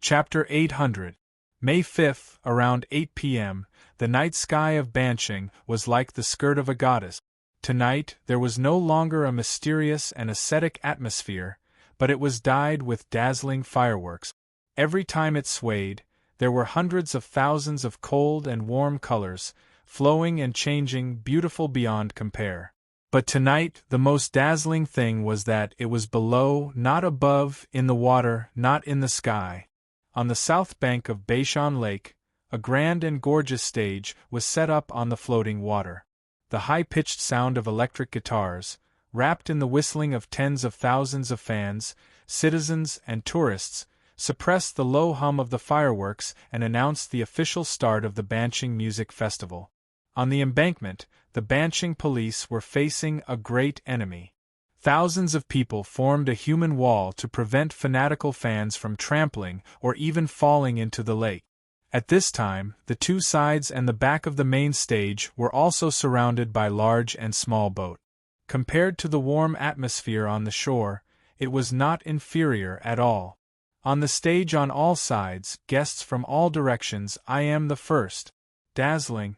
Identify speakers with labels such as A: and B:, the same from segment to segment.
A: Chapter 800. May 5th, around 8 p.m., the night sky of Banshing was like the skirt of a goddess. Tonight, there was no longer a mysterious and ascetic atmosphere, but it was dyed with dazzling fireworks. Every time it swayed, there were hundreds of thousands of cold and warm colors, flowing and changing, beautiful beyond compare. But tonight, the most dazzling thing was that it was below, not above, in the water, not in the sky. On the south bank of Bashan Lake, a grand and gorgeous stage was set up on the floating water. The high-pitched sound of electric guitars, wrapped in the whistling of tens of thousands of fans, citizens, and tourists, suppressed the low hum of the fireworks and announced the official start of the Banshing Music Festival. On the embankment, the Banshing police were facing a great enemy. Thousands of people formed a human wall to prevent fanatical fans from trampling or even falling into the lake. At this time, the two sides and the back of the main stage were also surrounded by large and small boats. Compared to the warm atmosphere on the shore, it was not inferior at all. On the stage on all sides, guests from all directions. I am the first. Dazzling.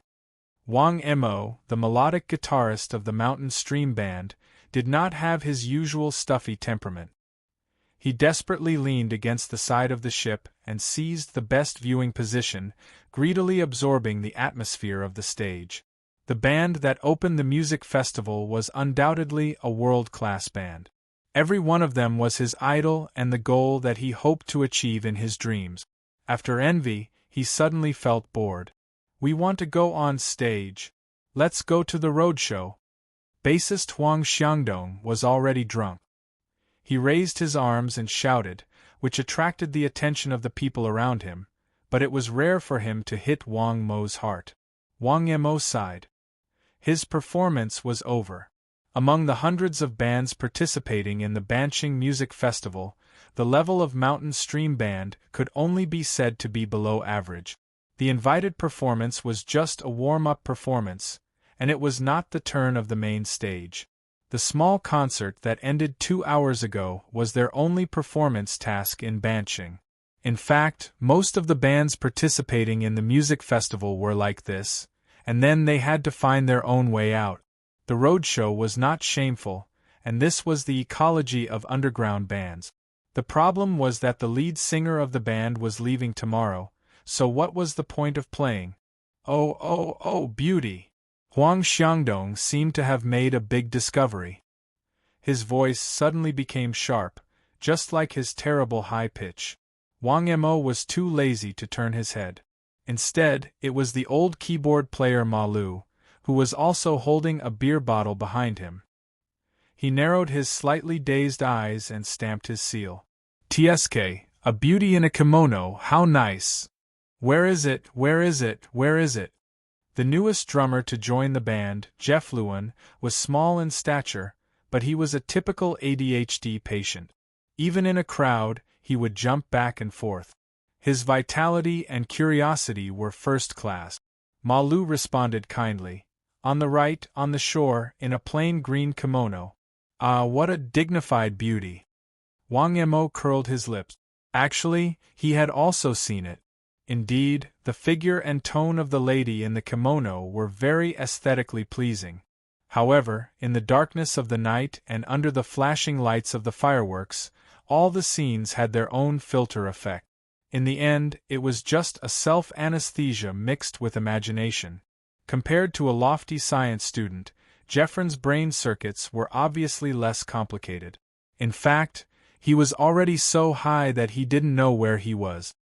A: Wang Mo, the melodic guitarist of the Mountain Stream Band, did not have his usual stuffy temperament. He desperately leaned against the side of the ship and seized the best viewing position, greedily absorbing the atmosphere of the stage. The band that opened the music festival was undoubtedly a world-class band. Every one of them was his idol and the goal that he hoped to achieve in his dreams. After envy, he suddenly felt bored. We want to go on stage. Let's go to the roadshow. Bassist Huang Xiangdong was already drunk. He raised his arms and shouted, which attracted the attention of the people around him, but it was rare for him to hit Wang Mo's heart. Wang Mo sighed. His performance was over. Among the hundreds of bands participating in the Banshing Music Festival, the level of Mountain Stream Band could only be said to be below average. The invited performance was just a warm-up performance, and it was not the turn of the main stage. The small concert that ended 2 hours ago was their only performance task in Banshing. In fact, most of the bands participating in the music festival were like this, and then they had to find their own way out. The roadshow was not shameful, and this was the ecology of underground bands. The problem was that the lead singer of the band was leaving tomorrow, so what was the point of playing? Oh, beauty! Huang Xiangdong seemed to have made a big discovery. His voice suddenly became sharp, just like his terrible high pitch. Wang Mo was too lazy to turn his head. Instead, it was the old keyboard player Ma Lu, who was also holding a beer bottle behind him. He narrowed his slightly dazed eyes and stamped his seal. "TSK, a beauty in a kimono, how nice! Where is it, where is it, where is it?" The newest drummer to join the band, Jeff Luan, was small in stature, but he was a typical ADHD patient. Even in a crowd, he would jump back and forth. His vitality and curiosity were first class. Ma Lu responded kindly. On the right, on the shore, in a plain green kimono. Ah, what a dignified beauty! Wang Mo curled his lips. Actually, he had also seen it. Indeed, the figure and tone of the lady in the kimono were very aesthetically pleasing. However, in the darkness of the night and under the flashing lights of the fireworks, all the scenes had their own filter effect. In the end, it was just a self-anesthesia mixed with imagination. Compared to a lofty science student, Jeffrin's brain circuits were obviously less complicated. In fact, he was already so high that he didn't know where he was.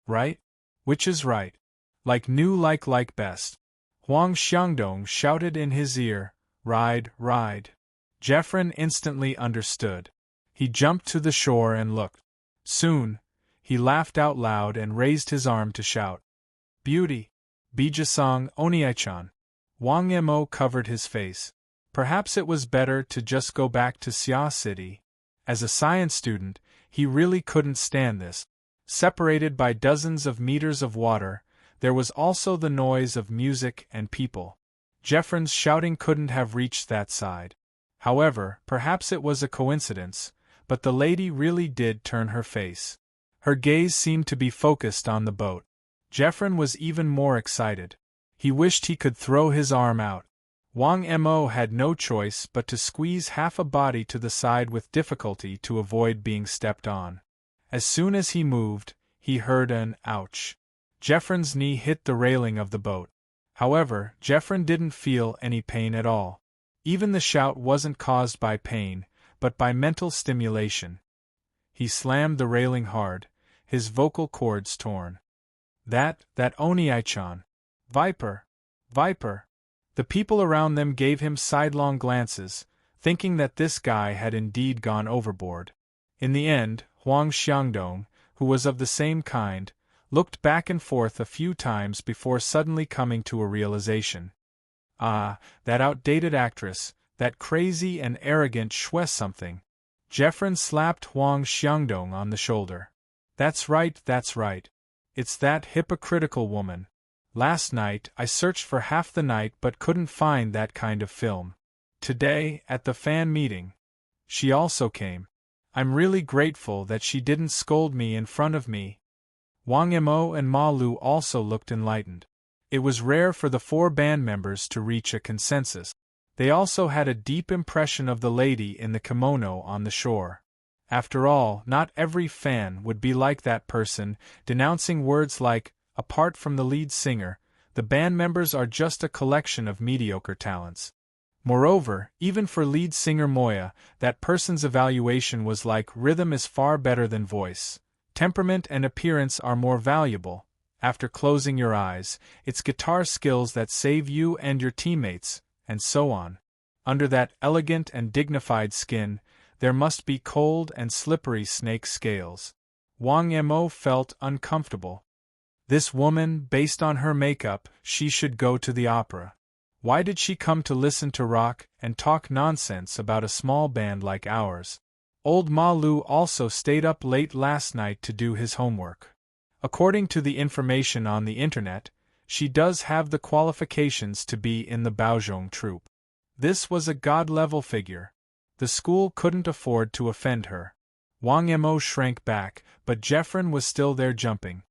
A: Right? Which is right? Like new like best. Huang Xiangdong shouted in his ear, "Ride, ride." Jeffrin instantly understood. He jumped to the shore and looked. Soon, he laughed out loud and raised his arm to shout. "Beauty! Bijasong Oniichan." Wang Mo covered his face. Perhaps it was better to just go back to Xia City. As a science student, he really couldn't stand this. Separated by dozens of meters of water, there was also the noise of music and people. Jeffrin's shouting couldn't have reached that side. However, perhaps it was a coincidence, but the lady really did turn her face. Her gaze seemed to be focused on the boat. Jeffrin was even more excited. He wished he could throw his arm out. Wang Mo had no choice but to squeeze half a body to the side with difficulty to avoid being stepped on. As soon as he moved, he heard an ouch. Jeffrin's knee hit the railing of the boat. However, Jeffrin didn't feel any pain at all. Even the shout wasn't caused by pain, but by mental stimulation. He slammed the railing hard, his vocal cords torn. That Oni-chan. Viper! Viper! The people around them gave him sidelong glances, thinking that this guy had indeed gone overboard. In the end, Huang Xiangdong, who was of the same kind, looked back and forth a few times before suddenly coming to a realization. Ah, that outdated actress, that crazy and arrogant something. Jeffrin slapped Huang Xiangdong on the shoulder. That's right. It's that hypocritical woman. Last night I searched for half the night but couldn't find that kind of film. Today, at the fan meeting, she also came. I'm really grateful that she didn't scold me in front of me. Wang Mo and Ma Lu also looked enlightened. It was rare for the 4 band members to reach a consensus. They also had a deep impression of the lady in the kimono on the shore. After all, not every fan would be like that person, denouncing words like, apart from the lead singer, the band members are just a collection of mediocre talents. Moreover, even for lead singer Moya, that person's evaluation was like, rhythm is far better than voice. Temperament and appearance are more valuable. After closing your eyes, it's guitar skills that save you and your teammates, and so on. Under that elegant and dignified skin, there must be cold and slippery snake scales. Wang Mo felt uncomfortable. This woman, based on her makeup, she should go to the opera. Why did she come to listen to rock and talk nonsense about a small band like ours? Old Ma Lu also stayed up late last night to do his homework. According to the information on the internet, she does have the qualifications to be in the Baozhong troupe. This was a god-level figure. The school couldn't afford to offend her. Wang Mo shrank back, but Jeffrin was still there jumping.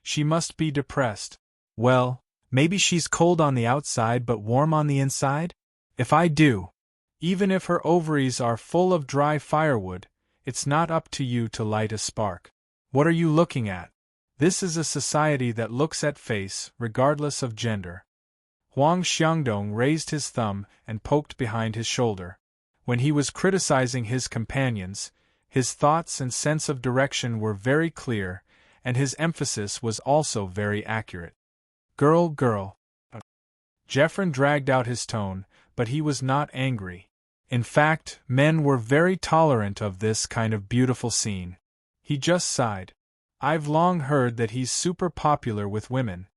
A: She must be depressed. Well, maybe she's cold on the outside but warm on the inside? If I do. Even if her ovaries are full of dry firewood, it's not up to you to light a spark. What are you looking at? This is a society that looks at face, regardless of gender. Huang Xiangdong raised his thumb and poked behind his shoulder. When he was criticizing his companions, his thoughts and sense of direction were very clear, and his emphasis was also very accurate. Girl. Jeffrin dragged out his tone, but he was not angry. In fact, men were very tolerant of this kind of beautiful scene. He just sighed. I've long heard that he's super popular with women.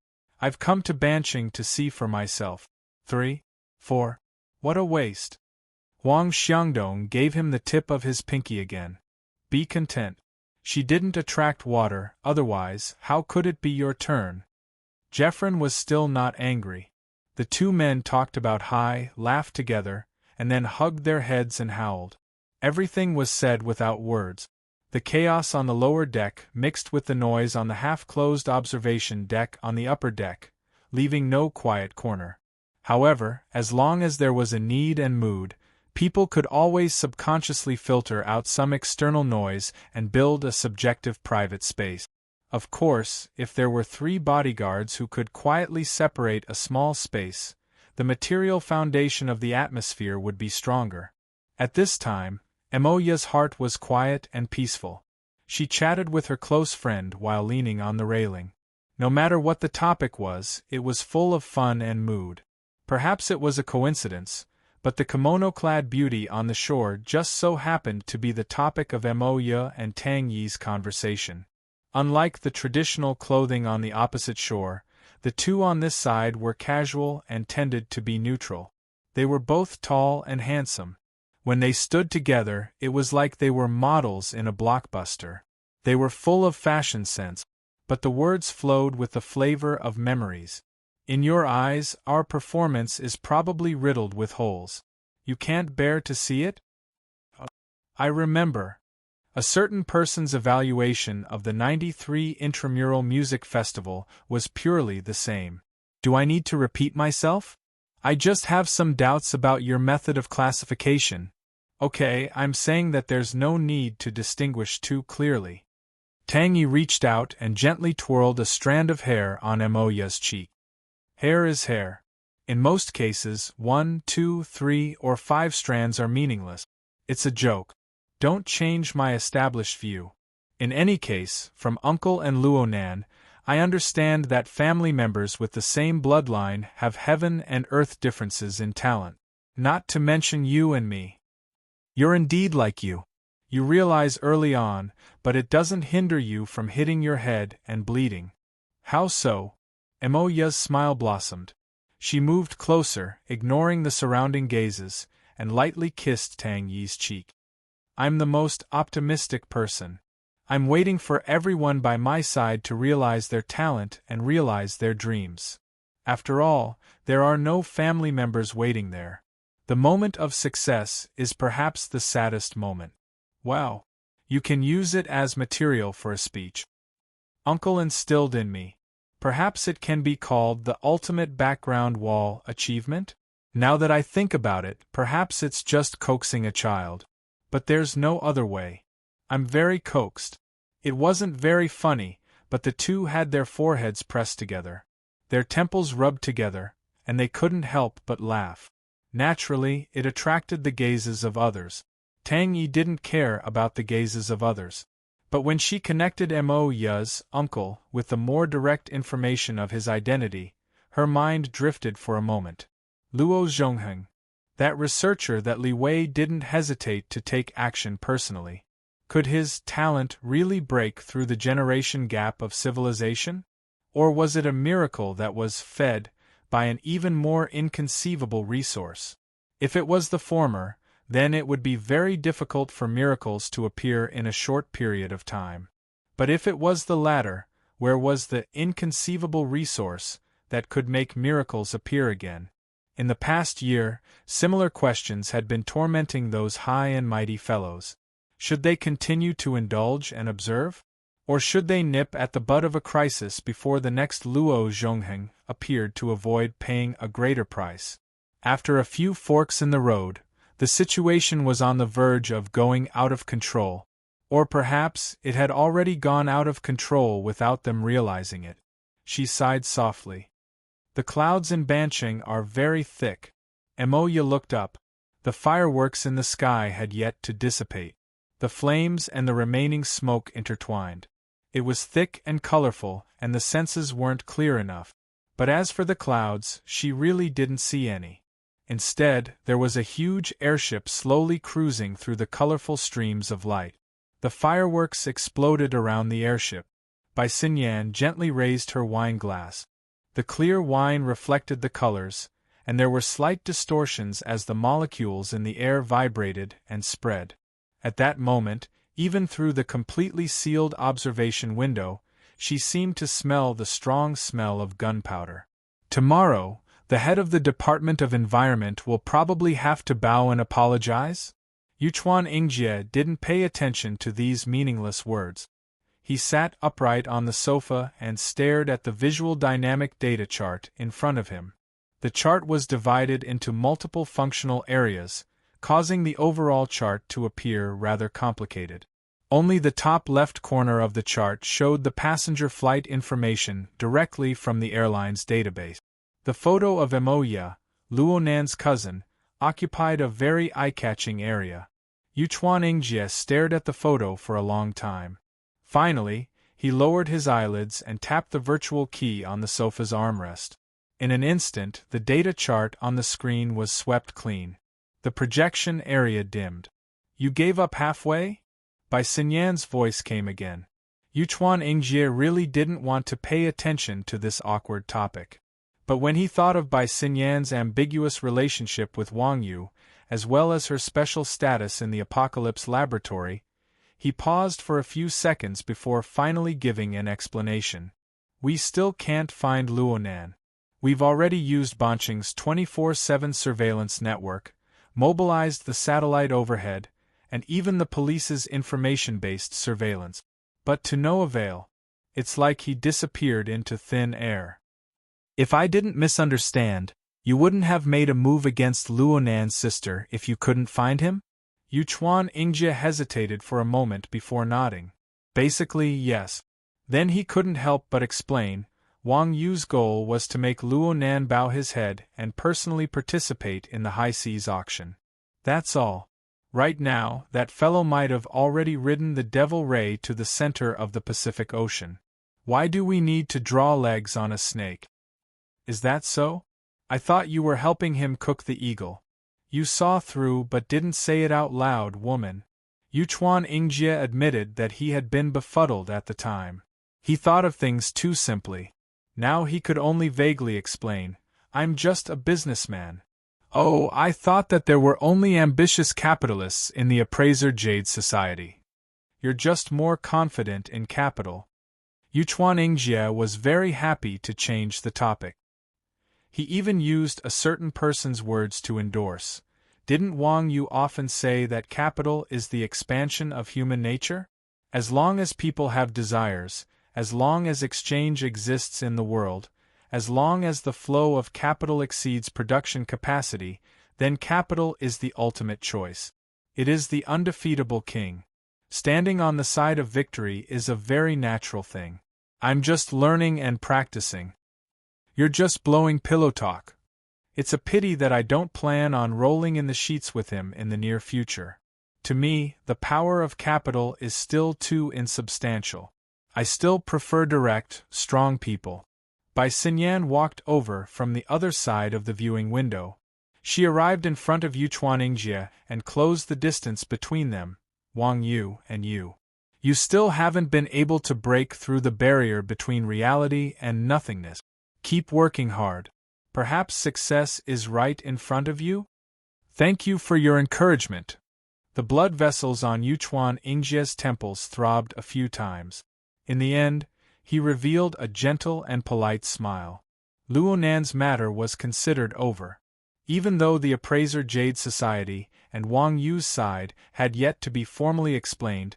A: I've come to Banqing to see for myself. 3, 4. What a waste. Huang Xiangdong gave him the tip of his pinky again. Be content. She didn't attract water, otherwise, how could it be your turn? Jeffrin was still not angry. The 2 men talked about laughed together, and then hugged their heads and howled. Everything was said without words. The chaos on the lower deck mixed with the noise on the half-closed observation deck on the upper deck, leaving no quiet corner. However, as long as there was a need and mood, people could always subconsciously filter out some external noise and build a subjective private space. Of course, if there were 3 bodyguards who could quietly separate a small space, the material foundation of the atmosphere would be stronger. At this time, Emoya's heart was quiet and peaceful. She chatted with her close friend while leaning on the railing. No matter what the topic was, it was full of fun and mood. Perhaps it was a coincidence, but the kimono-clad beauty on the shore just so happened to be the topic of Emoya and Tang Yi's conversation. Unlike the traditional clothing on the opposite shore, the 2 on this side were casual and tended to be neutral. They were both tall and handsome. When they stood together, it was like they were models in a blockbuster. They were full of fashion sense, but the words flowed with the flavor of memories. In your eyes, our performance is probably riddled with holes. You can't bear to see it? I remember. A certain person's evaluation of the '93 Intramural Music Festival was purely the same. Do I need to repeat myself? I just have some doubts about your method of classification. Okay, I'm saying that there's no need to distinguish too clearly. Tang Yi reached out and gently twirled a strand of hair on Emoya's cheek. Hair is hair. In most cases, 1, 2, 3, or 5 strands are meaningless. It's a joke. Don't change my established view. In any case, from Uncle and Luonan, I understand that family members with the same bloodline have heaven and earth differences in talent. Not to mention you and me. You're indeed like you. You realize early on, but it doesn't hinder you from hitting your head and bleeding. How so? Emoya's smile blossomed. She moved closer, ignoring the surrounding gazes, and lightly kissed Tang Yi's cheek. I'm the most optimistic person. I'm waiting for everyone by my side to realize their talent and realize their dreams. After all, there are no family members waiting there. The moment of success is perhaps the saddest moment. Wow. You can use it as material for a speech. Uncle instilled in me. Perhaps it can be called the ultimate background wall achievement? Now that I think about it, perhaps it's just coaxing a child. But there's no other way. I'm very coaxed. It wasn't very funny, but the two had their foreheads pressed together. Their temples rubbed together, and they couldn't help but laugh. Naturally, it attracted the gazes of others. Tang Yi didn't care about the gazes of others. But when she connected Emoya's uncle with the more direct information of his identity, her mind drifted for a moment. Luo Zhongheng. That researcher that Li Wei didn't hesitate to take action personally. Could his talent really break through the generation gap of civilization? Or was it a miracle that was fed by an even more inconceivable resource? If it was the former, then it would be very difficult for miracles to appear in a short period of time. But if it was the latter, where was the inconceivable resource that could make miracles appear again? In the past year, similar questions had been tormenting those high and mighty fellows. Should they continue to indulge and observe? Or should they nip at the bud of a crisis before the next Luo Zhongheng appeared to avoid paying a greater price? After a few forks in the road, the situation was on the verge of going out of control, or perhaps it had already gone out of control without them realizing it. She sighed softly. The clouds in Bancheng are very thick. Emoya looked up. The fireworks in the sky had yet to dissipate. The flames and the remaining smoke intertwined. It was thick and colorful, and the senses weren't clear enough. But as for the clouds, she really didn't see any. Instead, there was a huge airship slowly cruising through the colorful streams of light. The fireworks exploded around the airship. Bai Xinyan gently raised her wine glass. The clear wine reflected the colors, and there were slight distortions as the molecules in the air vibrated and spread. At that moment, even through the completely sealed observation window, she seemed to smell the strong smell of gunpowder. Tomorrow, the head of the Department of Environment will probably have to bow and apologize? Yuchuan Ingjie didn't pay attention to these meaningless words. He sat upright on the sofa and stared at the visual dynamic data chart in front of him. The chart was divided into multiple functional areas, causing the overall chart to appear rather complicated. Only the top left corner of the chart showed the passenger flight information directly from the airline's database. The photo of Emoya, Luonan's cousin, occupied a very eye-catching area. Yuchuan Ingjie stared at the photo for a long time. Finally, he lowered his eyelids and tapped the virtual key on the sofa's armrest. In an instant, the data chart on the screen was swept clean. The projection area dimmed. You gave up halfway? Bai Xinyan's voice came again. Yuchuan Ingjie really didn't want to pay attention to this awkward topic. But when he thought of Bai Xinyan's ambiguous relationship with Wang Yu, as well as her special status in the Apocalypse Laboratory, he paused for a few seconds before finally giving an explanation. We still can't find Luonan. We've already used Bancheng's 24/7 surveillance network, mobilized the satellite overhead, and even the police's information-based surveillance. But to no avail. It's like he disappeared into thin air. If I didn't misunderstand, you wouldn't have made a move against Luonan's sister if you couldn't find him? Yuchuan Ingjie hesitated for a moment before nodding. Basically, yes. Then he couldn't help but explain. Wang Yu's goal was to make Luonan bow his head and personally participate in the high seas auction. That's all. Right now, that fellow might have already ridden the Devil Ray to the center of the Pacific Ocean. Why do we need to draw legs on a snake? Is that so? I thought you were helping him cook the eagle. You saw through but didn't say it out loud, woman. Yuchuan Ingjie admitted that he had been befuddled at the time. He thought of things too simply. Now he could only vaguely explain, I'm just a businessman. Oh, I thought that there were only ambitious capitalists in the Appraiser Jade Society. You're just more confident in capital. Yuchuan Ingjie was very happy to change the topic. He even used a certain person's words to endorse. Didn't Wang Yu often say that capital is the expansion of human nature? As long as people have desires, as long as exchange exists in the world, as long as the flow of capital exceeds production capacity, then capital is the ultimate choice. It is the undefeatable king. Standing on the side of victory is a very natural thing. I'm just learning and practicing. You're just blowing pillow talk. It's a pity that I don't plan on rolling in the sheets with him in the near future. To me, the power of capital is still too insubstantial. I still prefer direct, strong people. Bai Xinyan walked over from the other side of the viewing window. She arrived in front of Yuchuan Ingjie and closed the distance between them, Wang Yu and you. You still haven't been able to break through the barrier between reality and nothingness. Keep working hard. Perhaps success is right in front of you? Thank you for your encouragement. The blood vessels on Yuchuan Ingjie's temples throbbed a few times. In the end, he revealed a gentle and polite smile. Luonan's matter was considered over. Even though the Appraiser Jade Society and Wang Yu's side had yet to be formally explained,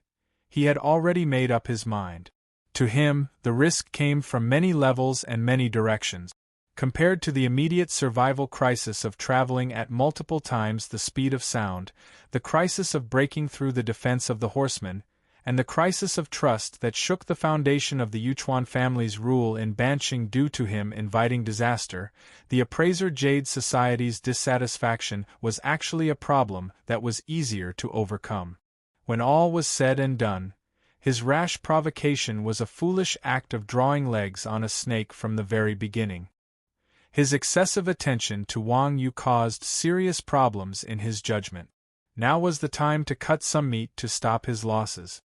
A: he had already made up his mind. To him, the risk came from many levels and many directions. Compared to the immediate survival crisis of traveling at multiple times the speed of sound, the crisis of breaking through the defense of the horsemen, and the crisis of trust that shook the foundation of the Yuchuan family's rule in Banqing due to him inviting disaster, the Appraiser Jade Society's dissatisfaction was actually a problem that was easier to overcome. When all was said and done, his rash provocation was a foolish act of drawing legs on a snake from the very beginning. His excessive attention to Wang Yu caused serious problems in his judgment. Now was the time to cut some meat to stop his losses.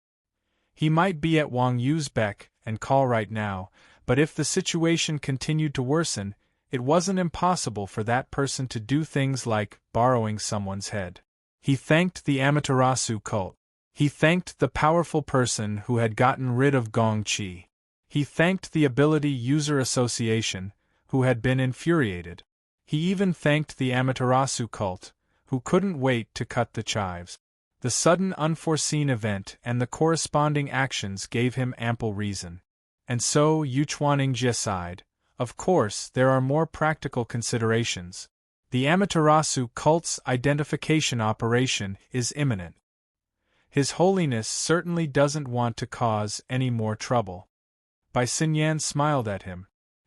A: He might be at Wang Yu's beck and call right now, but if the situation continued to worsen, it wasn't impossible for that person to do things like borrowing someone's head. He thanked the Amaterasu cult. He thanked the powerful person who had gotten rid of Gong Qi. He thanked the Ability User Association, who had been infuriated. He even thanked the Amaterasu cult, who couldn't wait to cut the chives. The sudden unforeseen event and the corresponding actions gave him ample reason. And so Yuchuan Ingjie sighed. Of course, there are more practical considerations. The Amaterasu cult's identification operation is imminent. His Holiness certainly doesn't want to cause any more trouble. Bai Xinyan smiled at him.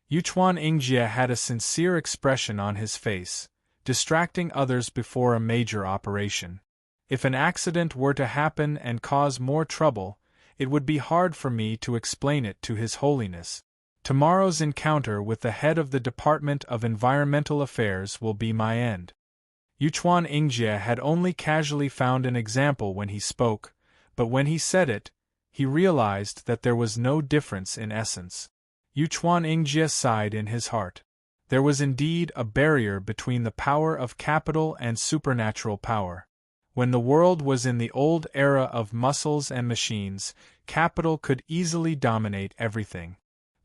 A: Yuchuan Ingjie had a sincere expression on his face, distracting others before a major operation. If an accident were to happen and cause more trouble, it would be hard for me to explain it to His Holiness. Tomorrow's encounter with the head of the Department of Environmental Affairs will be my end. Yuchuan Ingjie had only casually found an example when he spoke, but when he said it, he realized that there was no difference in essence. Yuchuan Ingjie sighed in his heart. There was indeed a barrier between the power of capital and supernatural power. When the world was in the old era of muscles and machines, capital could easily dominate everything.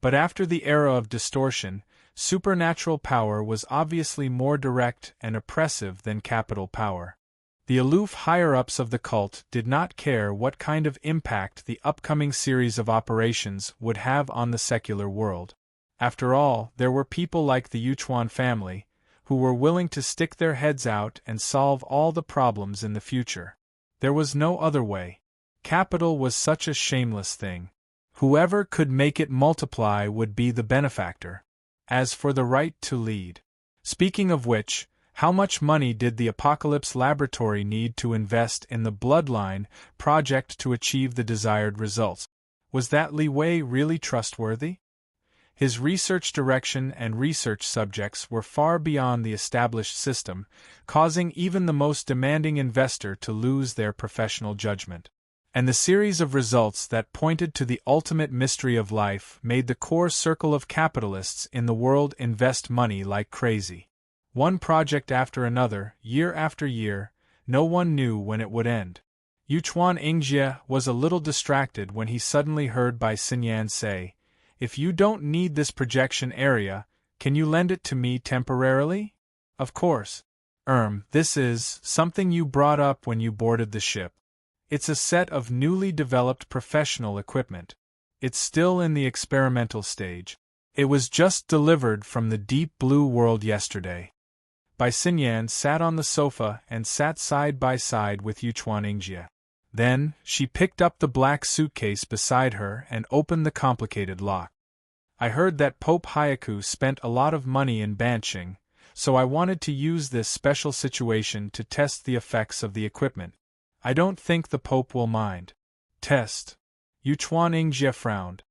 A: But after the era of distortion, supernatural power was obviously more direct and oppressive than capital power. The aloof higher-ups of the cult did not care what kind of impact the upcoming series of operations would have on the secular world. After all, there were people like the Yuchuan family, who were willing to stick their heads out and solve all the problems in the future. There was no other way. Capital was such a shameless thing. Whoever could make it multiply would be the benefactor. As for the right to lead. Speaking of which, how much money did the Apocalypse Laboratory need to invest in the Bloodline project to achieve the desired results? Was that Li Wei really trustworthy? His research direction and research subjects were far beyond the established system, causing even the most demanding investor to lose their professional judgment. And the series of results that pointed to the ultimate mystery of life made the core circle of capitalists in the world invest money like crazy. One project after another, year after year, no one knew when it would end. Yuchuan Ingjie was a little distracted when he suddenly heard Bai Xinyan say, "If you don't need this projection area, can you lend it to me temporarily?" "Of course. This is something you brought up when you boarded the ship. It's a set of newly developed professional equipment. It's still in the experimental stage. It was just delivered from the deep blue world yesterday." Bai Xinyan sat on the sofa and sat side by side with Yuchuan Ingjie. Then, she picked up the black suitcase beside her and opened the complicated lock. "I heard that Pope Hyaku spent a lot of money in Banqing, so I wanted to use this special situation to test the effects of the equipment. I don't think the Pope will mind." "Test?" Yuchuan Ingjie frowned.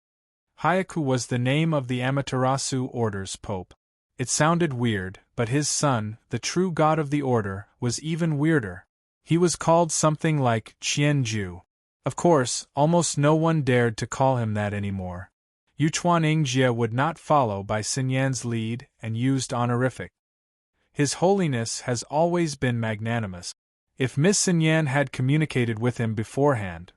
A: Hyaku was the name of the Amaterasu Order's Pope. It sounded weird, but his son, the true god of the order, was even weirder. He was called something like Qianju. Of course, almost no one dared to call him that anymore. Yuchuan Ingjie would not follow Bai Xinyan's lead and used honorific. "His Holiness has always been magnanimous. If Miss Xinyan had communicated with him beforehand.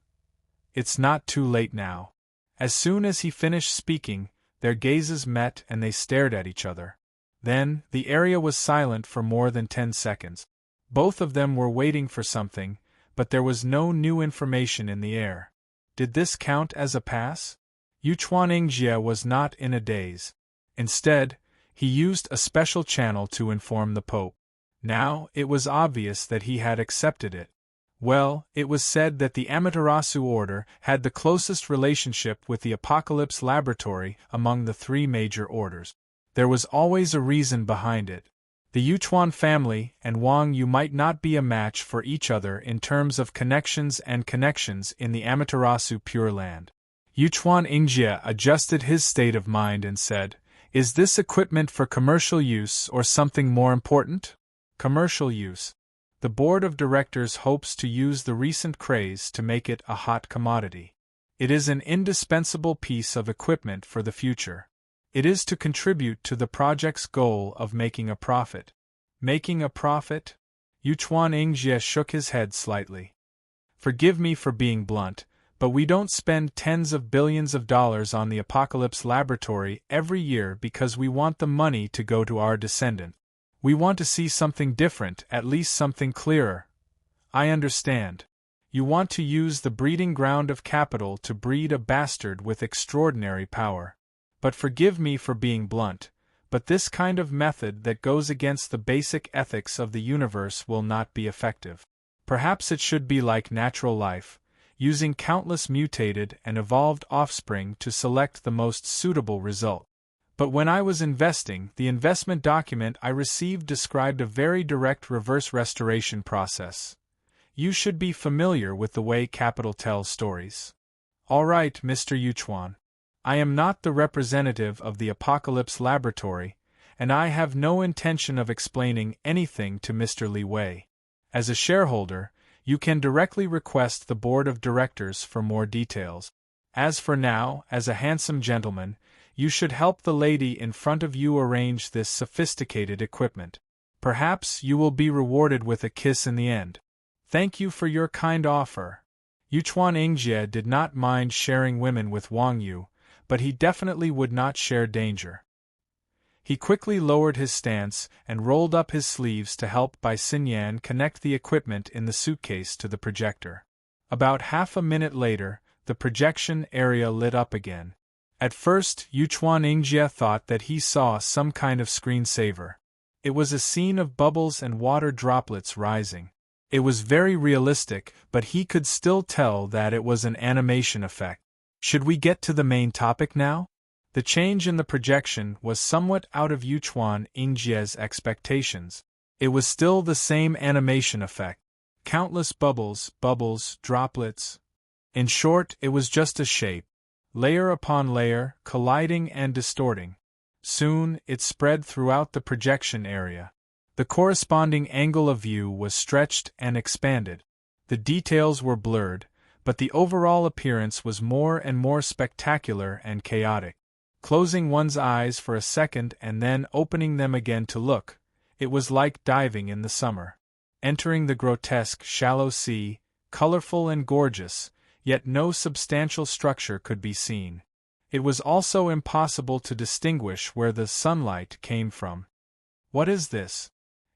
A: It's not too late now." As soon as he finished speaking, their gazes met and they stared at each other. Then, the area was silent for more than 10 seconds. Both of them were waiting for something, but there was no new information in the air. Did this count as a pass? Yuchuan Ingjie was not in a daze. Instead, he used a special channel to inform the Pope. Now, it was obvious that he had accepted it. Well, it was said that the Amaterasu Order had the closest relationship with the Apocalypse Laboratory among the 3 major orders. There was always a reason behind it. The Yuchuan family and Wang Yu might not be a match for each other in terms of connections in the Amaterasu Pure Land. Yuchuan Ingjie adjusted his state of mind and said, "Is this equipment for commercial use or something more important?" "Commercial use. The board of directors hopes to use the recent craze to make it a hot commodity. It is an indispensable piece of equipment for the future. It is to contribute to the project's goal of making a profit." "Making a profit?" Yuchuan Ingjie shook his head slightly. "Forgive me for being blunt, but we don't spend tens of billions of dollars on the Apocalypse Laboratory every year because we want the money to go to our descendant. We want to see something different, at least something clearer." "I understand. You want to use the breeding ground of capital to breed a bastard with extraordinary power. But forgive me for being blunt, but this kind of method that goes against the basic ethics of the universe will not be effective. Perhaps it should be like natural life, using countless mutated and evolved offspring to select the most suitable result. But when I was investing, the investment document I received described a very direct reverse restoration process. You should be familiar with the way capital tells stories." "All right, Mr. Yuchuan. I am not the representative of the Apocalypse Laboratory, and I have no intention of explaining anything to Mr. Li Wei. As a shareholder, you can directly request the board of directors for more details. As for now, as a handsome gentleman, you should help the lady in front of you arrange this sophisticated equipment. Perhaps you will be rewarded with a kiss in the end. Thank you for your kind offer." Yuchuan Ingjie did not mind sharing women with Wang Yu, but he definitely would not share danger. He quickly lowered his stance and rolled up his sleeves to help Bai Xinyan connect the equipment in the suitcase to the projector. About half a minute later, the projection area lit up again. At first, Yuchuan Yingjie thought that he saw some kind of screensaver. It was a scene of bubbles and water droplets rising. It was very realistic, but he could still tell that it was an animation effect. Should we get to the main topic now? The change in the projection was somewhat out of Yuchuan Yingjie's expectations. It was still the same animation effect. Countless bubbles, droplets. In short, it was just a shape, layer upon layer, colliding and distorting. Soon, it spread throughout the projection area. The corresponding angle of view was stretched and expanded. The details were blurred, but the overall appearance was more and more spectacular and chaotic. Closing one's eyes for a second and then opening them again to look, it was like diving in the summer. Entering the grotesque, shallow sea, colorful and gorgeous, yet no substantial structure could be seen. It was also impossible to distinguish where the sunlight came from. What is this?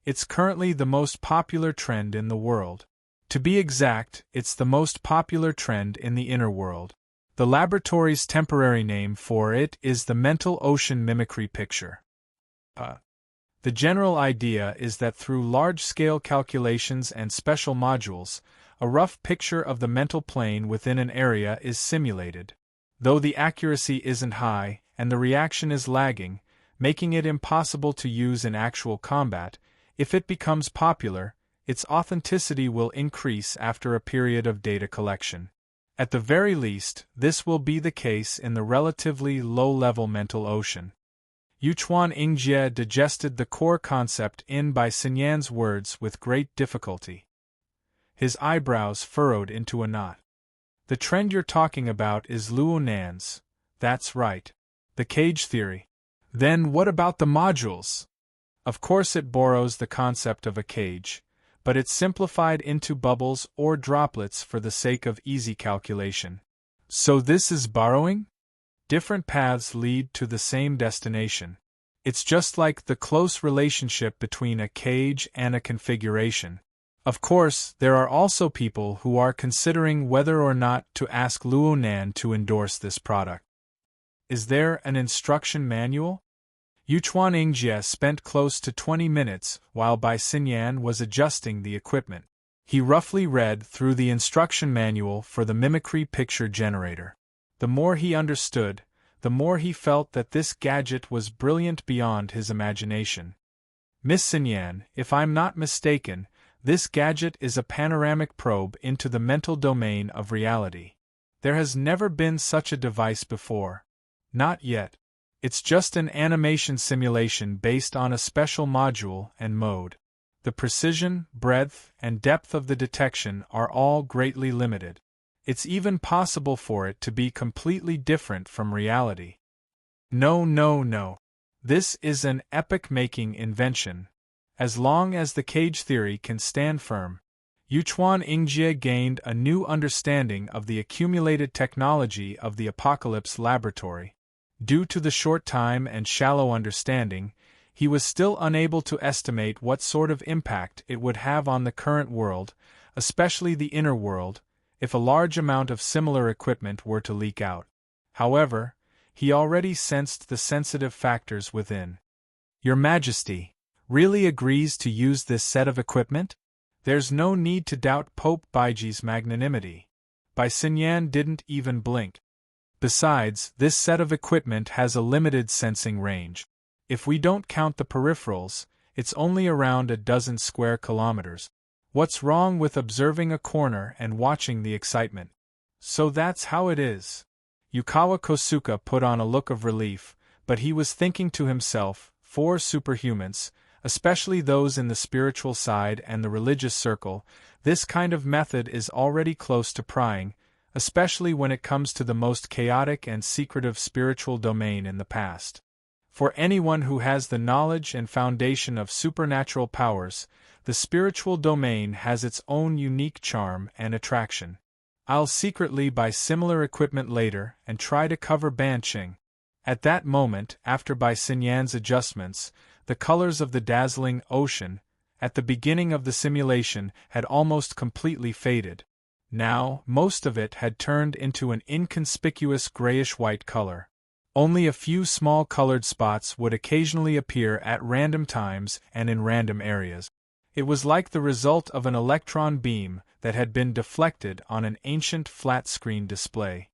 A: It's currently the most popular trend in the world. To be exact, it's the most popular trend in the inner world. The laboratory's temporary name for it is the mental ocean mimicry picture. The general idea is that through large-scale calculations and special modules, a rough picture of the mental plane within an area is simulated. Though the accuracy isn't high, and the reaction is lagging, making it impossible to use in actual combat, if it becomes popular, its authenticity will increase after a period of data collection. At the very least, this will be the case in the relatively low-level mental ocean. Yuchuan Yingjie digested the core concept in Bai Xinyan's words with great difficulty. His eyebrows furrowed into a knot. The trend you're talking about is Luonan's. That's right. The cage theory. Then what about the modules? Of course it borrows the concept of a cage, but it's simplified into bubbles or droplets for the sake of easy calculation. So this is borrowing? Different paths lead to the same destination. It's just like the close relationship between a cage and a configuration. Of course, there are also people who are considering whether or not to ask Luonan to endorse this product. Is there an instruction manual? Yuchuan Yingjie spent close to 20 minutes while Bai Xinyan was adjusting the equipment. He roughly read through the instruction manual for the mimicry picture generator. The more he understood, the more he felt that this gadget was brilliant beyond his imagination. Miss Xinyan, if I'm not mistaken, this gadget is a panoramic probe into the mental domain of reality. There has never been such a device before. Not yet. It's just an animation simulation based on a special module and mode. The precision, breadth, and depth of the detection are all greatly limited. It's even possible for it to be completely different from reality. No. This is an epoch-making invention. As long as the cage theory can stand firm, Yuchuan Yingjie gained a new understanding of the accumulated technology of the Apocalypse Laboratory. Due to the short time and shallow understanding, he was still unable to estimate what sort of impact it would have on the current world, especially the inner world, if a large amount of similar equipment were to leak out. However, he already sensed the sensitive factors within. Your Majesty really agrees to use this set of equipment? There's no need to doubt Pope Baiji's magnanimity. Bai Xinyan didn't even blink. Besides, this set of equipment has a limited sensing range. If we don't count the peripherals, it's only around a dozen square kilometers. What's wrong with observing a corner and watching the excitement? So that's how it is. Yukawa Kosuke put on a look of relief, but he was thinking to himself, for superhumans, especially those in the spiritual side and the religious circle, this kind of method is already close to prying, especially when it comes to the most chaotic and secretive spiritual domain in the past. For anyone who has the knowledge and foundation of supernatural powers, the spiritual domain has its own unique charm and attraction. I'll secretly buy similar equipment later and try to cover Banqing. At that moment, after Bai Xinyan's adjustments, the colors of the dazzling ocean, at the beginning of the simulation, had almost completely faded. Now, most of it had turned into an inconspicuous grayish-white color. Only a few small colored spots would occasionally appear at random times and in random areas. It was like the result of an electron beam that had been deflected on an ancient flat-screen display.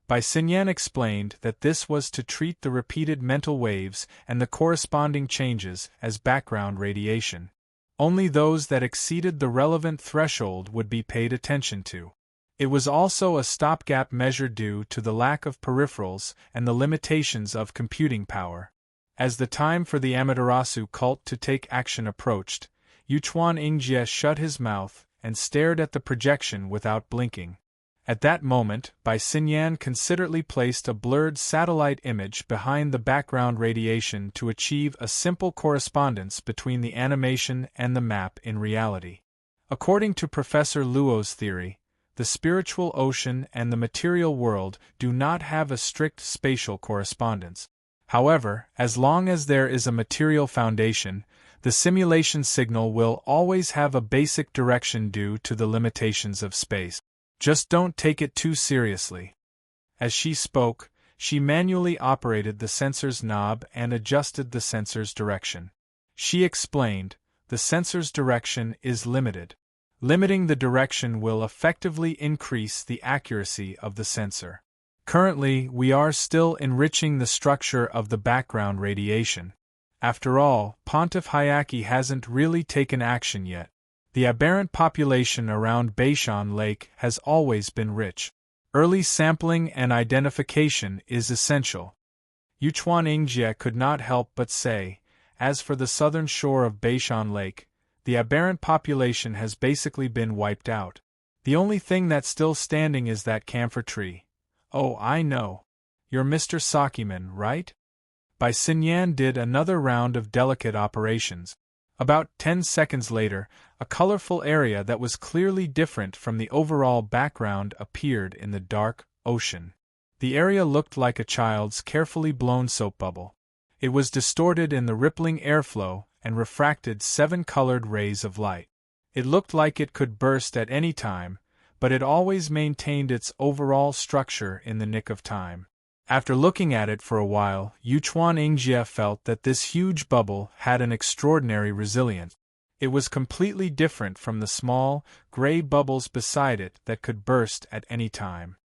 A: Bai Xinyan explained that this was to treat the repeated mental waves and the corresponding changes as background radiation. Only those that exceeded the relevant threshold would be paid attention to. It was also a stopgap measure due to the lack of peripherals and the limitations of computing power. As the time for the Amaterasu cult to take action approached, Yuchuan Yingjie shut his mouth and stared at the projection without blinking. At that moment, Bai Xinyan considerately placed a blurred satellite image behind the background radiation to achieve a simple correspondence between the animation and the map in reality. According to Professor Luo's theory, the spiritual ocean and the material world do not have a strict spatial correspondence. However, as long as there is a material foundation, the simulation signal will always have a basic direction due to the limitations of space. Just don't take it too seriously. As she spoke, she manually operated the sensor's knob and adjusted the sensor's direction. She explained, the sensor's direction is limited. Limiting the direction will effectively increase the accuracy of the sensor. Currently, we are still enriching the structure of the background radiation. After all, Pontiff Hyaki hasn't really taken action yet. The aberrant population around Beishan Lake has always been rich. Early sampling and identification is essential. Yuchuan Yingjie could not help but say, as for the southern shore of Beishan Lake, the aberrant population has basically been wiped out. The only thing that's still standing is that camphor tree. Oh, I know. You're Mr. Sakiman, right? Bai Xinyan did another round of delicate operations. About 10 seconds later, a colorful area that was clearly different from the overall background appeared in the dark ocean. The area looked like a child's carefully blown soap bubble. It was distorted in the rippling airflow and refracted 7 colored rays of light. It looked like it could burst at any time, but it always maintained its overall structure in the nick of time. After looking at it for a while, Yuchuan Yingjie felt that this huge bubble had an extraordinary resilience. It was completely different from the small, gray bubbles beside it that could burst at any time.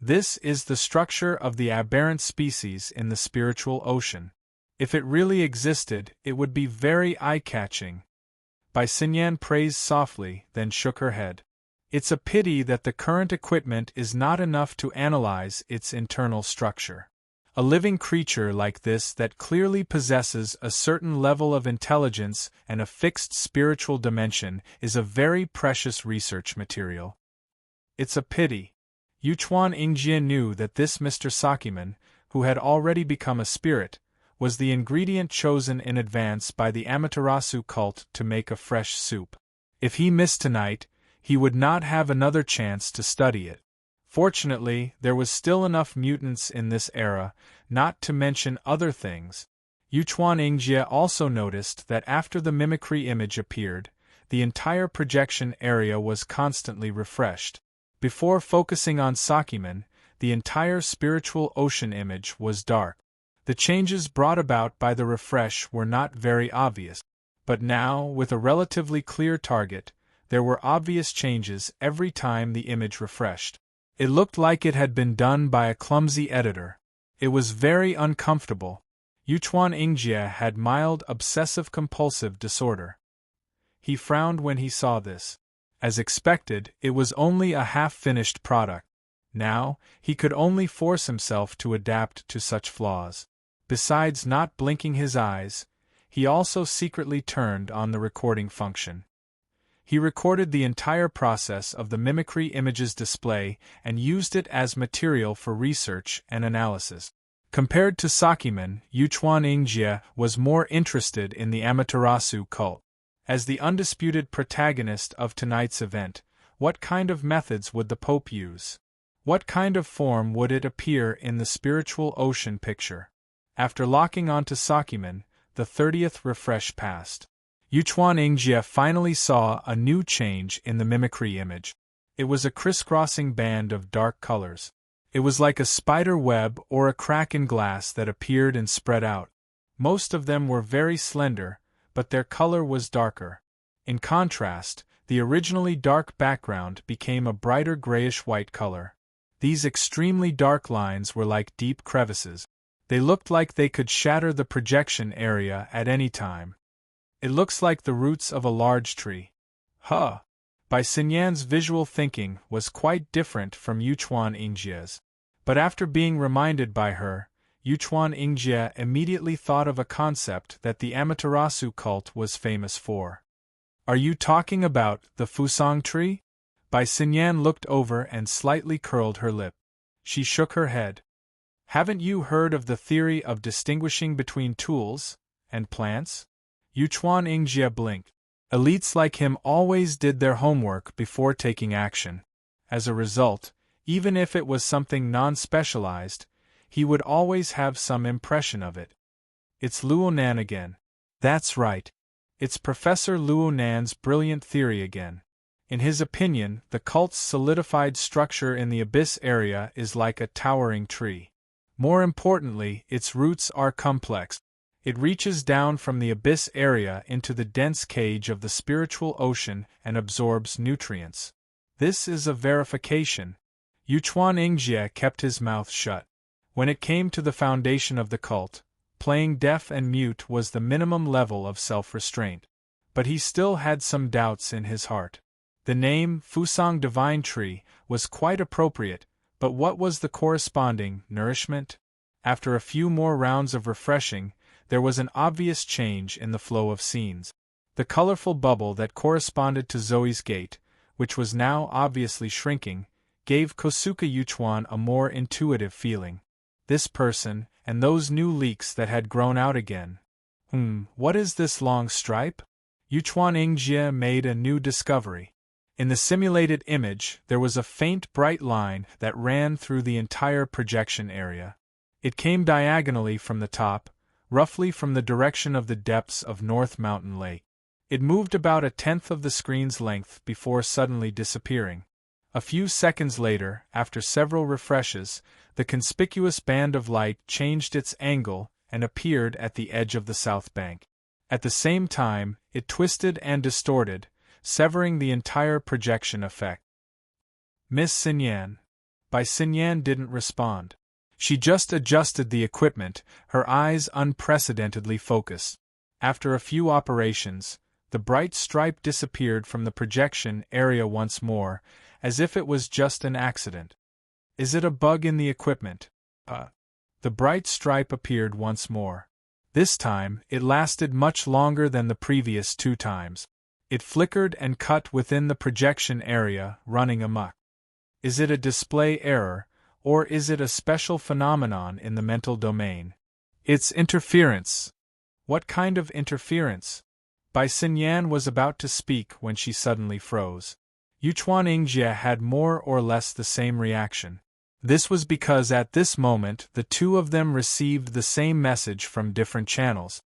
A: This is the structure of the aberrant species in the spiritual ocean. If it really existed, it would be very eye-catching. Bai Xinyan praised softly, then shook her head. It's a pity that the current equipment is not enough to analyze its internal structure. A living creature like this that clearly possesses a certain level of intelligence and a fixed spiritual dimension is a very precious research material. It's a pity. Yuchuan Yingjie knew that this Mr. Sakiman, who had already become a spirit, was the ingredient chosen in advance by the Amaterasu cult to make a fresh soup. If he missed tonight, he would not have another chance to study it. Fortunately, there was still enough mutants in this era, not to mention other things. Yuchuan Yingjie also noticed that after the mimicry image appeared, the entire projection area was constantly refreshed. Before focusing on Sakiman, the entire spiritual ocean image was dark. The changes brought about by the refresh were not very obvious. But now, with a relatively clear target, there were obvious changes every time the image refreshed. It looked like it had been done by a clumsy editor. It was very uncomfortable. Yuchuan Yingjie had mild obsessive-compulsive disorder. He frowned when he saw this. As expected, it was only a half-finished product. Now, he could only force himself to adapt to such flaws. Besides not blinking his eyes, he also secretly turned on the recording function. He recorded the entire process of the mimicry image's display and used it as material for research and analysis. Compared to Sakiman, Yuchuan Yingjie was more interested in the Amaterasu cult. As the undisputed protagonist of tonight's event, what kind of methods would the Pope use? What kind of form would it appear in the spiritual ocean picture? After locking onto Sakiman, the 30th refresh passed. Yuchuan Ingjie finally saw a new change in the mimicry image. It was a crisscrossing band of dark colors. It was like a spider web or a crack in glass that appeared and spread out. Most of them were very slender, but their color was darker. In contrast, the originally dark background became a brighter grayish-white color. These extremely dark lines were like deep crevices. They looked like they could shatter the projection area at any time. It looks like the roots of a large tree. Huh! Bai Xinyan's visual thinking was quite different from Yuchuan Ingjie's. But after being reminded by her, Yuchuan Ingjie immediately thought of a concept that the Amaterasu cult was famous for. Are you talking about the Fusang tree? Bai Xinyan looked over and slightly curled her lip. She shook her head. Haven't you heard of the theory of distinguishing between tools and plants? Yuchuan Ingjie blinked. Elites like him always did their homework before taking action. As a result, even if it was something non-specialized, he would always have some impression of it. It's Luo Nan again. That's right. It's Professor Luo Nan's brilliant theory again. In his opinion, the cult's solidified structure in the abyss area is like a towering tree. More importantly, its roots are complex. It reaches down from the abyss area into the dense cage of the spiritual ocean and absorbs nutrients. This is a verification. Yuchuan Ingjie kept his mouth shut. When it came to the foundation of the cult, playing deaf and mute was the minimum level of self-restraint. But he still had some doubts in his heart. The name, Fusang Divine Tree, was quite appropriate, but what was the corresponding nourishment? After a few more rounds of refreshing, there was an obvious change in the flow of scenes. The colorful bubble that corresponded to Zoe's gate, which was now obviously shrinking, gave Kosuke Yuchuan a more intuitive feeling. This person, and those new leaks that had grown out again. What is this long stripe? Yuchuan Ingjie made a new discovery. In the simulated image, there was a faint bright line that ran through the entire projection area. It came diagonally from the top, roughly from the direction of the depths of North Mountain Lake. It moved about a tenth of the screen's length before suddenly disappearing. A few seconds later, after several refreshes, the conspicuous band of light changed its angle and appeared at the edge of the south bank. At the same time, it twisted and distorted, severing the entire projection effect. Miss Xinyan. Bai Xinyan didn't respond. She just adjusted the equipment, her eyes unprecedentedly focused. After a few operations, the bright stripe disappeared from the projection area once more, as if it was just an accident. Is it a bug in the equipment? The bright stripe appeared once more. This time, it lasted much longer than the previous 2 times. It flickered and cut within the projection area, running amok. Is it a display error, or is it a special phenomenon in the mental domain? It's interference. What kind of interference? Bai Xinyan was about to speak when she suddenly froze. Yuchuan Ingjie had more or less the same reaction. This was because at this moment the two of them received the same message from different channels.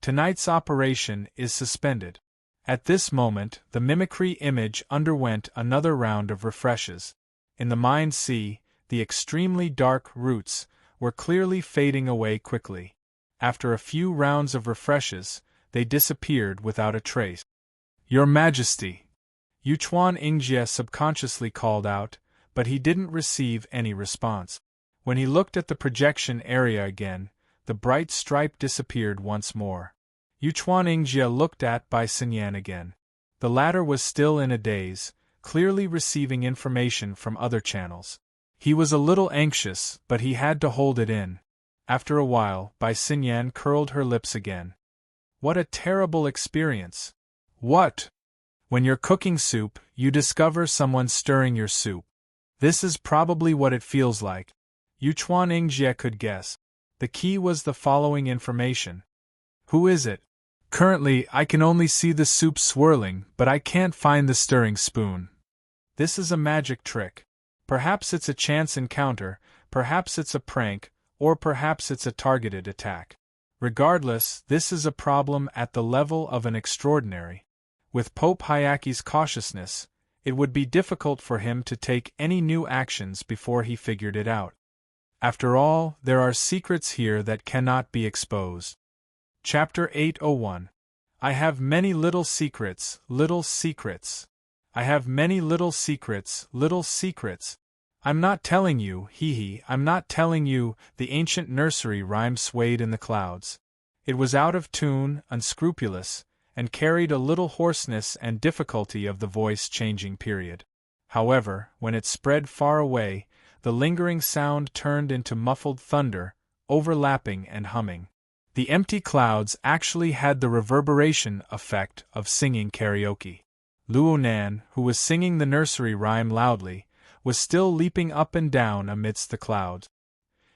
A: Tonight's operation is suspended. At this moment, the mimicry image underwent another round of refreshes. In the Mind Sea, the extremely dark roots were clearly fading away quickly. After a few rounds of refreshes, they disappeared without a trace. Your Majesty! Yuchuan Ingjie subconsciously called out, but he didn't receive any response. When he looked at the projection area again, the bright stripe disappeared once more. Yuchuan Ingjie looked at Bai Xinyan again. The latter was still in a daze, clearly receiving information from other channels. He was a little anxious, but he had to hold it in. After a while, Bai Xinyan curled her lips again. What a terrible experience! What? When you're cooking soup, you discover someone stirring your soup. This is probably what it feels like. Yuchuan Ingjie could guess. The key was the following information. Who is it? Currently, I can only see the soup swirling, but I can't find the stirring spoon. This is a magic trick. Perhaps it's a chance encounter, perhaps it's a prank, or perhaps it's a targeted attack. Regardless, this is a problem at the level of an extraordinary. With Pope Hyaki's cautiousness, it would be difficult for him to take any new actions before he figured it out. After all, there are secrets here that cannot be exposed. Chapter 801. I have many little secrets, little secrets. I have many little secrets, little secrets. I'm not telling you, hee, I'm not telling you, the ancient nursery rhyme swayed in the clouds. It was out of tune, unscrupulous, and carried a little hoarseness and difficulty of the voice-changing period. However, when it spread far away, the lingering sound turned into muffled thunder, overlapping and humming. The empty clouds actually had the reverberation effect of singing karaoke. Luo Nan, who was singing the nursery rhyme loudly, was still leaping up and down amidst the clouds.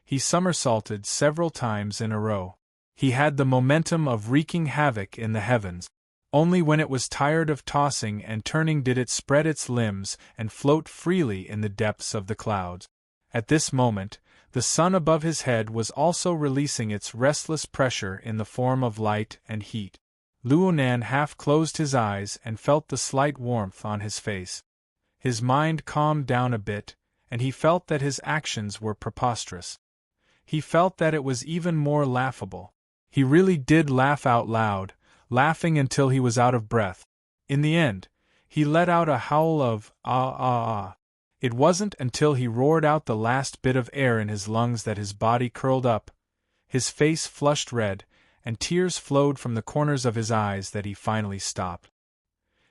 A: He somersaulted several times in a row. He had the momentum of wreaking havoc in the heavens. Only when it was tired of tossing and turning did it spread its limbs and float freely in the depths of the clouds. At this moment, the sun above his head was also releasing its restless pressure in the form of light and heat. Luo Nan half closed his eyes and felt the slight warmth on his face. His mind calmed down a bit, and he felt that his actions were preposterous. He felt that it was even more laughable. He really did laugh out loud, laughing until he was out of breath. In the end, he let out a howl of ah ah ah. It wasn't until he roared out the last bit of air in his lungs that his body curled up, his face flushed red, and tears flowed from the corners of his eyes that he finally stopped.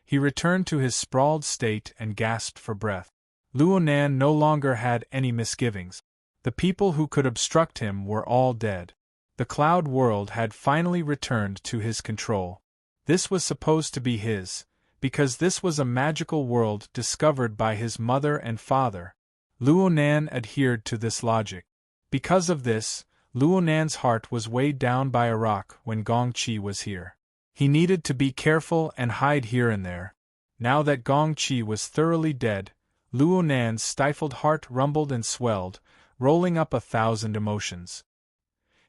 A: He returned to his sprawled state and gasped for breath. Luo Nan no longer had any misgivings. The people who could obstruct him were all dead. The cloud world had finally returned to his control. This was supposed to be his, because this was a magical world discovered by his mother and father. Luo Nan adhered to this logic. Because of this, Luo Nan's heart was weighed down by a rock when Gong Qi was here. He needed to be careful and hide here and there. Now that Gong Qi was thoroughly dead, Luo Nan's stifled heart rumbled and swelled, rolling up 1,000 emotions.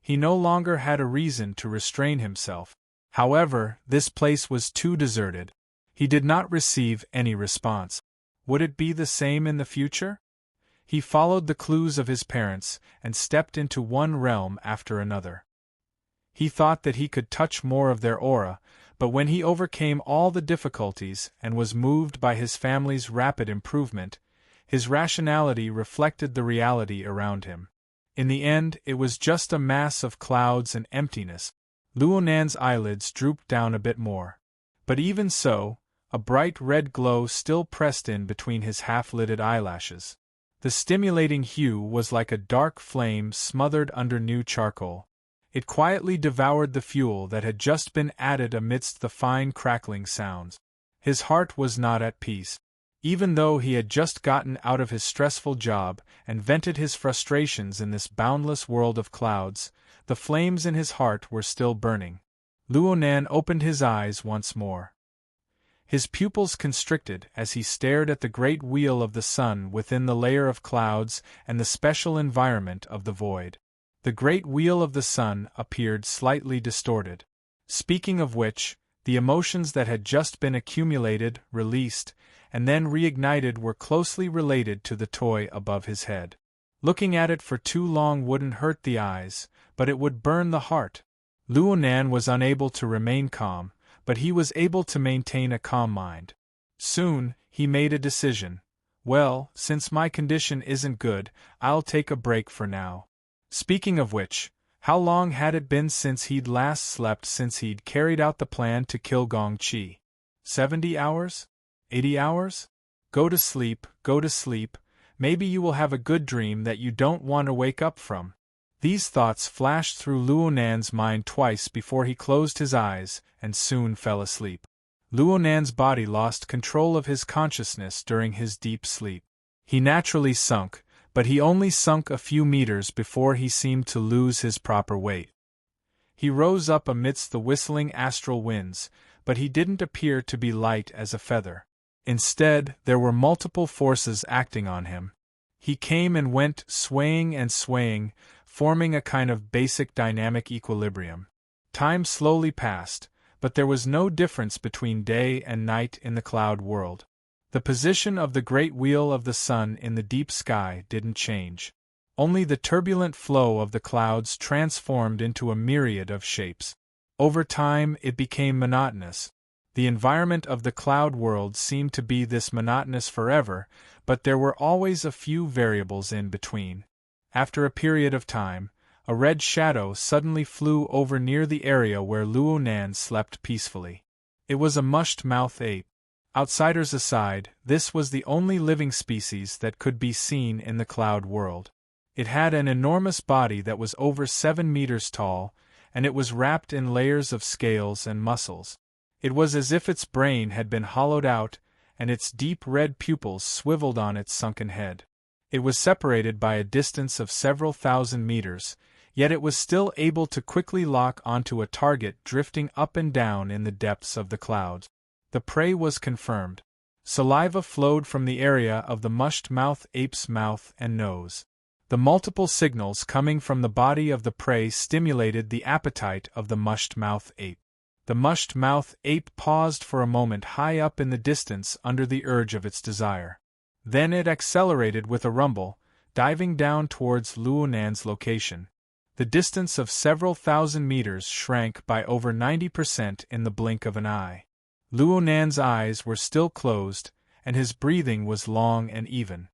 A: He no longer had a reason to restrain himself. However, this place was too deserted. He did not receive any response. Would it be the same in the future? He followed the clues of his parents and stepped into one realm after another. He thought that he could touch more of their aura, but when he overcame all the difficulties and was moved by his family's rapid improvement, his rationality reflected the reality around him. In the end, it was just a mass of clouds and emptiness. Luo Nan's eyelids drooped down a bit more. But even so, a bright red glow still pressed in between his half-lidded eyelashes. The stimulating hue was like a dark flame smothered under new charcoal. It quietly devoured the fuel that had just been added amidst the fine crackling sounds. His heart was not at peace. Even though he had just gotten out of his stressful job and vented his frustrations in this boundless world of clouds, the flames in his heart were still burning. Luo Nan opened his eyes once more. His pupils constricted as he stared at the great wheel of the sun within the layer of clouds and the special environment of the void. The great wheel of the sun appeared slightly distorted. Speaking of which, the emotions that had just been accumulated, released, and then reignited were closely related to the toy above his head. Looking at it for too long wouldn't hurt the eyes, but it would burn the heart. Luo Nan was unable to remain calm, but he was able to maintain a calm mind. Soon, he made a decision. Well, since my condition isn't good, I'll take a break for now. Speaking of which, how long had it been since he'd last slept since he'd carried out the plan to kill Gong Qi? 70 hours? 80 hours? Go to sleep, maybe you will have a good dream that you don't want to wake up from. These thoughts flashed through Luo Nan's mind twice before he closed his eyes and soon fell asleep. Luo Nan's body lost control of his consciousness during his deep sleep. He naturally sunk, but he only sunk a few meters before he seemed to lose his proper weight. He rose up amidst the whistling astral winds, but he didn't appear to be light as a feather. Instead, there were multiple forces acting on him. He came and went, swaying and swaying, forming a kind of basic dynamic equilibrium. Time slowly passed, but there was no difference between day and night in the cloud world. The position of the great wheel of the sun in the deep sky didn't change. Only the turbulent flow of the clouds transformed into a myriad of shapes. Over time, it became monotonous. The environment of the cloud world seemed to be this monotonous forever, but there were always a few variables in between. After a period of time, a red shadow suddenly flew over near the area where Luo Nan slept peacefully. It was a mushed-mouth ape. Outsiders aside, this was the only living species that could be seen in the cloud world. It had an enormous body that was over 7 meters tall, and it was wrapped in layers of scales and muscles. It was as if its brain had been hollowed out, and its deep red pupils swiveled on its sunken head. It was separated by a distance of several thousand meters, yet it was still able to quickly lock onto a target drifting up and down in the depths of the clouds. The prey was confirmed. Saliva flowed from the area of the mushed-mouth ape's mouth and nose. The multiple signals coming from the body of the prey stimulated the appetite of the mushed-mouth ape. The mushed-mouth ape paused for a moment high up in the distance under the urge of its desire. Then it accelerated with a rumble, diving down towards Luo Nan's location. The distance of several thousand meters shrank by over 90% in the blink of an eye. Luo Nan's eyes were still closed, and his breathing was long and even.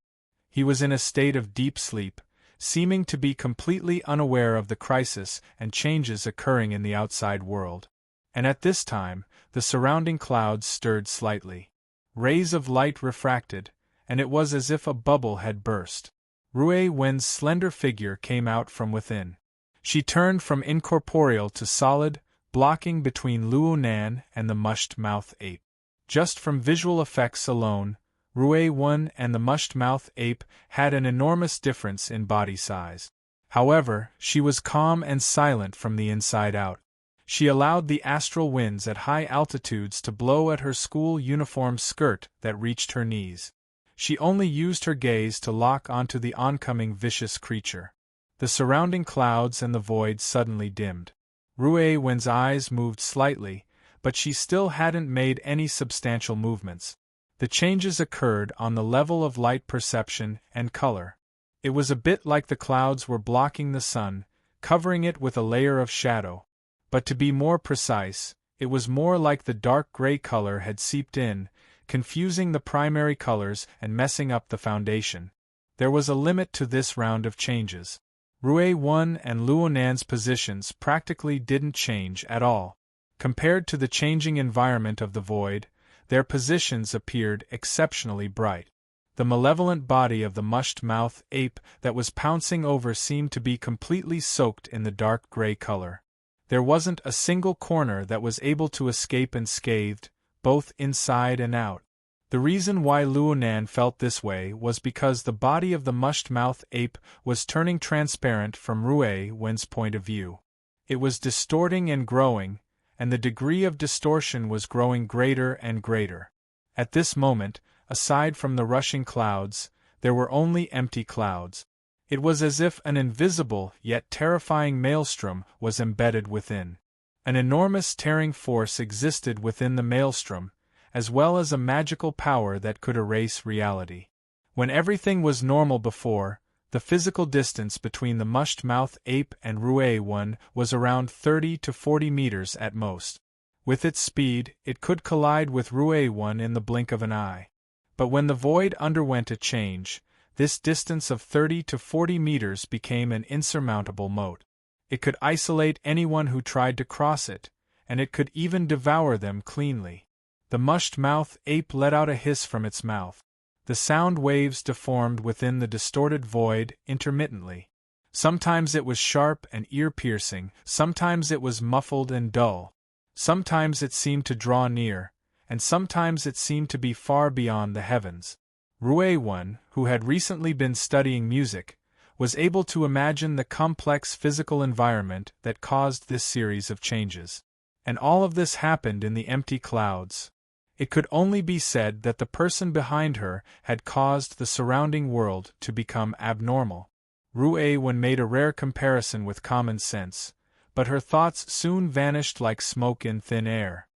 A: He was in a state of deep sleep, seeming to be completely unaware of the crisis and changes occurring in the outside world. And at this time, the surrounding clouds stirred slightly. Rays of light refracted, and it was as if a bubble had burst. Rui Wen's slender figure came out from within. She turned from incorporeal to solid, blocking between Luo Nan and the mushed-mouth ape. Just from visual effects alone, Rui Wen and the mushed-mouth ape had an enormous difference in body size. However, she was calm and silent from the inside out. She allowed the astral winds at high altitudes to blow at her school uniform skirt that reached her knees. She only used her gaze to lock onto the oncoming vicious creature. The surrounding clouds and the void suddenly dimmed. Rui Wen's eyes moved slightly, but she still hadn't made any substantial movements. The changes occurred on the level of light perception and color. It was a bit like the clouds were blocking the sun, covering it with a layer of shadow. But to be more precise, it was more like the dark gray color had seeped in, confusing the primary colors and messing up the foundation. There was a limit to this round of changes. Rui Wen and Luo Nan's positions practically didn't change at all. Compared to the changing environment of the void, their positions appeared exceptionally bright. The malevolent body of the mushed-mouth ape that was pouncing over seemed to be completely soaked in the dark gray color. There wasn't a single corner that was able to escape unscathed, both inside and out. The reason why Luo Nan felt this way was because the body of the mushed-mouth ape was turning transparent from Rui Wen's point of view. It was distorting and growing, and the degree of distortion was growing greater and greater. At this moment, aside from the rushing clouds, there were only empty clouds. It was as if an invisible yet terrifying maelstrom was embedded within. An enormous tearing force existed within the maelstrom, as well as a magical power that could erase reality. When everything was normal before, the physical distance between the mushed-mouth ape and Rui Wen was around 30 to 40 meters at most. With its speed, it could collide with Rui Wen in the blink of an eye. But when the void underwent a change, this distance of 30 to 40 meters became an insurmountable moat. It could isolate anyone who tried to cross it, and it could even devour them cleanly. The mushed-mouth ape let out a hiss from its mouth. The sound waves deformed within the distorted void intermittently. Sometimes it was sharp and ear-piercing, sometimes it was muffled and dull. Sometimes it seemed to draw near, and sometimes it seemed to be far beyond the heavens. Rui Wen, who had recently been studying music, was able to imagine the complex physical environment that caused this series of changes. And all of this happened in the empty clouds. It could only be said that the person behind her had caused the surrounding world to become abnormal. Rue Wen made a rare comparison with common sense, but her thoughts soon vanished like smoke in thin air.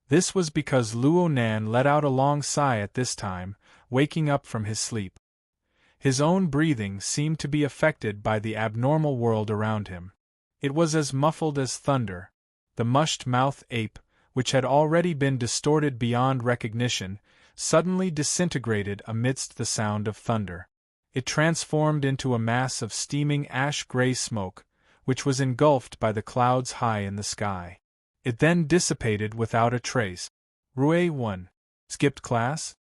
A: This was because Luo Nan let out a long sigh at this time, waking up from his sleep. His own breathing seemed to be affected by the abnormal world around him. It was as muffled as thunder. The mushed-mouthed ape, which had already been distorted beyond recognition, suddenly disintegrated amidst the sound of thunder. It transformed into a mass of steaming ash-gray smoke, which was engulfed by the clouds high in the sky. It then dissipated without a trace. Rue Wen. Skipped class?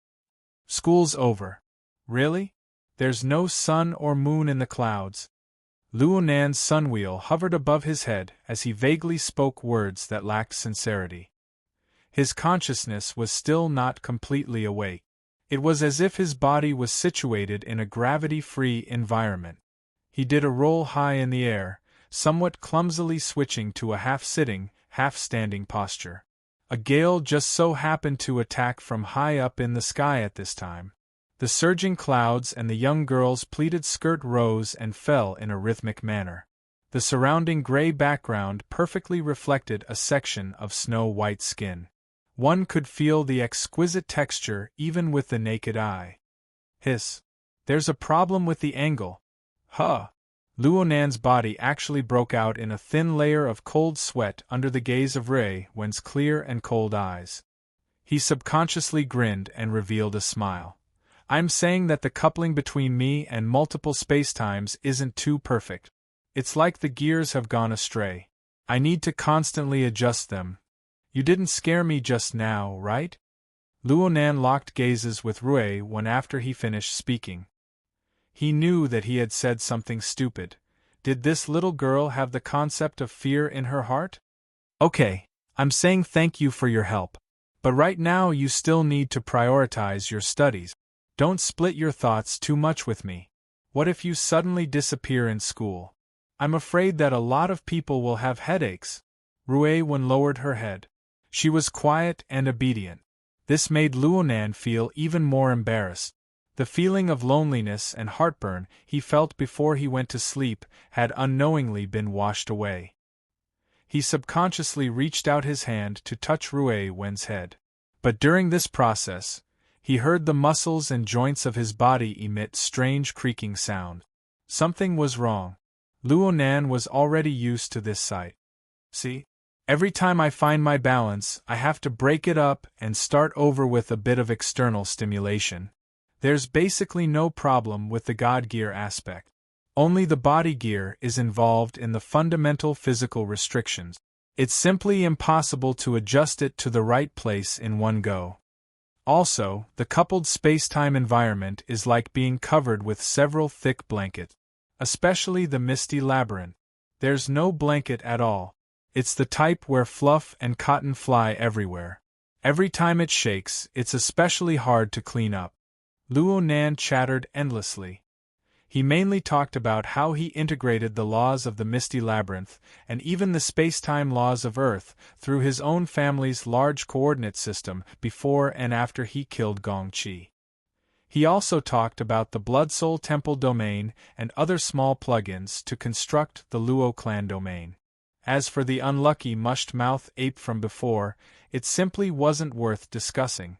A: School's over. Really? There's no sun or moon in the clouds. Luo Nan's sunwheel hovered above his head as he vaguely spoke words that lacked sincerity. His consciousness was still not completely awake. It was as if his body was situated in a gravity-free environment. He did a roll high in the air, somewhat clumsily switching to a half-sitting, half-standing posture. A gale just so happened to attack from high up in the sky at this time. The surging clouds and the young girl's pleated skirt rose and fell in a rhythmic manner. The surrounding gray background perfectly reflected a section of snow-white skin. One could feel the exquisite texture even with the naked eye. Hiss. There's a problem with the angle. Huh. Luo Nan's body actually broke out in a thin layer of cold sweat under the gaze of Rue Wen's clear and cold eyes. He subconsciously grinned and revealed a smile. I'm saying that the coupling between me and multiple spacetimes isn't too perfect. It's like the gears have gone astray. I need to constantly adjust them. You didn't scare me just now, right? Luo Nan locked gazes with Rue Wen after he finished speaking. He knew that he had said something stupid. Did this little girl have the concept of fear in her heart? Okay, I'm saying thank you for your help. But right now you still need to prioritize your studies. Don't split your thoughts too much with me. What if you suddenly disappear in school? I'm afraid that a lot of people will have headaches. Rue Wen lowered her head. She was quiet and obedient. This made Luo Nan feel even more embarrassed. The feeling of loneliness and heartburn he felt before he went to sleep had unknowingly been washed away. He subconsciously reached out his hand to touch Rue Wen's head. But during this process, he heard the muscles and joints of his body emit strange creaking sound. Something was wrong. Luo Nan was already used to this sight. See? Every time I find my balance, I have to break it up and start over with a bit of external stimulation. There's basically no problem with the God gear aspect. Only the body gear is involved in the fundamental physical restrictions. It's simply impossible to adjust it to the right place in one go. Also, the coupled space-time environment is like being covered with several thick blankets. Especially the misty labyrinth. There's no blanket at all. It's the type where fluff and cotton fly everywhere. Every time it shakes, it's especially hard to clean up. Luo Nan chattered endlessly. He mainly talked about how he integrated the laws of the misty labyrinth, and even the space-time laws of Earth, through his own family's large coordinate system before and after he killed Gong Qi. He also talked about the Blood Soul Temple domain and other small plugins to construct the Luo clan domain. As for the unlucky mushed-mouth ape from before, it simply wasn't worth discussing.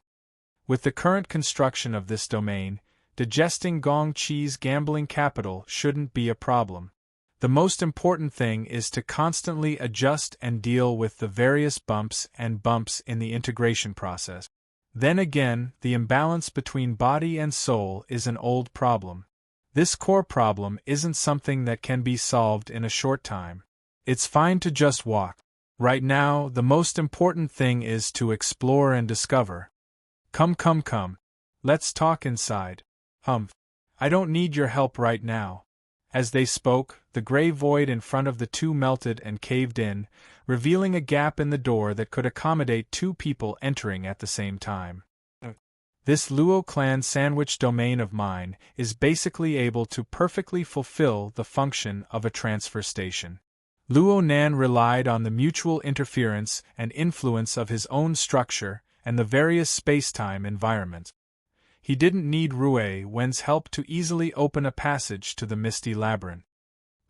A: With the current construction of this domain, digesting Gong Qi's gambling capital shouldn't be a problem. The most important thing is to constantly adjust and deal with the various bumps in the integration process. Then again, the imbalance between body and soul is an old problem. This core problem isn't something that can be solved in a short time. It's fine to just walk. Right now, the most important thing is to explore and discover. Come. Let's talk inside. Humph. I don't need your help right now. As they spoke, the gray void in front of the two melted and caved in, revealing a gap in the door that could accommodate two people entering at the same time. This Luo clan sandwich domain of mine is basically able to perfectly fulfill the function of a transfer station. Luo Nan relied on the mutual interference and influence of his own structure and the various space-time environments. He didn't need Rue Wen's help to easily open a passage to the misty labyrinth.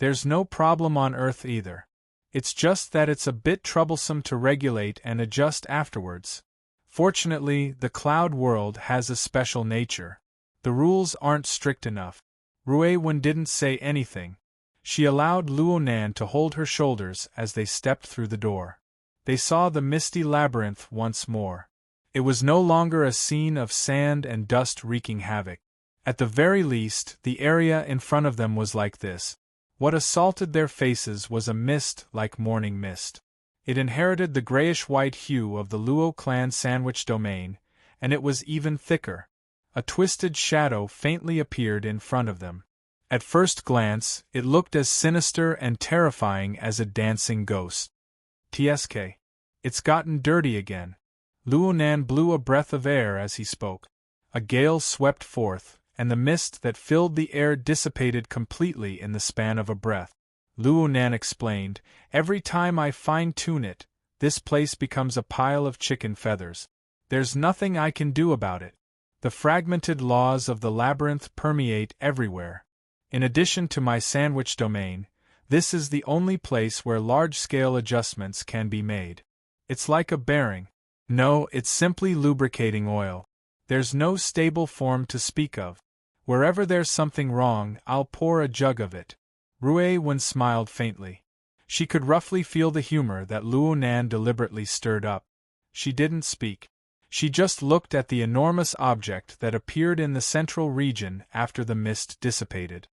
A: There's no problem on Earth either. It's just that it's a bit troublesome to regulate and adjust afterwards. Fortunately, the cloud world has a special nature. The rules aren't strict enough. Ruewen didn't say anything. She allowed Luonan to hold her shoulders as they stepped through the door. They saw the misty labyrinth once more. It was no longer a scene of sand and dust wreaking havoc. At the very least, the area in front of them was like this. What assaulted their faces was a mist like morning mist. It inherited the grayish-white hue of the Luo clan sandwich domain, and it was even thicker. A twisted shadow faintly appeared in front of them. At first glance, it looked as sinister and terrifying as a dancing ghost. "Tsk. It's gotten dirty again." Luonan blew a breath of air as he spoke. A gale swept forth, and the mist that filled the air dissipated completely in the span of a breath. Luonan explained, "Every time I fine-tune it, this place becomes a pile of chicken feathers. There's nothing I can do about it. The fragmented laws of the labyrinth permeate everywhere. In addition to my sandwich domain, this is the only place where large-scale adjustments can be made. It's like a bearing. No, it's simply lubricating oil. There's no stable form to speak of. Wherever there's something wrong, I'll pour a jug of it." Ruewen smiled faintly. She could roughly feel the humor that Luonan deliberately stirred up. She didn't speak. She just looked at the enormous object that appeared in the central region after the mist dissipated.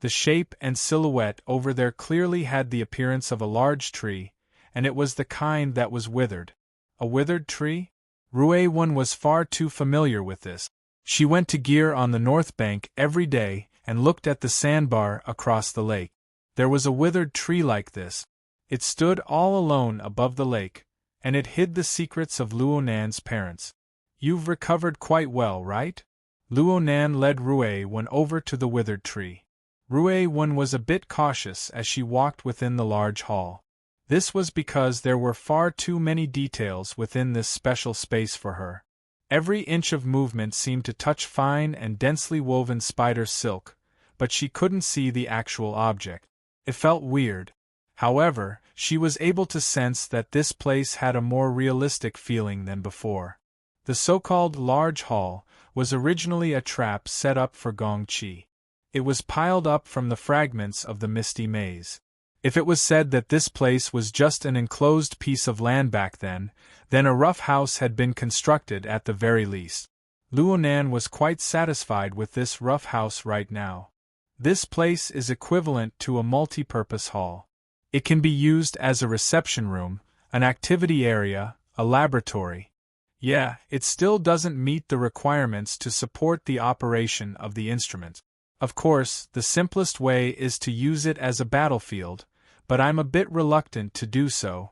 A: The shape and silhouette over there clearly had the appearance of a large tree, and it was the kind that was withered. A withered tree? Ruewen was far too familiar with this. She went to Gear on the north bank every day and looked at the sandbar across the lake. There was a withered tree like this. It stood all alone above the lake, and it hid the secrets of Luonan's parents. "You've recovered quite well, right?" Luonan led Ruewen over to the withered tree. Ruewen was a bit cautious as she walked within the large hall. This was because there were far too many details within this special space for her. Every inch of movement seemed to touch fine and densely woven spider silk, but she couldn't see the actual object. It felt weird. However, she was able to sense that this place had a more realistic feeling than before. The so-called large hall was originally a trap set up for Gongqi. It was piled up from the fragments of the misty maze. If it was said that this place was just an enclosed piece of land back then a rough house had been constructed at the very least. Luonan was quite satisfied with this rough house right now. This place is equivalent to a multi-purpose hall. It can be used as a reception room, an activity area, a laboratory. Yeah, it still doesn't meet the requirements to support the operation of the instrument. Of course, the simplest way is to use it as a battlefield, but I'm a bit reluctant to do so.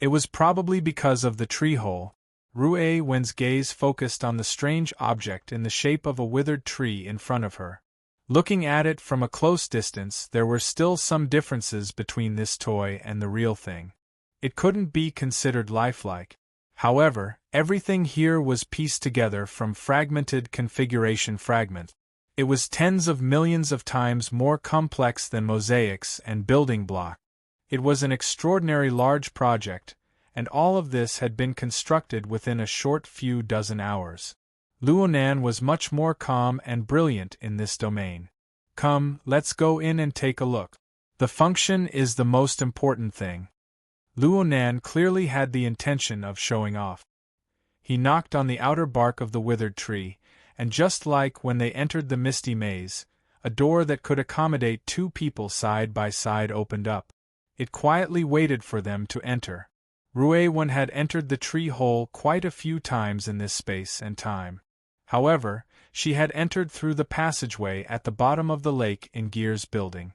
A: It was probably because of the tree hole. Ruewen's gaze focused on the strange object in the shape of a withered tree in front of her. Looking at it from a close distance, there were still some differences between this toy and the real thing. It couldn't be considered lifelike. However, everything here was pieced together from fragmented configuration fragments. It was tens of millions of times more complex than mosaics and building blocks. It was an extraordinary large project, and all of this had been constructed within a short few dozen hours. Luonan was much more calm and brilliant in this domain. "Come, let's go in and take a look. The function is the most important thing." Luonan clearly had the intention of showing off. He knocked on the outer bark of the withered tree, and just like when they entered the misty maze, a door that could accommodate two people side by side opened up. It quietly waited for them to enter. Ruewen had entered the tree hole quite a few times in this space and time. However, she had entered through the passageway at the bottom of the lake in Gear's building.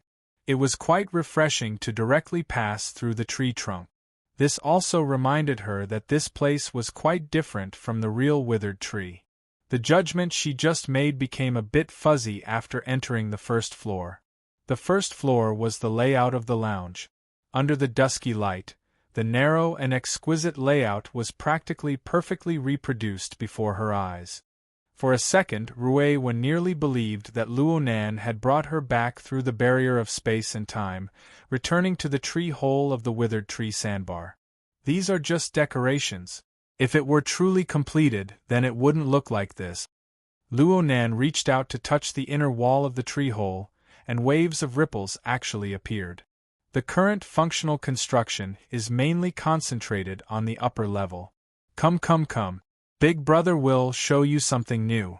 A: It was quite refreshing to directly pass through the tree trunk. This also reminded her that this place was quite different from the real withered tree. The judgment she just made became a bit fuzzy after entering the first floor. The first floor was the layout of the lounge. Under the dusky light, the narrow and exquisite layout was practically perfectly reproduced before her eyes. For a second, Ruewen nearly believed that Luonan had brought her back through the barrier of space and time, returning to the tree hole of the withered tree sandbar. These are just decorations. If it were truly completed, then it wouldn't look like this. Luonan reached out to touch the inner wall of the tree hole, and waves of ripples actually appeared. The current functional construction is mainly concentrated on the upper level. Come. Big Brother will show you something new.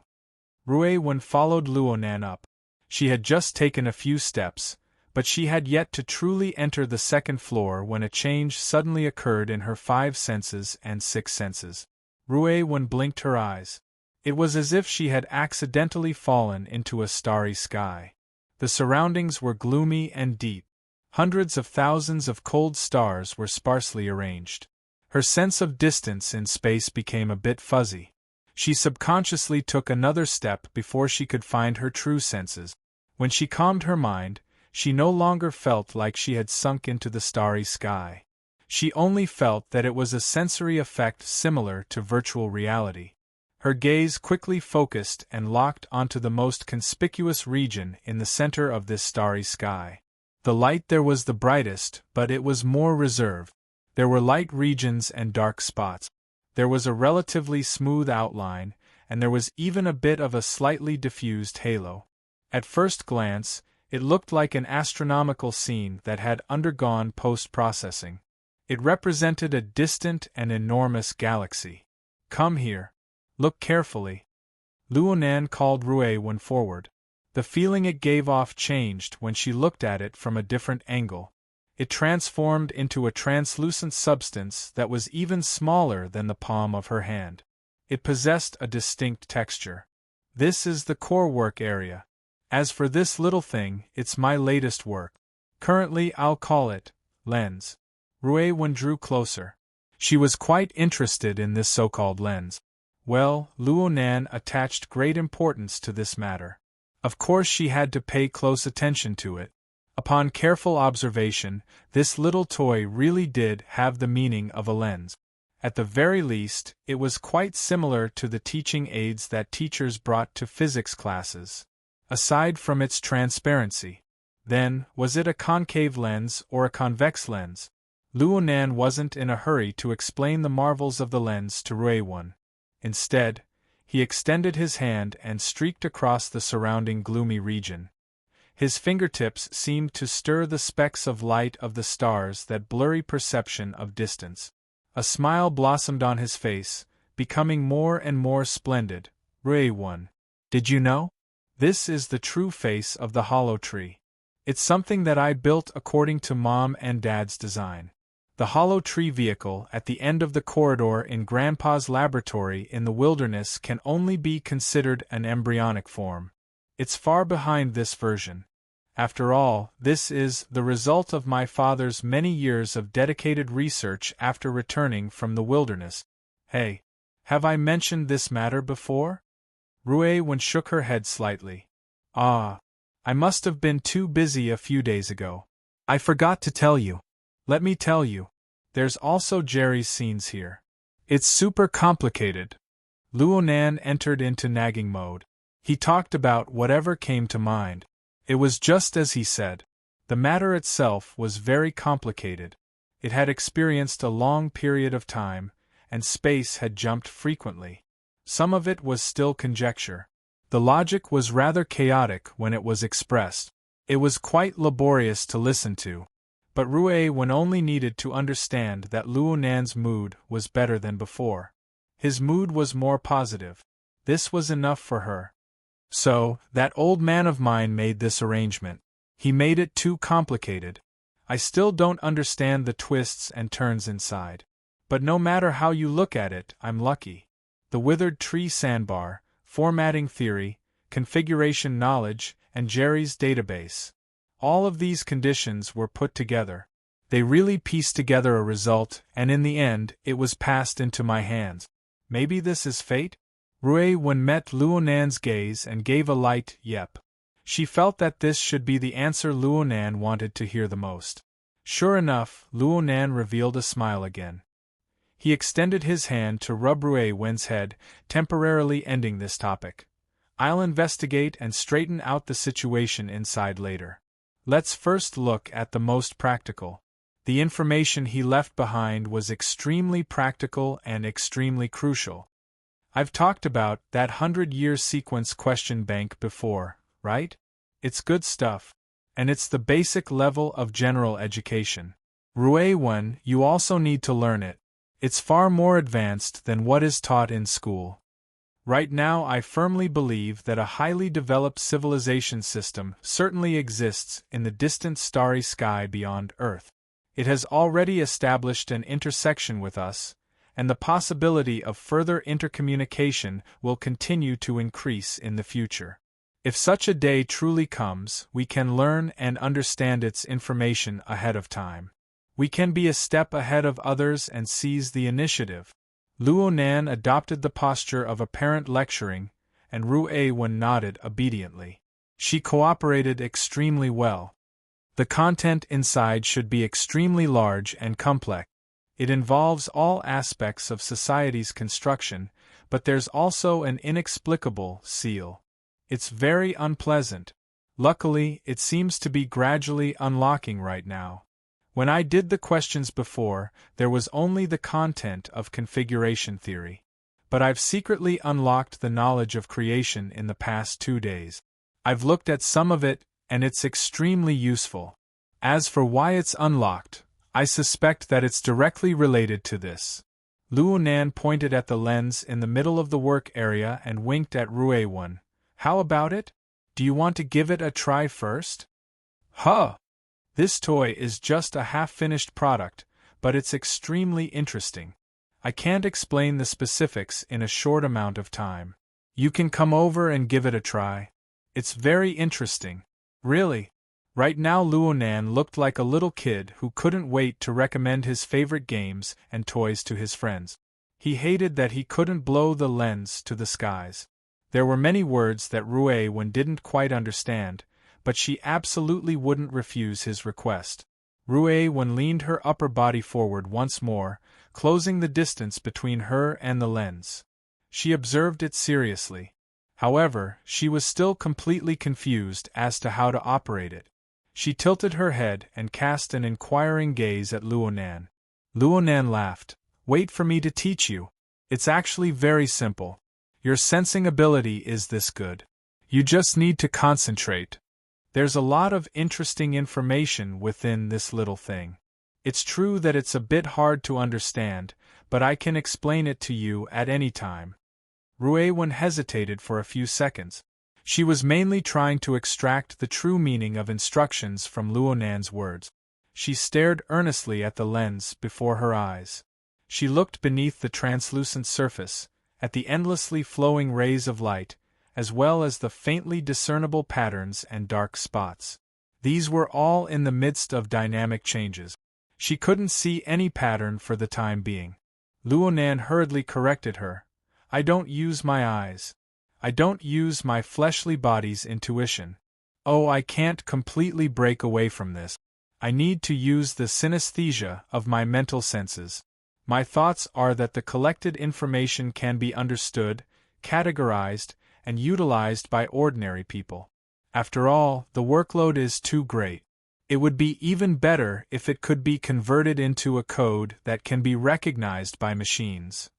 A: Ruewen followed Luonan up. She had just taken a few steps, but she had yet to truly enter the second floor when a change suddenly occurred in her 5 senses and 6 senses. Ruewen blinked her eyes. It was as if she had accidentally fallen into a starry sky. The surroundings were gloomy and deep. Hundreds of thousands of cold stars were sparsely arranged. Her sense of distance in space became a bit fuzzy. She subconsciously took another step before she could find her true senses. When she calmed her mind, she no longer felt like she had sunk into the starry sky. She only felt that it was a sensory effect similar to virtual reality. Her gaze quickly focused and locked onto the most conspicuous region in the center of this starry sky. The light there was the brightest, but it was more reserved. There were light regions and dark spots. There was a relatively smooth outline, and there was even a bit of a slightly diffused halo. At first glance, it looked like an astronomical scene that had undergone post-processing. It represented a distant and enormous galaxy. Come here. Look carefully. Luonan called Ruewen forward. The feeling it gave off changed when she looked at it from a different angle. It transformed into a translucent substance that was even smaller than the palm of her hand. It possessed a distinct texture. This is the core work area. As for this little thing, it's my latest work. Currently I'll call it lens. Ruewen drew closer. She was quite interested in this so-called lens. Well, Luonan attached great importance to this matter. Of course she had to pay close attention to it. Upon careful observation, this little toy really did have the meaning of a lens. At the very least, it was quite similar to the teaching aids that teachers brought to physics classes. Aside from its transparency. Then, was it a concave lens or a convex lens? Luonan wasn't in a hurry to explain the marvels of the lens to Ruewen. Instead, he extended his hand and streaked across the surrounding gloomy region. His fingertips seemed to stir the specks of light of the stars that blurry perception of distance. A smile blossomed on his face, becoming more and more splendid. Ruewen, did you know? This is the true face of the hollow tree. It's something that I built according to Mom and Dad's design. The hollow tree vehicle at the end of the corridor in Grandpa's laboratory in the wilderness can only be considered an embryonic form. It's far behind this version. After all, this is the result of my father's many years of dedicated research after returning from the wilderness. Hey, have I mentioned this matter before? Ruewen shook her head slightly. I must have been too busy a few days ago. I forgot to tell you. Let me tell you. There's also Jerry's scenes here. It's super complicated. Luonan entered into nagging mode. He talked about whatever came to mind. It was just as he said. The matter itself was very complicated. It had experienced a long period of time, and space had jumped frequently. Some of it was still conjecture. The logic was rather chaotic when it was expressed. It was quite laborious to listen to. But Ruewen only needed to understand that Luonan's mood was better than before. His mood was more positive. This was enough for her. So, that old man of mine made this arrangement. He made it too complicated. I still don't understand the twists and turns inside. But no matter how you look at it, I'm lucky. The withered tree sandbar, formatting theory, configuration knowledge, and Jerry's database. All of these conditions were put together. They really pieced together a result, and in the end, it was passed into my hands. Maybe this is fate? Ruewen met Luonan's gaze and gave a light yep. She felt that this should be the answer Luonan wanted to hear the most. Sure enough, Luonan revealed a smile again. He extended his hand to rub Rue Wen's head, temporarily ending this topic. I'll investigate and straighten out the situation inside later. Let's first look at the most practical. The information he left behind was extremely practical and extremely crucial. I've talked about that 100-year sequence question bank before, right? It's good stuff. And it's the basic level of general education. Rue Wen, you also need to learn it. It's far more advanced than what is taught in school. Right now, I firmly believe that a highly developed civilization system certainly exists in the distant starry sky beyond Earth. It has already established an intersection with us, and the possibility of further intercommunication will continue to increase in the future. If such a day truly comes, we can learn and understand its information ahead of time. We can be a step ahead of others and seize the initiative. Luo Nan adopted the posture of a parent lecturing, and Rue Wen nodded obediently. She cooperated extremely well. The content inside should be extremely large and complex. It involves all aspects of society's construction, but there's also an inexplicable seal. It's very unpleasant. Luckily, it seems to be gradually unlocking right now. When I did the questions before, there was only the content of configuration theory. But I've secretly unlocked the knowledge of creation in the past 2 days. I've looked at some of it, and it's extremely useful. As for why it's unlocked, I suspect that it's directly related to this. Luo Nan pointed at the lens in the middle of the work area and winked at Rue Wen. How about it? Do you want to give it a try first? Huh! This toy is just a half-finished product, but it's extremely interesting. I can't explain the specifics in a short amount of time. You can come over and give it a try. It's very interesting. Really. Right now Luo Nan looked like a little kid who couldn't wait to recommend his favorite games and toys to his friends. He hated that he couldn't blow the lens to the skies. There were many words that Rue Wen didn't quite understand, but she absolutely wouldn't refuse his request. Rue Wen leaned her upper body forward once more, closing the distance between her and the lens. She observed it seriously. However, she was still completely confused as to how to operate it. She tilted her head and cast an inquiring gaze at Luo Nan. Luo Nan laughed. Wait for me to teach you. It's actually very simple. Your sensing ability is this good. You just need to concentrate. There's a lot of interesting information within this little thing. It's true that it's a bit hard to understand, but I can explain it to you at any time. Rue Wen hesitated for a few seconds. She was mainly trying to extract the true meaning of instructions from Luo Nan's words. She stared earnestly at the lens before her eyes. She looked beneath the translucent surface, at the endlessly flowing rays of light, as well as the faintly discernible patterns and dark spots. These were all in the midst of dynamic changes. She couldn't see any pattern for the time being. Luo Nan hurriedly corrected her. I don't use my eyes. I don't use my fleshly body's intuition. Oh, I can't completely break away from this. I need to use the synesthesia of my mental senses. My thoughts are that the collected information can be understood, categorized, and utilized by ordinary people. After all, the workload is too great. It would be even better if it could be converted into a code that can be recognized by machines.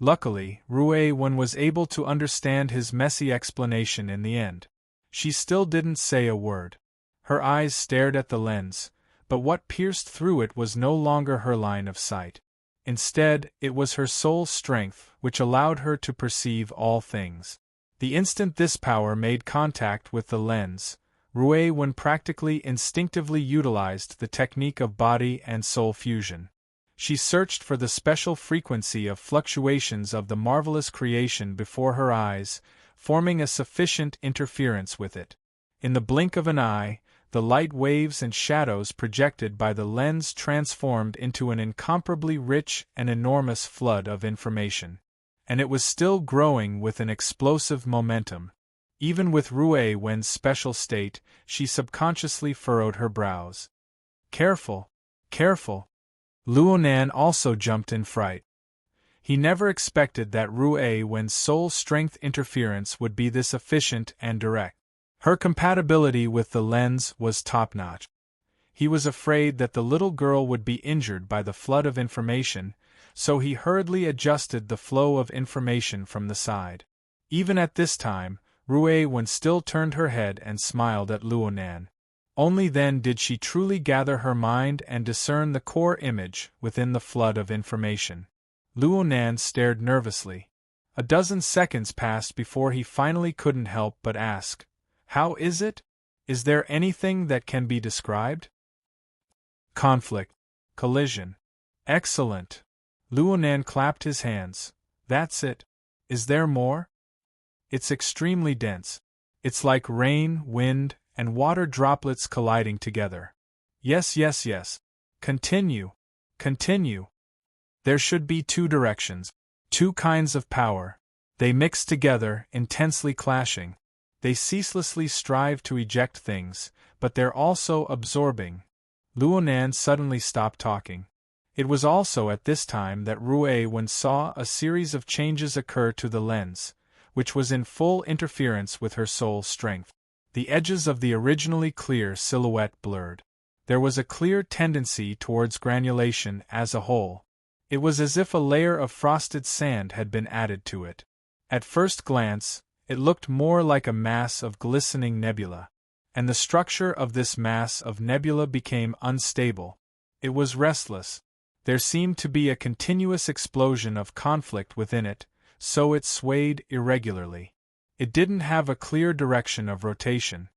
A: Luckily, Rue Wen was able to understand his messy explanation in the end. She still didn't say a word. Her eyes stared at the lens, but what pierced through it was no longer her line of sight. Instead, it was her soul's strength which allowed her to perceive all things. The instant this power made contact with the lens, Rue Wen practically instinctively utilized the technique of body and soul fusion. She searched for the special frequency of fluctuations of the marvelous creation before her eyes, forming a sufficient interference with it. In the blink of an eye, the light waves and shadows projected by the lens transformed into an incomparably rich and enormous flood of information. And it was still growing with an explosive momentum. Even with Rue Wen's special state, she subconsciously furrowed her brows. Careful, careful. Luo Nan also jumped in fright. He never expected that Rue Wen's soul strength interference would be this efficient and direct. Her compatibility with the lens was top-notch. He was afraid that the little girl would be injured by the flood of information, so he hurriedly adjusted the flow of information from the side. Even at this time, Rue Wen still turned her head and smiled at Luonan. Only then did she truly gather her mind and discern the core image within the flood of information. Luonan stared nervously. A dozen seconds passed before he finally couldn't help but ask, "How is it? Is there anything that can be described?" Conflict. Collision. Excellent. Luonan clapped his hands. That's it. Is there more? It's extremely dense. It's like rain, wind, and water droplets colliding together. Yes. Continue. Continue. There should be two directions, two kinds of power. They mix together, intensely clashing. They ceaselessly strive to eject things, but they're also absorbing. Luonan suddenly stopped talking. It was also at this time that Rue Wen saw a series of changes occur to the lens, which was in full interference with her soul strength. The edges of the originally clear silhouette blurred. There was a clear tendency towards granulation as a whole. It was as if a layer of frosted sand had been added to it. At first glance, it looked more like a mass of glistening nebula. And the structure of this mass of nebula became unstable. It was restless. There seemed to be a continuous explosion of conflict within it, so it swayed irregularly. It didn't have a clear direction of rotation.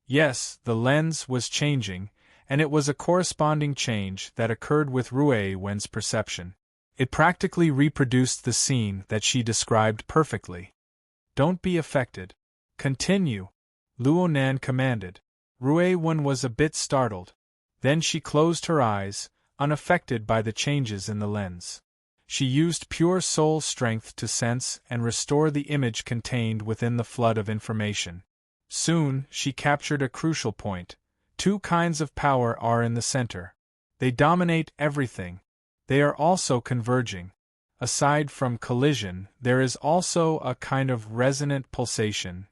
A: Yes, the lens was changing, and it was a corresponding change that occurred with Rue Wen's perception. It practically reproduced the scene that she described perfectly. Don't be affected. Continue, Luonan commanded. Rue Wen was a bit startled. Then she closed her eyes, unaffected by the changes in the lens. She used pure soul strength to sense and restore the image contained within the flood of information. Soon, she captured a crucial point. Two kinds of power are in the center. They dominate everything. They are also converging. Aside from collision, there is also a kind of resonant pulsation.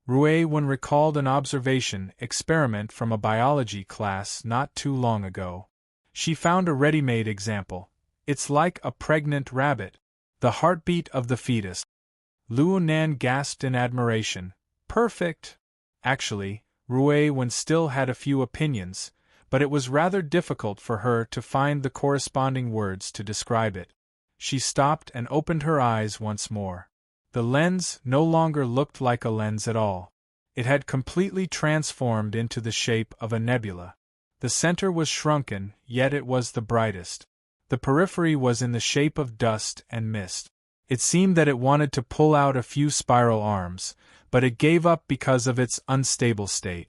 A: Rue Wen recalled an observation experiment from a biology class not too long ago. She found a ready-made example. It's like a pregnant rabbit. The heartbeat of the fetus. Luonan gasped in admiration. Perfect! Actually, Rue Wen still had a few opinions, but it was rather difficult for her to find the corresponding words to describe it. She stopped and opened her eyes once more. The lens no longer looked like a lens at all. It had completely transformed into the shape of a nebula. The center was shrunken, yet it was the brightest. The periphery was in the shape of dust and mist. It seemed that it wanted to pull out a few spiral arms, but it gave up because of its unstable state.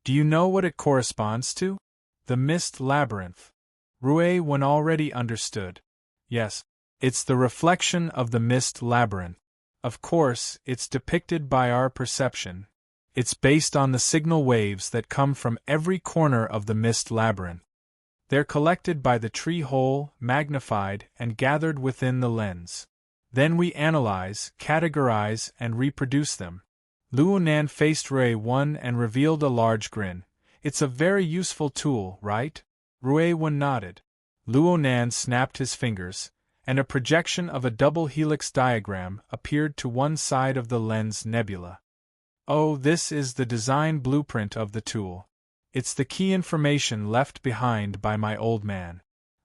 A: Do you know what it corresponds to? The mist labyrinth. Rue Wen already understood. Yes, it's the reflection of the mist labyrinth. Of course, it's depicted by our perception. It's based on the signal waves that come from every corner of the mist labyrinth. They're collected by the tree hole, magnified, and gathered within the lens. Then we analyze, categorize, and reproduce them. Luonan faced Rue Wen and revealed a large grin. It's a very useful tool, right? Rue Wen nodded. Luonan snapped his fingers, and a projection of a double helix diagram appeared to one side of the lens nebula. Oh, this is the design blueprint of the tool. It's the key information left behind by my old man.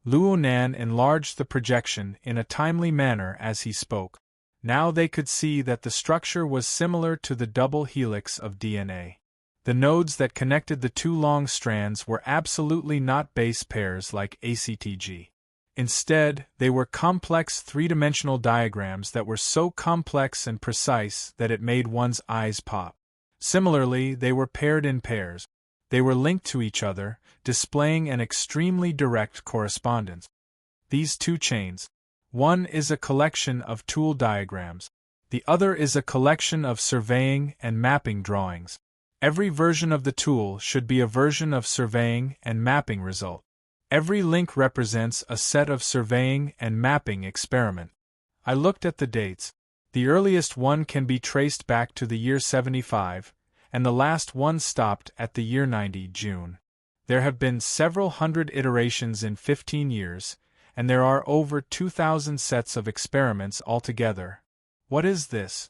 A: Luonan enlarged the projection in a timely manner as he spoke. Now they could see that the structure was similar to the double helix of DNA. The nodes that connected the two long strands were absolutely not base pairs like ACTG. Instead, they were complex three-dimensional diagrams that were so complex and precise that it made one's eyes pop. Similarly, they were paired in pairs. They were linked to each other, displaying an extremely direct correspondence. These two chains. One is a collection of tool diagrams. The other is a collection of surveying and mapping drawings. Every version of the tool should be a version of surveying and mapping result. Every link represents a set of surveying and mapping experiment. I looked at the dates. The earliest one can be traced back to the year 75, and the last one stopped at the year 90 June. There have been several hundred iterations in 15 years, and there are over 2,000 sets of experiments altogether. What is this?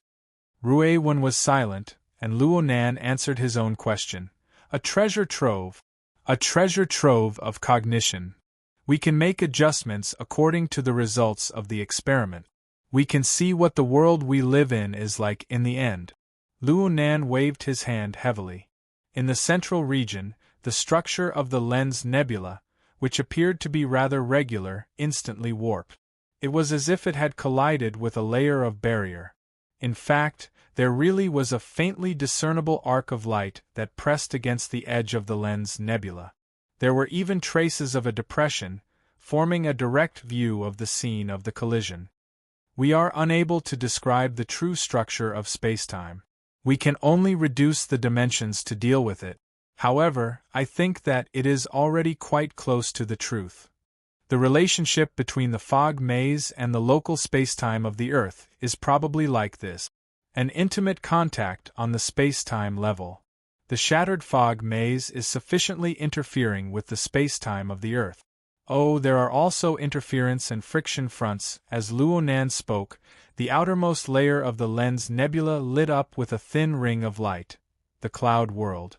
A: Ruewan was silent, and Luonan answered his own question. A treasure trove. A treasure trove of cognition. We can make adjustments according to the results of the experiment. We can see what the world we live in is like in the end. Luonan waved his hand heavily. In the central region, the structure of the lens nebula, which appeared to be rather regular, instantly warped. It was as if it had collided with a layer of barrier. In fact, there really was a faintly discernible arc of light that pressed against the edge of the lens nebula. There were even traces of a depression, forming a direct view of the scene of the collision. We are unable to describe the true structure of spacetime. We can only reduce the dimensions to deal with it. However, I think that it is already quite close to the truth. The relationship between the fog maze and the local spacetime of the Earth is probably like this: an intimate contact on the spacetime level. The shattered fog maze is sufficiently interfering with the spacetime of the Earth. Oh, there are also interference and friction fronts. As Luonan spoke, the outermost layer of the lens nebula lit up with a thin ring of light. The cloud world.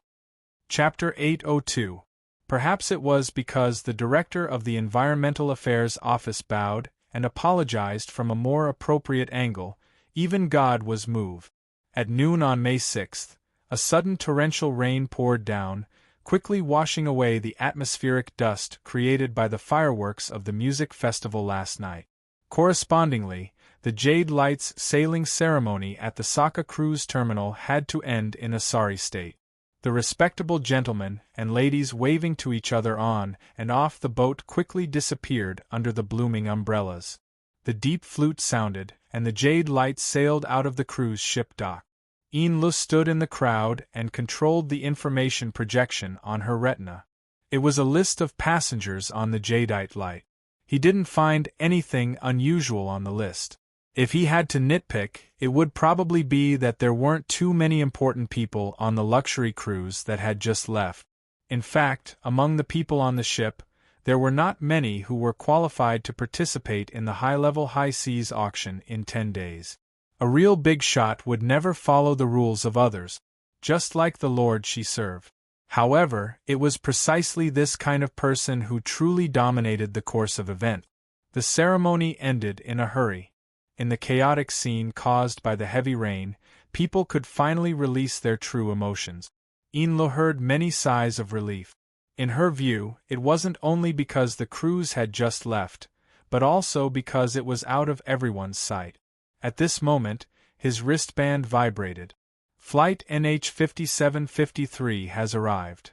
A: Chapter 802. Perhaps it was because the director of the Environmental Affairs Office bowed and apologized from a more appropriate angle. Even God was moved. At noon on May 6th, a sudden torrential rain poured down, quickly washing away the atmospheric dust created by the fireworks of the music festival last night. Correspondingly, the Jade Light's sailing ceremony at the Saka cruise terminal had to end in a sorry state. The respectable gentlemen and ladies waving to each other on and off the boat quickly disappeared under the blooming umbrellas. The deep flute sounded, and the Jade Light sailed out of the cruise ship dock. Enlu stood in the crowd and controlled the information projection on her retina. It was a list of passengers on the Jadeite Light. He didn't find anything unusual on the list. If he had to nitpick, it would probably be that there weren't too many important people on the luxury cruise that had just left. In fact, among the people on the ship, there were not many who were qualified to participate in the high-level high seas auction in 10 days. A real big shot would never follow the rules of others, just like the lord she served. However, it was precisely this kind of person who truly dominated the course of events. The ceremony ended in a hurry. In the chaotic scene caused by the heavy rain, people could finally release their true emotions. Enlu heard many sighs of relief. In her view, it wasn't only because the cruise had just left, but also because it was out of everyone's sight. At this moment, his wristband vibrated. Flight NH5753 has arrived.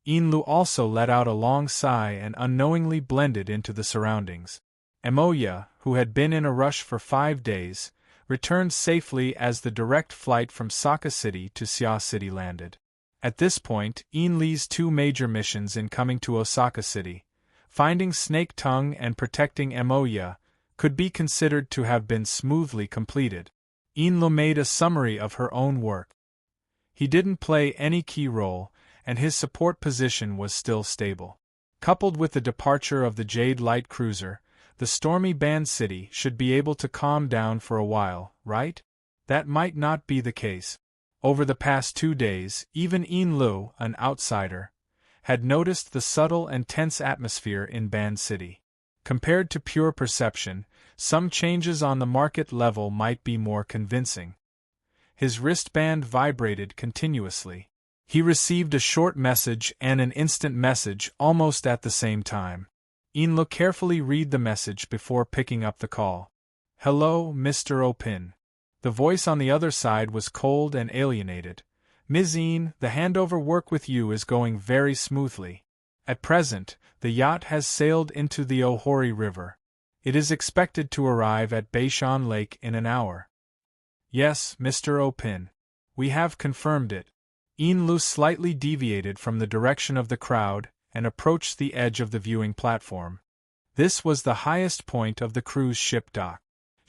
A: Enlu also let out a long sigh and unknowingly blended into the surroundings. Emoya, who had been in a rush for 5 days, returned safely as the direct flight from Saka City to Sia City landed. At this point, Enli's 2 major missions in coming to Osaka City, finding Snake Tongue and protecting Emoya, could be considered to have been smoothly completed. Enlu made a summary of her own work. He didn't play any key role, and his support position was still stable. Coupled with the departure of the Jade Light cruiser, the stormy Band City should be able to calm down for a while, right? That might not be the case. Over the past 2 days, even Enlu, an outsider, had noticed the subtle and tense atmosphere in Band City. Compared to pure perception, some changes on the market level might be more convincing. His wristband vibrated continuously. He received a short message and an instant message almost at the same time. Enlu carefully read the message before picking up the call. "Hello, Mr. Opin." The voice on the other side was cold and alienated. "Ms. En, the handover work with you is going very smoothly. At present, the yacht has sailed into the Ohori River. It is expected to arrive at Beishan Lake in an hour." "Yes, Mr. Opin. We have confirmed it." Enlu slightly deviated from the direction of the crowd and approached the edge of the viewing platform. This was the highest point of the cruise ship dock.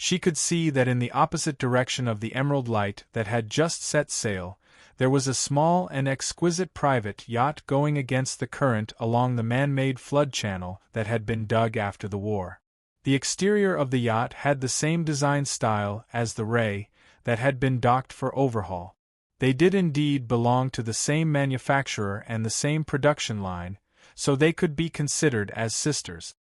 A: She could see that in the opposite direction of the emerald light that had just set sail, there was a small and exquisite private yacht going against the current along the man-made flood channel that had been dug after the war. The exterior of the yacht had the same design style as the Ray that had been docked for overhaul. They did indeed belong to the same manufacturer and the same production line, so they could be considered as sisters.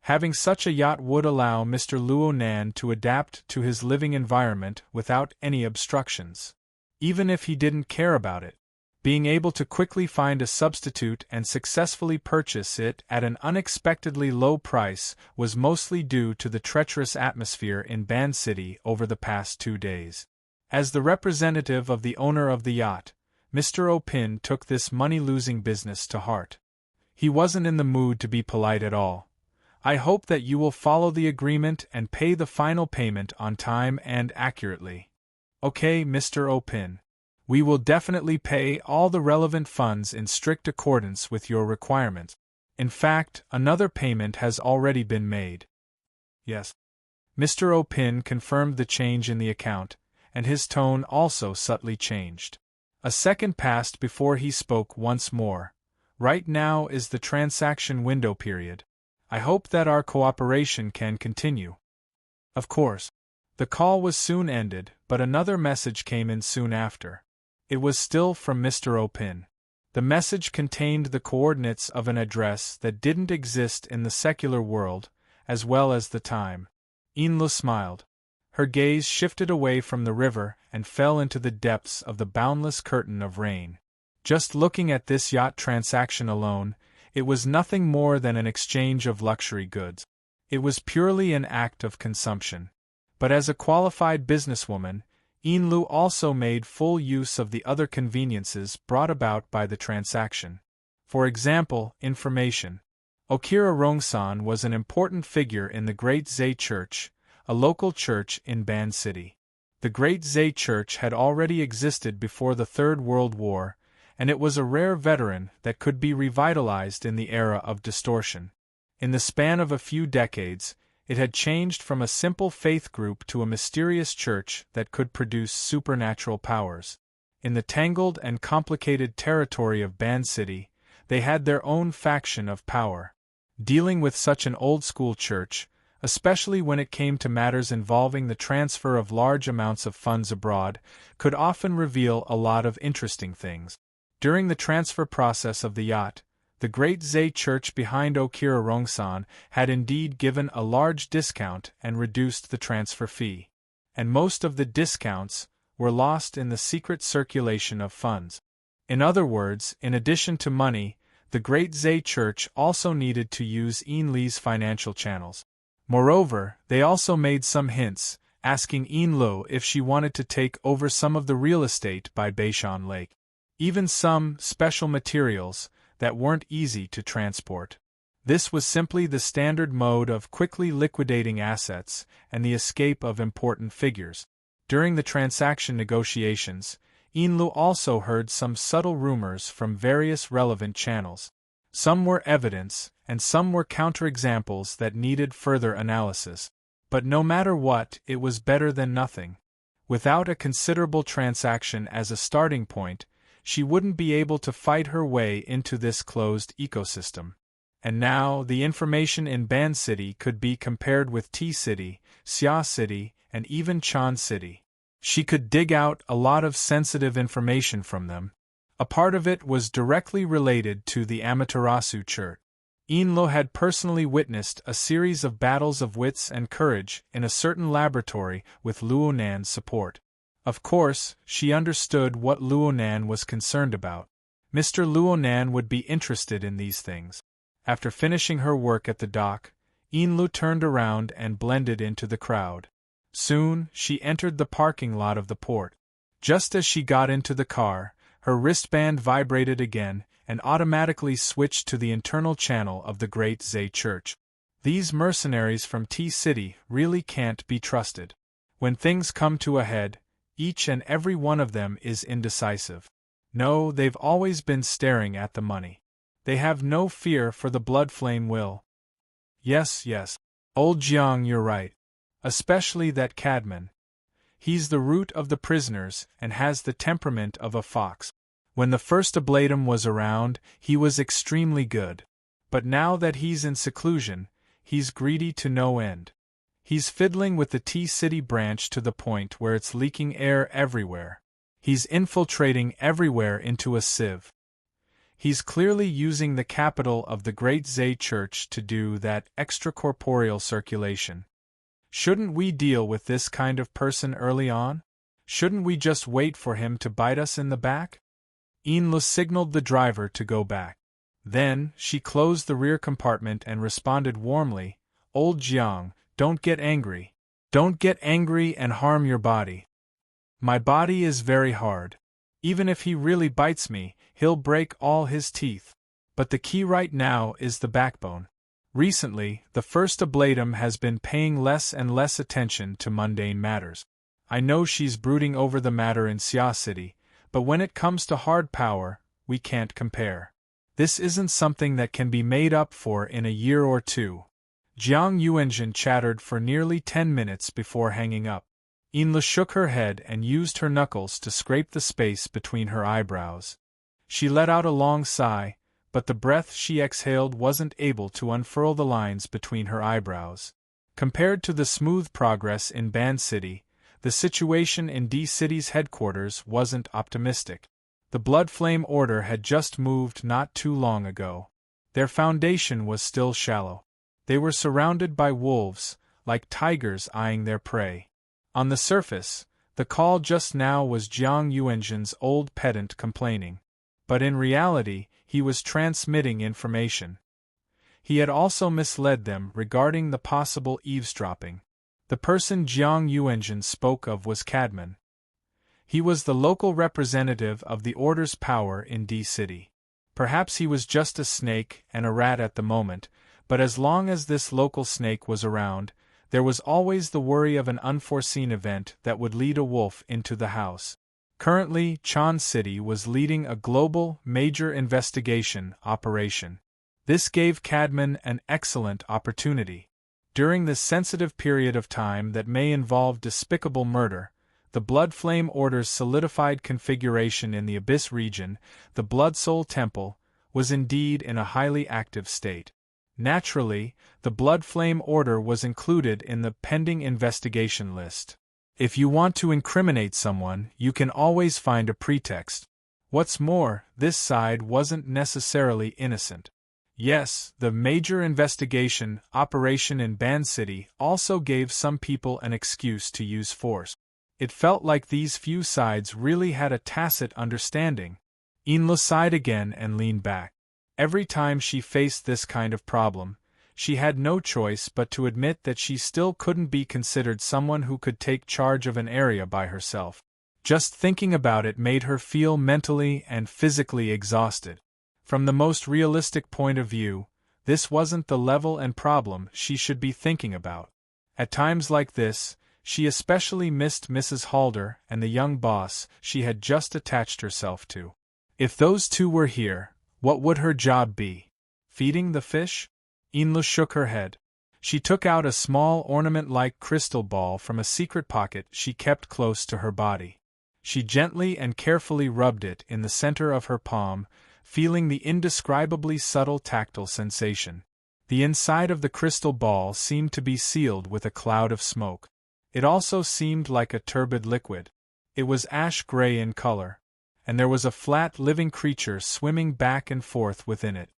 A: Having such a yacht would allow Mr. Luonan to adapt to his living environment without any obstructions. Even if he didn't care about it, being able to quickly find a substitute and successfully purchase it at an unexpectedly low price was mostly due to the treacherous atmosphere in Ban City over the past 2 days. As the representative of the owner of the yacht, Mr. O'Pin took this money-losing business to heart. He wasn't in the mood to be polite at all. "I hope that you will follow the agreement and pay the final payment on time and accurately." "Okay, Mr. O'Pin. We will definitely pay all the relevant funds in strict accordance with your requirements. In fact, another payment has already been made." "Yes." Mr. O'Pin confirmed the change in the account, and his tone also subtly changed. A second passed before he spoke once more. "Right now is the transaction window period. I hope that our cooperation can continue." Of course. The call was soon ended, but another message came in soon after. It was still from Mr. O'Pin. The message contained the coordinates of an address that didn't exist in the secular world, as well as the time. Inla smiled. Her gaze shifted away from the river and fell into the depths of the boundless curtain of rain. Just looking at this yacht transaction alone, it was nothing more than an exchange of luxury goods. It was purely an act of consumption. But as a qualified businesswoman, Inlu also made full use of the other conveniences brought about by the transaction. For example, information. Okira Rongsan was an important figure in the Great Zay Church, a local church in Ban City. The Great Zay Church had already existed before the Third World War, and it was a rare veteran that could be revitalized in the era of distortion. In the span of a few decades, it had changed from a simple faith group to a mysterious church that could produce supernatural powers. In the tangled and complicated territory of Ban City, they had their own faction of power. Dealing with such an old-school church, especially when it came to matters involving the transfer of large amounts of funds abroad, could often reveal a lot of interesting things. During the transfer process of the yacht, the Great Zay Church behind Okira Rongsan had indeed given a large discount and reduced the transfer fee. And most of the discounts were lost in the secret circulation of funds. In other words, in addition to money, the Great Zay Church also needed to use Inli's financial channels. Moreover, they also made some hints, asking Inlo if she wanted to take over some of the real estate by Beishan Lake. Even some special materials that weren't easy to transport. This was simply the standard mode of quickly liquidating assets and the escape of important figures. During the transaction negotiations, Inlu also heard some subtle rumors from various relevant channels. Some were evidence, and some were counterexamples that needed further analysis. But no matter what, it was better than nothing. Without a considerable transaction as a starting point, she wouldn't be able to fight her way into this closed ecosystem. And now, the information in Ban City could be compared with T City, Xia City, and even Chan City. She could dig out a lot of sensitive information from them. A part of it was directly related to the Amaterasu Church. Inlo had personally witnessed a series of battles of wits and courage in a certain laboratory with Luonan's support. Of course, she understood what Luonan was concerned about. Mr. Luonan would be interested in these things. After finishing her work at the dock, Inlu turned around and blended into the crowd. Soon, she entered the parking lot of the port. Just as she got into the car, her wristband vibrated again and automatically switched to the internal channel of the Great Zay Church. These mercenaries from T City really can't be trusted. When things come to a head, each and every one of them is indecisive. No, they've always been staring at the money. They have no fear for the blood flame will. Yes, old Jiang, you're right. Especially that Cadman. He's the root of the prisoners and has the temperament of a fox. When the first ablatum was around, he was extremely good. But now that he's in seclusion, he's greedy to no end. He's fiddling with the T-City branch to the point where it's leaking air everywhere. He's infiltrating everywhere into a sieve. He's clearly using the capital of the Great Zay Church to do that extracorporeal circulation. Shouldn't we deal with this kind of person early on? Shouldn't we just wait for him to bite us in the back? Inla signaled the driver to go back. Then, she closed the rear compartment and responded warmly, "Old Jiang, don't get angry. Don't get angry and harm your body. My body is very hard. Even if he really bites me, he'll break all his teeth. But the key right now is the backbone." Recently, the first ablatum has been paying less and less attention to mundane matters. I know she's brooding over the matter in Xia City, but when it comes to hard power, we can't compare. This isn't something that can be made up for in a year or two. Jiang Yuanjin chattered for nearly 10 minutes before hanging up. Inla shook her head and used her knuckles to scrape the space between her eyebrows. She let out a long sigh, but the breath she exhaled wasn't able to unfurl the lines between her eyebrows. Compared to the smooth progress in Ban City, the situation in D City's headquarters wasn't optimistic. The Blood Flame Order had just moved not too long ago. Their foundation was still shallow. They were surrounded by wolves, like tigers eyeing their prey. On the surface, the call just now was Jiang Yuanjin's old pedant complaining. But in reality, he was transmitting information. He had also misled them regarding the possible eavesdropping. The person Jiang Yuanjin spoke of was Cadman. He was the local representative of the Order's power in D City. Perhaps he was just a snake and a rat at the moment, but as long as this local snake was around, there was always the worry of an unforeseen event that would lead a wolf into the house. Currently, Chan City was leading a global, major investigation operation. This gave Cadman an excellent opportunity. During this sensitive period of time that may involve despicable murder, the Blood Flame Order's solidified configuration in the Abyss region, the Blood Soul Temple, was indeed in a highly active state. Naturally, the Blood Flame Order was included in the pending investigation list. If you want to incriminate someone, you can always find a pretext. What's more, this side wasn't necessarily innocent. Yes, the major investigation operation in Ban City also gave some people an excuse to use force. It felt like these few sides really had a tacit understanding. Inla sighed again and leaned back. Every time she faced this kind of problem, she had no choice but to admit that she still couldn't be considered someone who could take charge of an area by herself. Just thinking about it made her feel mentally and physically exhausted. From the most realistic point of view, this wasn't the level and problem she should be thinking about. At times like this, she especially missed Mrs. Halder and the young boss she had just attached herself to. If those two were here, what would her job be? Feeding the fish? Inla shook her head. She took out a small ornament-like crystal ball from a secret pocket she kept close to her body. She gently and carefully rubbed it in the center of her palm, feeling the indescribably subtle tactile sensation. The inside of the crystal ball seemed to be sealed with a cloud of smoke. It also seemed like a turbid liquid. It was ash-gray in color, and there was a flat living creature swimming back and forth within it.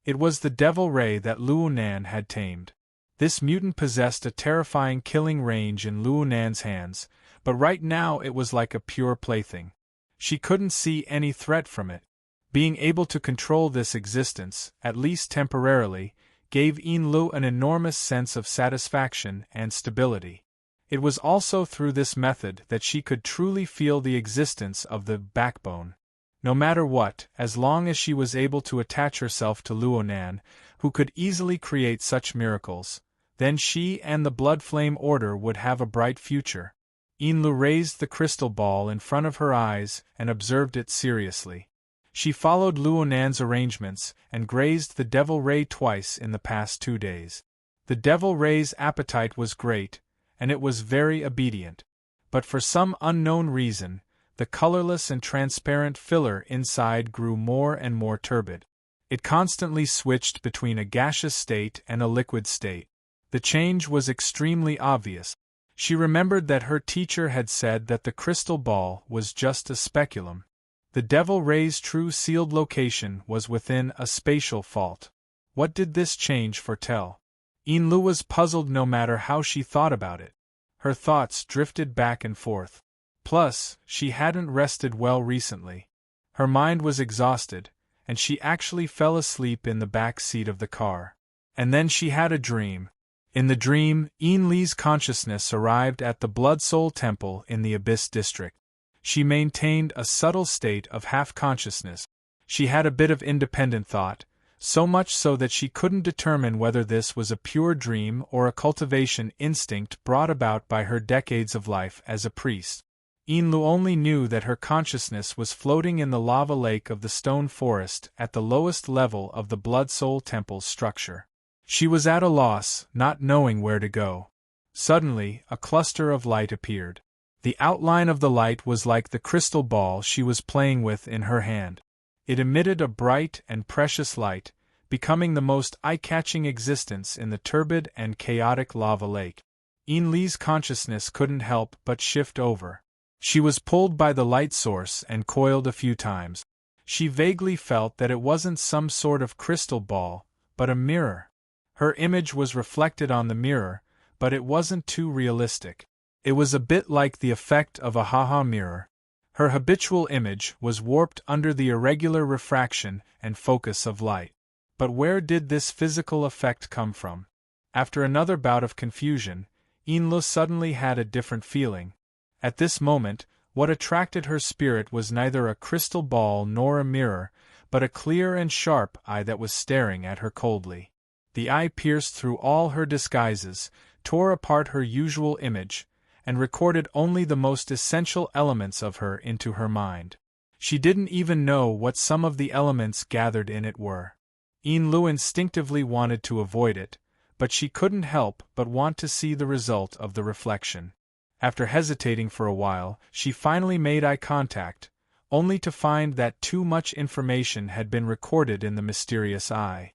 A: It was the devil ray that Luonan had tamed. This mutant possessed a terrifying killing range in Luonan's hands, but right now it was like a pure plaything. She couldn't see any threat from it. Being able to control this existence, at least temporarily, gave Inlu an enormous sense of satisfaction and stability. It was also through this method that she could truly feel the existence of the backbone. No matter what, as long as she was able to attach herself to Luonan, who could easily create such miracles, then she and the Blood Flame Order would have a bright future. Inlu raised the crystal ball in front of her eyes and observed it seriously. She followed Luonan's arrangements and grazed the Devil Ray twice in the past 2 days. The Devil Ray's appetite was great, and it was very obedient. But for some unknown reason, the colorless and transparent filler inside grew more and more turbid. It constantly switched between a gaseous state and a liquid state. The change was extremely obvious. She remembered that her teacher had said that the crystal ball was just a speculum. The devil ray's true sealed location was within a spatial fault. What did this change foretell? Enlu was puzzled no matter how she thought about it. Her thoughts drifted back and forth. Plus, she hadn't rested well recently. Her mind was exhausted, and she actually fell asleep in the back seat of the car. And then she had a dream. In the dream, Enli's consciousness arrived at the Blood Soul Temple in the Abyss District. She maintained a subtle state of half-consciousness. She had a bit of independent thought, so much so that she couldn't determine whether this was a pure dream or a cultivation instinct brought about by her decades of life as a priest. Enlu only knew that her consciousness was floating in the lava lake of the stone forest at the lowest level of the Blood Soul Temple's structure. She was at a loss, not knowing where to go. Suddenly, a cluster of light appeared. The outline of the light was like the crystal ball she was playing with in her hand. It emitted a bright and precious light, becoming the most eye-catching existence in the turbid and chaotic lava lake. Enli's consciousness couldn't help but shift over. She was pulled by the light source and coiled a few times. She vaguely felt that it wasn't some sort of crystal ball, but a mirror. Her image was reflected on the mirror, but it wasn't too realistic. It was a bit like the effect of a haha mirror. Her habitual image was warped under the irregular refraction and focus of light. But where did this physical effect come from? After another bout of confusion, Enlu suddenly had a different feeling. At this moment, what attracted her spirit was neither a crystal ball nor a mirror, but a clear and sharp eye that was staring at her coldly. The eye pierced through all her disguises, tore apart her usual image, and recorded only the most essential elements of her into her mind. She didn't even know what some of the elements gathered in it were. Enlu instinctively wanted to avoid it, but she couldn't help but want to see the result of the reflection. After hesitating for a while, she finally made eye contact, only to find that too much information had been recorded in the mysterious eye.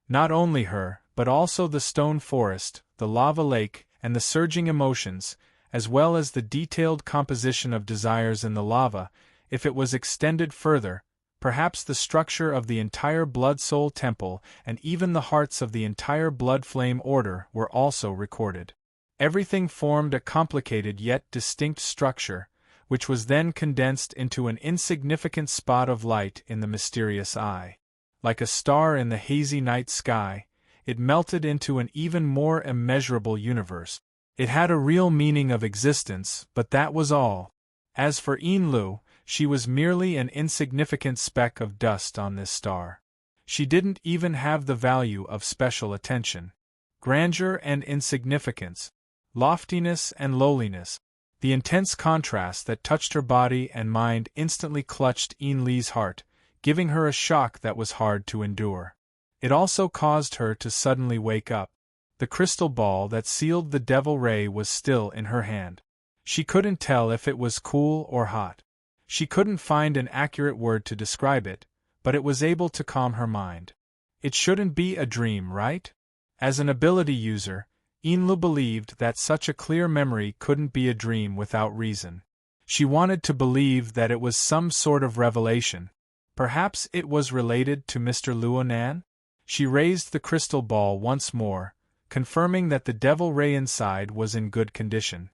A: Not only her, but also the stone forest, the lava lake, and the surging emotions, as well as the detailed composition of desires in the lava, if it was extended further, perhaps the structure of the entire Blood Soul Temple and even the hearts of the entire Blood Flame Order were also recorded. Everything formed a complicated yet distinct structure, which was then condensed into an insignificant spot of light in the mysterious eye. Like a star in the hazy night sky, it melted into an even more immeasurable universe. It had a real meaning of existence, but that was all. As for Enlu, she was merely an insignificant speck of dust on this star. She didn't even have the value of special attention. Grandeur and insignificance, loftiness and lowliness, the intense contrast that touched her body and mind instantly clutched Enli's heart, giving her a shock that was hard to endure. It also caused her to suddenly wake up. The crystal ball that sealed the devil ray was still in her hand. She couldn't tell if it was cool or hot. She couldn't find an accurate word to describe it, but it was able to calm her mind. It shouldn't be a dream, right? As an ability user, Enlu believed that such a clear memory couldn't be a dream without reason. She wanted to believe that it was some sort of revelation. Perhaps it was related to Mr. Luonan? She raised the crystal ball once more, confirming that the devil ray inside was in good condition.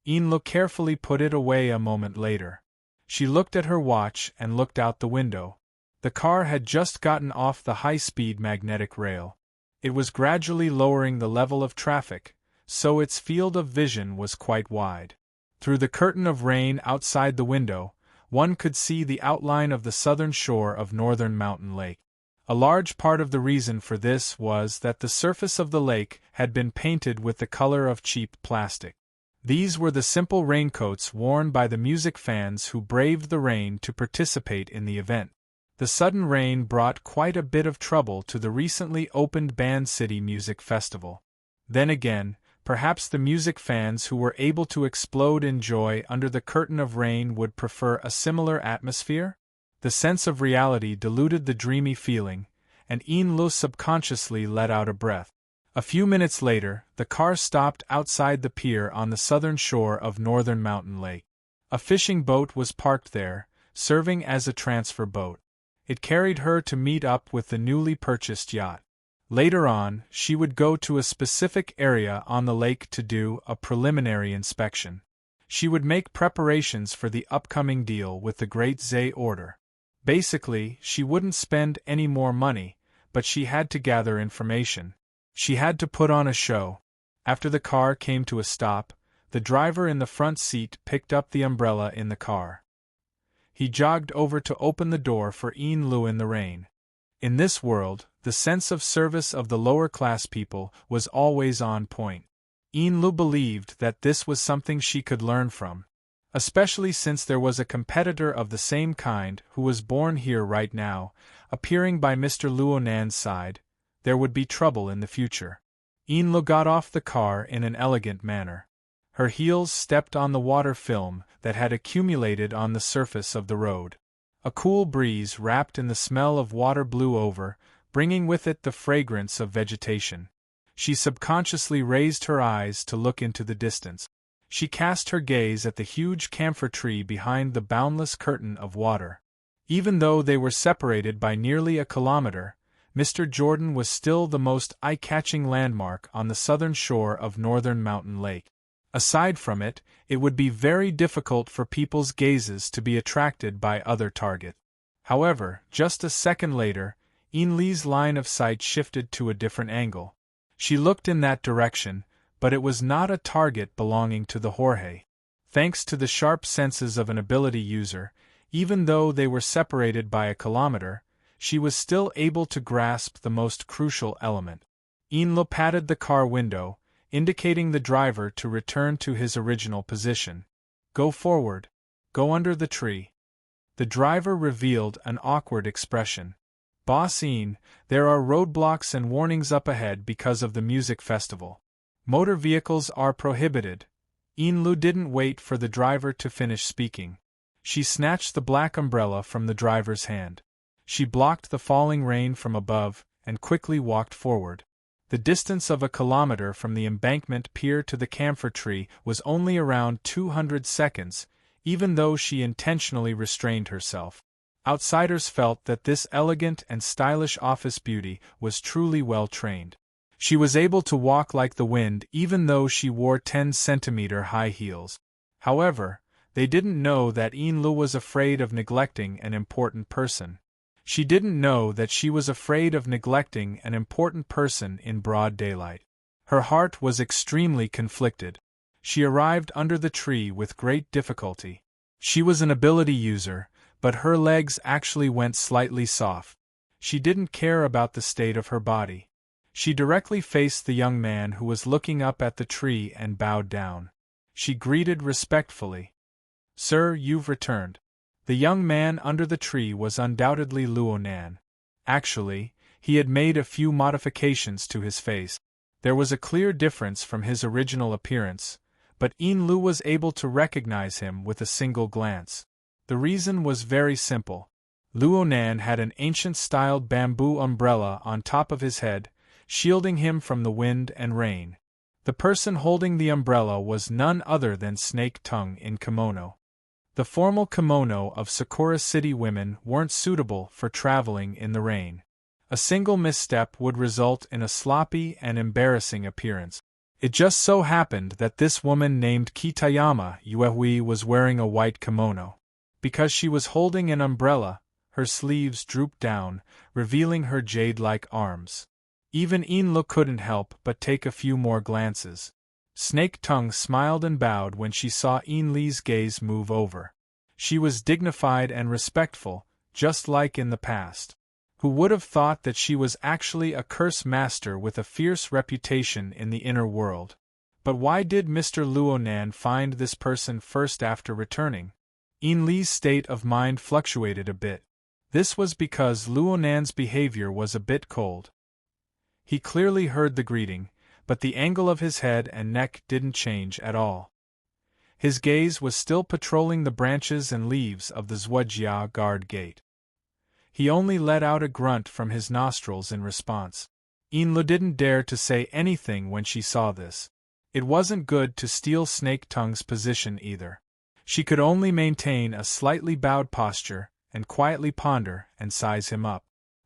A: Enlu carefully put it away a moment later. She looked at her watch and looked out the window. The car had just gotten off the high-speed magnetic rail. It was gradually lowering the level of traffic, so its field of vision was quite wide. Through the curtain of rain outside the window, one could see the outline of the southern shore of Northern Mountain Lake. A large part of the reason for this was that the surface of the lake had been painted with the color of cheap plastic. These were the simple raincoats worn by the music fans who braved the rain to participate in the event. The sudden rain brought quite a bit of trouble to the recently opened Band City Music Festival. Then again, Perhaps the music fans who were able to explode in joy under the curtain of rain would prefer a similar atmosphere? The sense of reality diluted the dreamy feeling, and Yin-Lu subconsciously let out a breath. A few minutes later, the car stopped outside the pier on the southern shore of Northern Mountain Lake. A fishing boat was parked there, serving as a transfer boat. It carried her to meet up with the newly purchased yacht. Later on, she would go to a specific area on the lake to do a preliminary inspection. She would make preparations for the upcoming deal with the Great Zay Order. Basically, she wouldn't spend any more money, but she had to gather information. She had to put on a show. After the car came to a stop, the driver in the front seat picked up the umbrella in the car. He jogged over to open the door for Yin-Lu in the rain. In this world, the sense of service of the lower-class people was always on point. Yin-Lu believed that this was something she could learn from. Especially since there was a competitor of the same kind who was born here right now, appearing by Mr. Luonan's side, there would be trouble in the future. Yin-Lu got off the car in an elegant manner. Her heels stepped on the water film that had accumulated on the surface of the road. A cool breeze wrapped in the smell of water blew over, bringing with it the fragrance of vegetation. She subconsciously raised her eyes to look into the distance. She cast her gaze at the huge camphor tree behind the boundless curtain of water. Even though they were separated by nearly a kilometer, Mr. Jordan was still the most eye-catching landmark on the southern shore of Northern Mountain Lake. Aside from it, it would be very difficult for people's gazes to be attracted by other targets. However, just a second later, Yin-Li's line of sight shifted to a different angle. She looked in that direction, but it was not a target belonging to the Jorge. Thanks to the sharp senses of an ability user, even though they were separated by a kilometer, she was still able to grasp the most crucial element. Yin-Lu patted the car window, indicating the driver to return to his original position. Go forward. Go under the tree. The driver revealed an awkward expression. Boss Yin, there are roadblocks and warnings up ahead because of the music festival. Motor vehicles are prohibited. Yin-Lu didn't wait for the driver to finish speaking. She snatched the black umbrella from the driver's hand. She blocked the falling rain from above and quickly walked forward. The distance of a kilometer from the embankment pier to the camphor tree was only around 200 seconds, even though she intentionally restrained herself. Outsiders felt that this elegant and stylish office beauty was truly well-trained. She was able to walk like the wind even though she wore 10-centimeter high heels. However, they didn't know that Yin-Lu was afraid of neglecting an important person. She didn't know that she was afraid of neglecting an important person in broad daylight. Her heart was extremely conflicted. She arrived under the tree with great difficulty. She was an ability user, but her legs actually went slightly soft. She didn't care about the state of her body. She directly faced the young man who was looking up at the tree and bowed down. She greeted respectfully. "Sir, you've returned." The young man under the tree was undoubtedly Luonan. Actually, he had made a few modifications to his face. There was a clear difference from his original appearance, but Yin-Lu was able to recognize him with a single glance. The reason was very simple. Luonan had an ancient-styled bamboo umbrella on top of his head, shielding him from the wind and rain. The person holding the umbrella was none other than Snake Tongue in kimono. The formal kimono of Sakura City women weren't suitable for traveling in the rain. A single misstep would result in a sloppy and embarrassing appearance. It just so happened that this woman named Kitayama Yuehui was wearing a white kimono. Because she was holding an umbrella, her sleeves drooped down, revealing her jade-like arms. Even Yin-Lu couldn't help but take a few more glances. Snake Tongue smiled and bowed when she saw Yin-Li's gaze move over. She was dignified and respectful, just like in the past. Who would have thought that she was actually a curse master with a fierce reputation in the inner world? But why did Mr. Luonan find this person first after returning? Yin-Li's state of mind fluctuated a bit. This was because Luonan's behavior was a bit cold. He clearly heard the greeting, but the angle of his head and neck didn't change at all. His gaze was still patrolling the branches and leaves of the Zhuojia guard gate. He only let out a grunt from his nostrils in response. Yinlu didn't dare to say anything when she saw this. It wasn't good to steal Snake Tongue's position either. She could only maintain a slightly bowed posture and quietly ponder and size him up.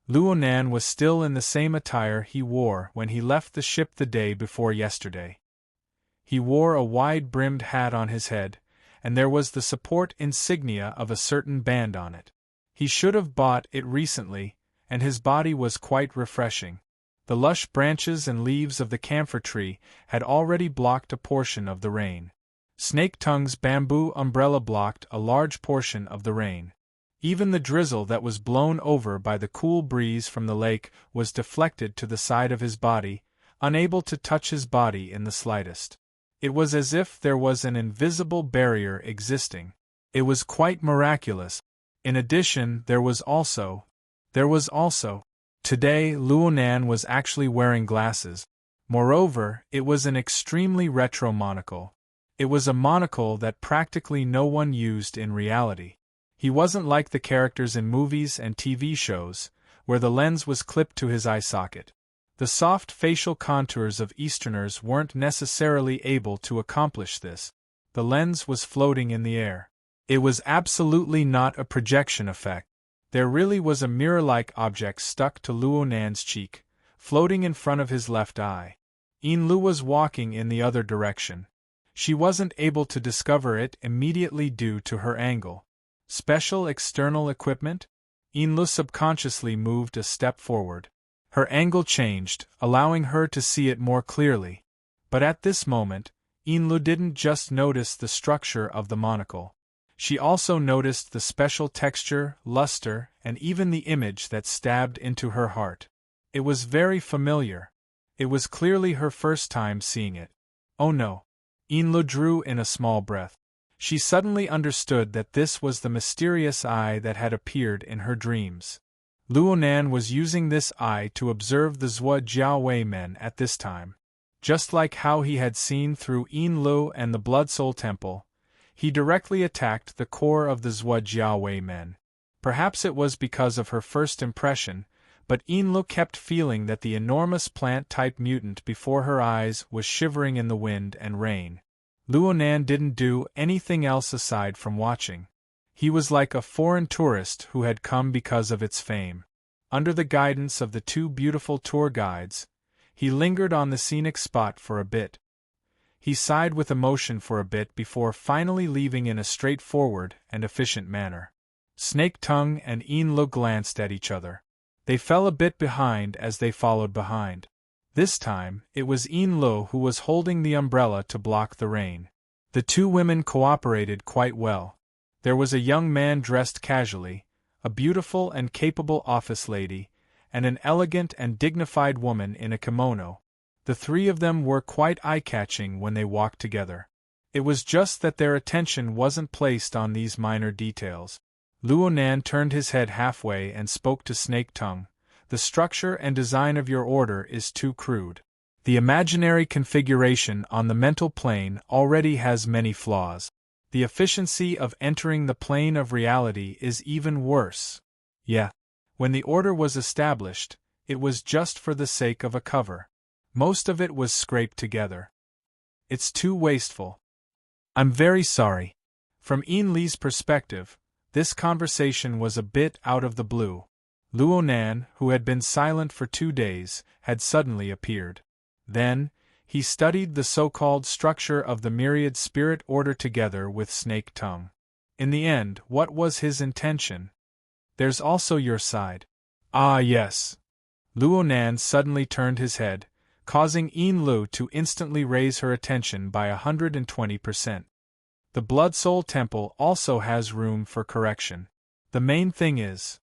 A: Luonan was still in the same attire he wore when he left the ship the day before yesterday. He wore a wide-brimmed hat on his head, and there was the support insignia of a certain band on it. He should have bought it recently, and his body was quite refreshing. The lush branches and leaves of the camphor tree had already blocked a portion of the rain. Snake Tongue's bamboo umbrella blocked a large portion of the rain. Even the drizzle that was blown over by the cool breeze from the lake was deflected to the side of his body, unable to touch his body in the slightest. It was as if there was an invisible barrier existing. It was quite miraculous. In addition, there was also. Today, Luonan was actually wearing glasses. Moreover, it was an extremely retro monocle. It was a monocle that practically no one used in reality. He wasn't like the characters in movies and TV shows, where the lens was clipped to his eye socket. The soft facial contours of Easterners weren't necessarily able to accomplish this. The lens was floating in the air. It was absolutely not a projection effect. There really was a mirror-like object stuck to Luonan's cheek, floating in front of his left eye. Yinlu was walking in the other direction. She wasn't able to discover it immediately due to her angle. Special external equipment? Yinlu subconsciously moved a step forward. Her angle changed, allowing her to see it more clearly. But at this moment, Yinlu didn't just notice the structure of the monocle. She also noticed the special texture, luster, and even the image that stabbed into her heart. It was very familiar. It was clearly her first time seeing it. Oh no! Yinlu drew in a small breath. She suddenly understood that this was the mysterious eye that had appeared in her dreams. Luonan was using this eye to observe the Zhuojiawei men at this time. Just like how he had seen through Yinlu and the Blood Soul Temple, he directly attacked the core of the Zhuojiawei men. Perhaps it was because of her first impression, but Yinlu kept feeling that the enormous plant-type mutant before her eyes was shivering in the wind and rain. Luonan didn't do anything else aside from watching. He was like a foreign tourist who had come because of its fame. Under the guidance of the two beautiful tour guides, he lingered on the scenic spot for a bit. He sighed with emotion for a bit before finally leaving in a straightforward and efficient manner. Snake Tongue and Yinlu glanced at each other. They fell a bit behind as they followed behind. This time, it was Yinlu who was holding the umbrella to block the rain. The two women cooperated quite well. There was a young man dressed casually, a beautiful and capable office lady, and an elegant and dignified woman in a kimono. The three of them were quite eye-catching when they walked together. It was just that their attention wasn't placed on these minor details. Luonan turned his head halfway and spoke to Snake Tongue. The structure and design of your order is too crude. The imaginary configuration on the mental plane already has many flaws. The efficiency of entering the plane of reality is even worse. Yeah. When the order was established, it was just for the sake of a cover. Most of it was scraped together. It's too wasteful. I'm very sorry. From Yinlu's perspective, this conversation was a bit out of the blue. Luonan, who had been silent for 2 days, had suddenly appeared. Then, he studied the so-called structure of the myriad spirit order together with Snake Tongue. In the end, what was his intention? There's also your side. Ah yes. Luonan suddenly turned his head, causing Yinlu to instantly raise her attention by 120%. The Blood Soul Temple also has room for correction. The main thing is,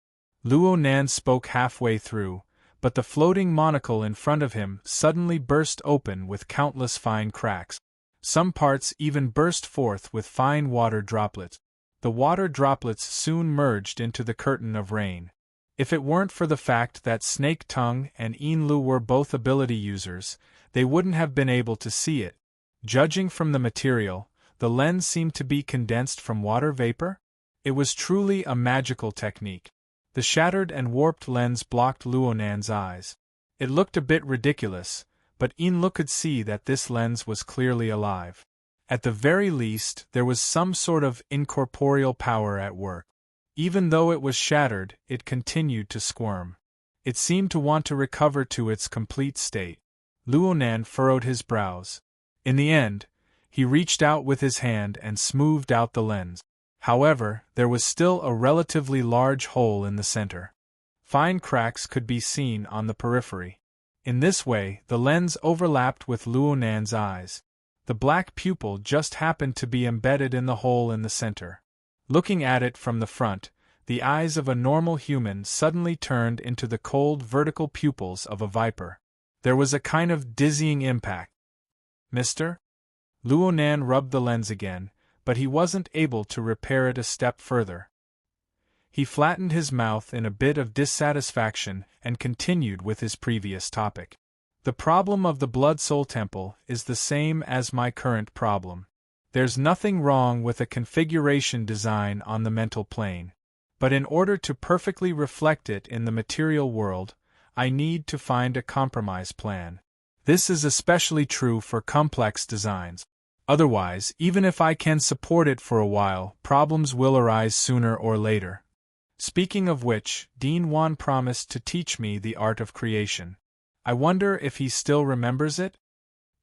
A: Luonan spoke halfway through, but the floating monocle in front of him suddenly burst open with countless fine cracks. Some parts even burst forth with fine water droplets. The water droplets soon merged into the curtain of rain. If it weren't for the fact that Snake Tongue and Enlu were both ability users, they wouldn't have been able to see it. Judging from the material, the lens seemed to be condensed from water vapor. It was truly a magical technique. The shattered and warped lens blocked Luonan's eyes. It looked a bit ridiculous, but Enlu could see that this lens was clearly alive. At the very least, there was some sort of incorporeal power at work. Even though it was shattered, it continued to squirm. It seemed to want to recover to its complete state. Luonan furrowed his brows. In the end, he reached out with his hand and smoothed out the lens. However, there was still a relatively large hole in the center. Fine cracks could be seen on the periphery. In this way, the lens overlapped with Luonan's eyes. The black pupil just happened to be embedded in the hole in the center. Looking at it from the front, the eyes of a normal human suddenly turned into the cold vertical pupils of a viper. There was a kind of dizzying impact. "Mister?" Luonan rubbed the lens again, but he wasn't able to repair it a step further. He flattened his mouth in a bit of dissatisfaction and continued with his previous topic. "The problem of the Blood Soul Temple is the same as my current problem. There's nothing wrong with a configuration design on the mental plane. But in order to perfectly reflect it in the material world, I need to find a compromise plan. This is especially true for complex designs. Otherwise, even if I can support it for a while, problems will arise sooner or later. Speaking of which, Dean Wan promised to teach me the art of creation. I wonder if he still remembers it?"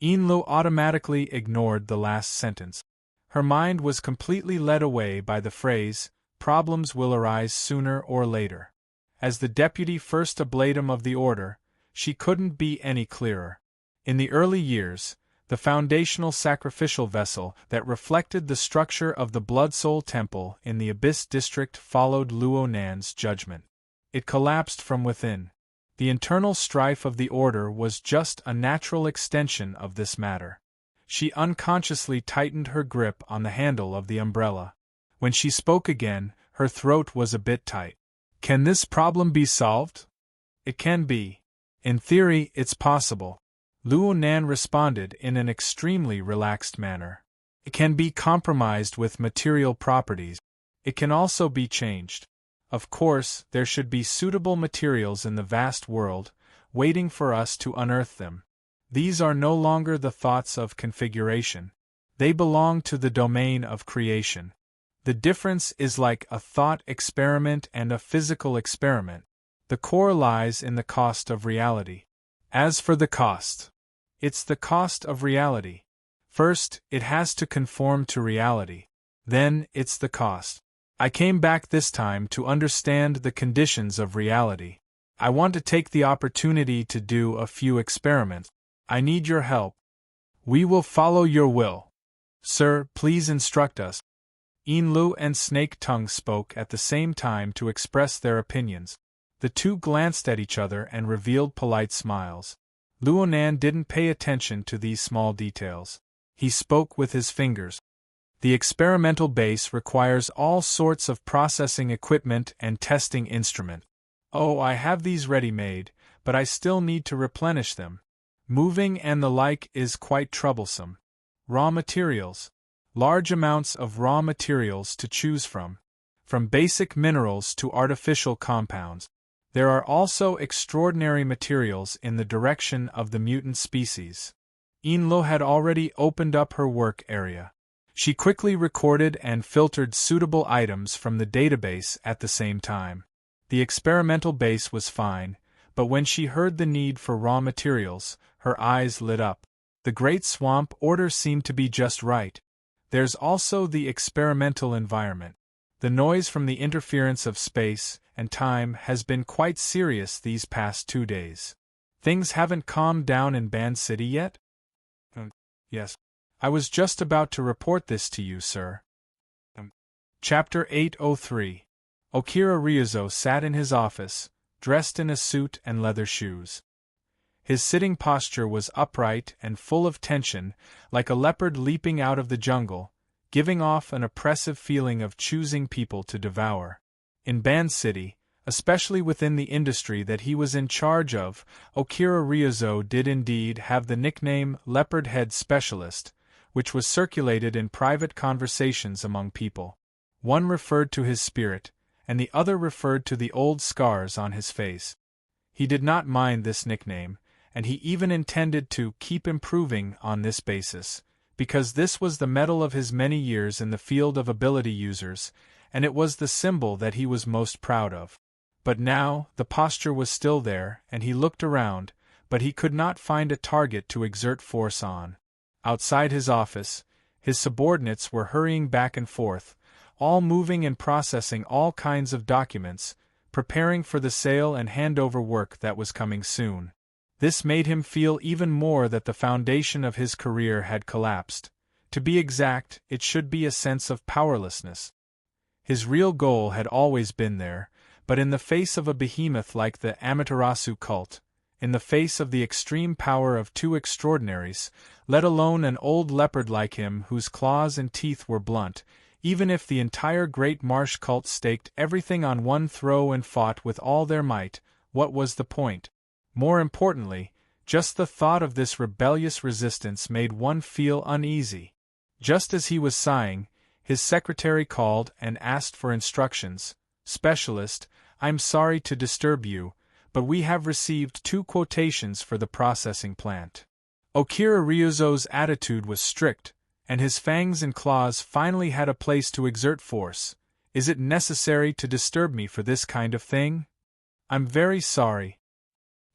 A: Enlu automatically ignored the last sentence. Her mind was completely led away by the phrase, "problems will arise sooner or later." As the deputy first ablatum of the order, she couldn't be any clearer. In the early years, the foundational sacrificial vessel that reflected the structure of the Blood Soul Temple in the Abyss District followed Luonan's judgment. It collapsed from within. The internal strife of the order was just a natural extension of this matter. She unconsciously tightened her grip on the handle of the umbrella. When she spoke again, her throat was a bit tight. "Can this problem be solved?" "It can be. In theory, it's possible," Luonan responded in an extremely relaxed manner. "It can be compromised with material properties. It can also be changed. Of course, there should be suitable materials in the vast world, waiting for us to unearth them. These are no longer the thoughts of configuration. They belong to the domain of creation. The difference is like a thought experiment and a physical experiment. The core lies in the cost of reality. As for the cost, it's the cost of reality. First, it has to conform to reality. Then, it's the cost. I came back this time to understand the conditions of reality. I want to take the opportunity to do a few experiments. I need your help." "We will follow your will. Sir, please instruct us." Enlu and Snake Tongue spoke at the same time to express their opinions. The two glanced at each other and revealed polite smiles. Luonan didn't pay attention to these small details. He spoke with his fingers. "The experimental base requires all sorts of processing equipment and testing instrument. Oh, I have these ready-made, but I still need to replenish them. Moving and the like is quite troublesome. Raw materials. Large amounts of raw materials to choose from basic minerals to artificial compounds. There are also extraordinary materials in the direction of the mutant species." Enlu had already opened up her work area. She quickly recorded and filtered suitable items from the database at the same time. The experimental base was fine, but when she heard the need for raw materials, her eyes lit up. The Great Swamp order seemed to be just right. There's also the experimental environment. The noise from the interference of space and time has been quite serious these past 2 days. Things haven't calmed down in Band City yet? Yes. I was just about to report this to you, sir. Chapter 803. Okira Ryuzo sat in his office, dressed in a suit and leather shoes. His sitting posture was upright and full of tension, like a leopard leaping out of the jungle, giving off an oppressive feeling of choosing people to devour. In Band City, especially within the industry that he was in charge of. Okira Ryozo did indeed have the nickname Leopard Head Specialist, which was circulated in private conversations among people. One referred to his spirit, and the other referred to the old scars on his face. He did not mind this nickname, and he even intended to keep improving on this basis, because this was the medal of his many years in the field of ability users, and it was the symbol that he was most proud of. But now, the posture was still there, and he looked around, but he could not find a target to exert force on. Outside his office, his subordinates were hurrying back and forth, all moving and processing all kinds of documents, preparing for the sale and handover work that was coming soon. This made him feel even more that the foundation of his career had collapsed. To be exact, it should be a sense of powerlessness. His real goal had always been there, but in the face of a behemoth like the Amaterasu cult, in the face of the extreme power of two extraordinaries, let alone an old leopard like him whose claws and teeth were blunt, even if the entire Great Marsh cult staked everything on one throw and fought with all their might, what was the point? More importantly, just the thought of this rebellious resistance made one feel uneasy. Just as he was sighing, his secretary called and asked for instructions. "Specialist, I'm sorry to disturb you, but we have received 2 quotations for the processing plant." Okira Ryozo's attitude was strict, and his fangs and claws finally had a place to exert force. "Is it necessary to disturb me for this kind of thing? I'm very sorry.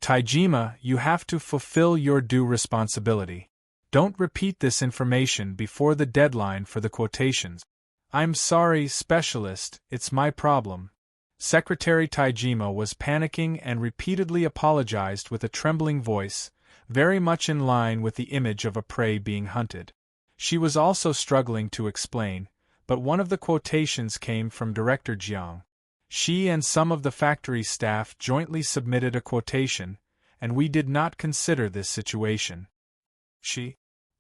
A: Taijima, you have to fulfill your due responsibility. Don't repeat this information before the deadline for the quotations." "I'm sorry, Specialist, it's my problem." Secretary Taijima was panicking and repeatedly apologized with a trembling voice, very much in line with the image of a prey being hunted. She was also struggling to explain, but one of the quotations came from Director Jiang. She and some of the factory staff jointly submitted a quotation, and we did not consider this situation.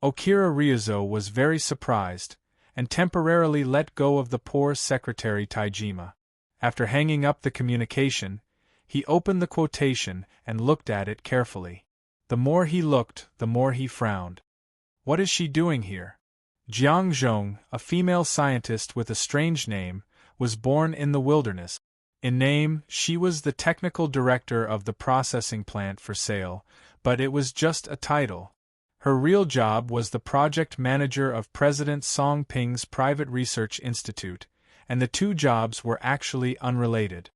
A: Okira Ryozo was very surprised, and temporarily let go of the poor Secretary Taijima. After hanging up the communication, he opened the quotation and looked at it carefully. The more he looked, the more he frowned. What is she doing here? Jiang Zhong, a female scientist with a strange name, was born in the wilderness. In name, she was the technical director of the processing plant for sale, but it was just a title. Her real job was the project manager of President Song Ping's private research institute, and the 2 jobs were actually unrelated.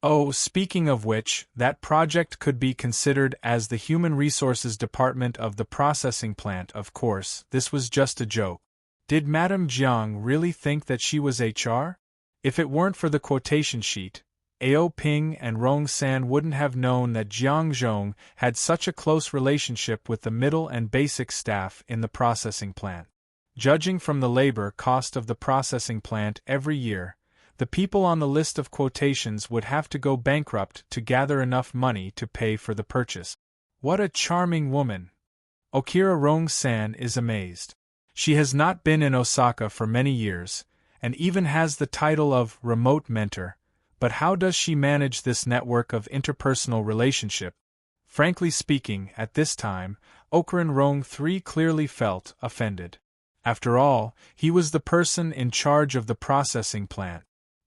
A: Oh, speaking of which, that project could be considered as the human resources department of the processing plant. Of course, this was just a joke. Did Madame Jiang really think that she was HR? If it weren't for the quotation sheet, Ao Ping and Rong San wouldn't have known that Jiang Zhong had such a close relationship with the middle and basic staff in the processing plant. Judging from the labor cost of the processing plant every year, the people on the list of quotations would have to go bankrupt to gather enough money to pay for the purchase. What a charming woman! Okira Rong San is amazed. She has not been in Osaka for many years, and even has the title of remote mentor, but how does she manage this network of interpersonal relationship? Frankly speaking, at this time, Okran Rong 3 clearly felt offended. After all, he was the person in charge of the processing plant.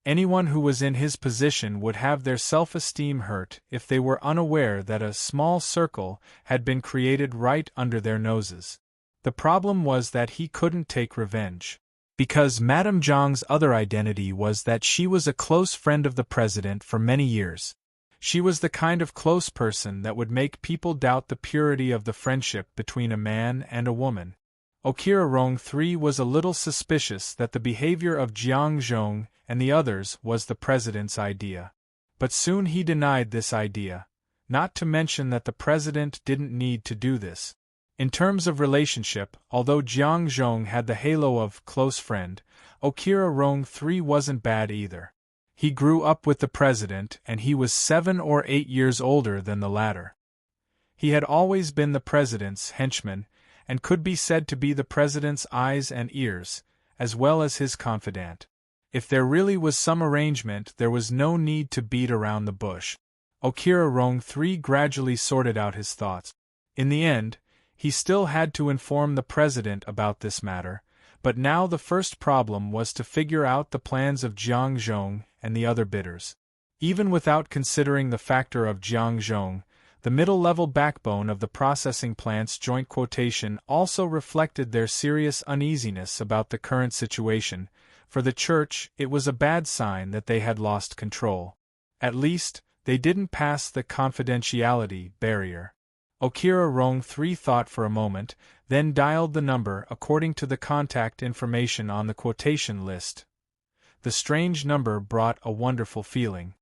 A: Anyone who was in his position would have their self-esteem hurt if they were unaware that a small circle had been created right under their noses. The problem was that he couldn't take revenge. Because Madame Zhang's other identity was that she was a close friend of the president for many years. She was the kind of close person that would make people doubt the purity of the friendship between a man and a woman. Okira Rong 3 was a little suspicious that the behavior of Jiang Zhong and the others was the president's idea. But soon he denied this idea, not to mention that the president didn't need to do this. In terms of relationship, although Jiang Zhong had the halo of close friend, Okira Rong 3 wasn't bad either. He grew up with the president and he was 7 or 8 years older than the latter. He had always been the president's henchman, and could be said to be the president's eyes and ears, as well as his confidant. If there really was some arrangement, there was no need to beat around the bush. Okira Rong 3 gradually sorted out his thoughts. In the end, he still had to inform the president about this matter, but now the first problem was to figure out the plans of Jiang Zhong and the other bidders. Even without considering the factor of Jiang Zhong, the middle-level backbone of the processing plant's joint quotation also reflected their serious uneasiness about the current situation. For the church, it was a bad sign that they had lost control. At least, they didn't pass the confidentiality barrier. Okira Rong 3 thought for a moment, then dialed the number according to the contact information on the quotation list. The strange number brought a wonderful feeling.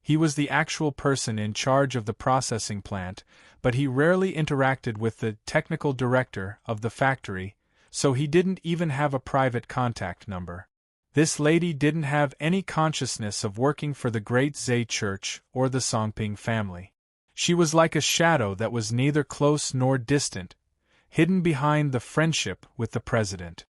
A: He was the actual person in charge of the processing plant, but he rarely interacted with the technical director of the factory, so he didn't even have a private contact number. This lady didn't have any consciousness of working for the Great Zhe Church or the Songping family. She was like a shadow that was neither close nor distant, hidden behind the friendship with the president.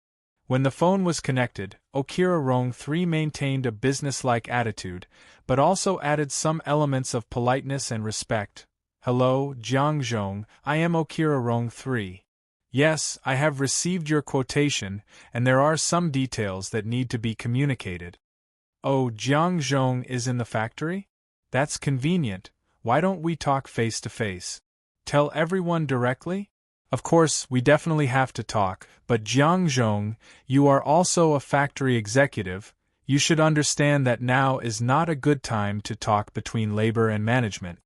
A: When the phone was connected, Okira Rong 3 maintained a businesslike attitude, but also added some elements of politeness and respect. "Hello, Jiang Zhong, I am Okira Rong 3. Yes, I have received your quotation, and there are some details that need to be communicated." "Oh, Jiang Zhong is in the factory? That's convenient. Why don't we talk face to face? Tell everyone directly? Of course, we definitely have to talk, but Jiang Zhong, you are also a factory executive. You should understand that now is not a good time to talk between labor and management.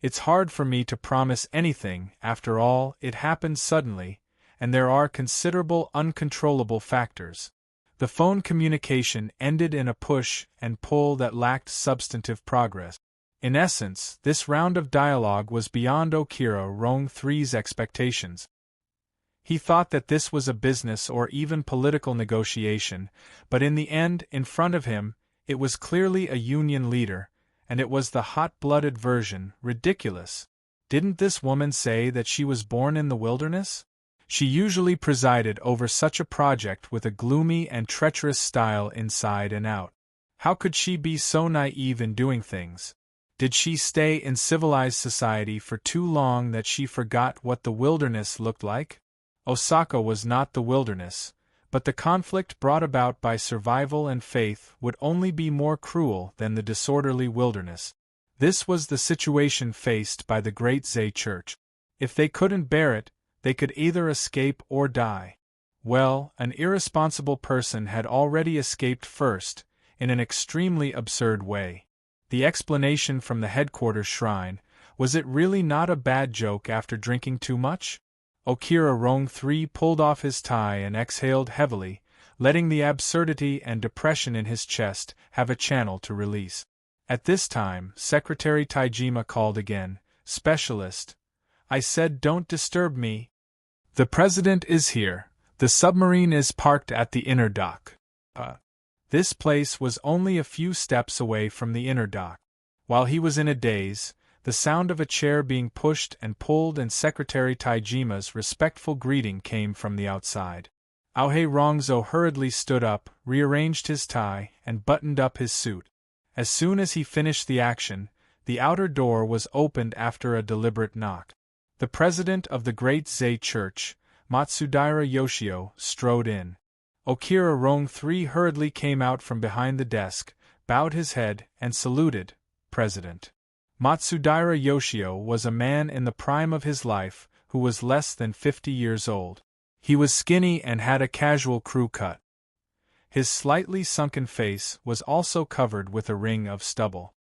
A: It's hard for me to promise anything, after all, it happened suddenly, and there are considerable uncontrollable factors." The phone communication ended in a push and pull that lacked substantive progress. In essence, this round of dialogue was beyond Okira Rong 3's expectations. He thought that this was a business or even political negotiation, but in the end, in front of him, it was clearly a union leader, and it was the hot-blooded version. Ridiculous. Didn't this woman say that she was born in the wilderness? She usually presided over such a project with a gloomy and treacherous style inside and out. How could she be so naive in doing things? Did she stay in civilized society for too long that she forgot what the wilderness looked like? Osaka was not the wilderness, but the conflict brought about by survival and faith would only be more cruel than the disorderly wilderness. This was the situation faced by the Great Zhe Church. If they couldn't bear it, they could either escape or die. Well, an irresponsible person had already escaped first, in an extremely absurd way. The explanation from the headquarters shrine: was it really not a bad joke after drinking too much? Okira Rong 3 pulled off his tie and exhaled heavily, letting the absurdity and depression in his chest have a channel to release. At this time, Secretary Taijima called again. "Specialist, I said don't disturb me. The president is here. The submarine is parked at the inner dock." This place was only a few steps away from the inner dock. While he was in a daze, the sound of a chair being pushed and pulled and Secretary Taijima's respectful greeting came from the outside. Aohei Rongzhou hurriedly stood up, rearranged his tie, and buttoned up his suit. As soon as he finished the action, the outer door was opened after a deliberate knock. The president of the Great Zhe Church, Matsudaira Yoshio, strode in. Okira Rong 3 hurriedly came out from behind the desk, bowed his head, and saluted. "President." Matsudaira Yoshio was a man in the prime of his life, who was less than 50 years old. He was skinny and had a casual crew cut. His slightly sunken face was also covered with a ring of stubble.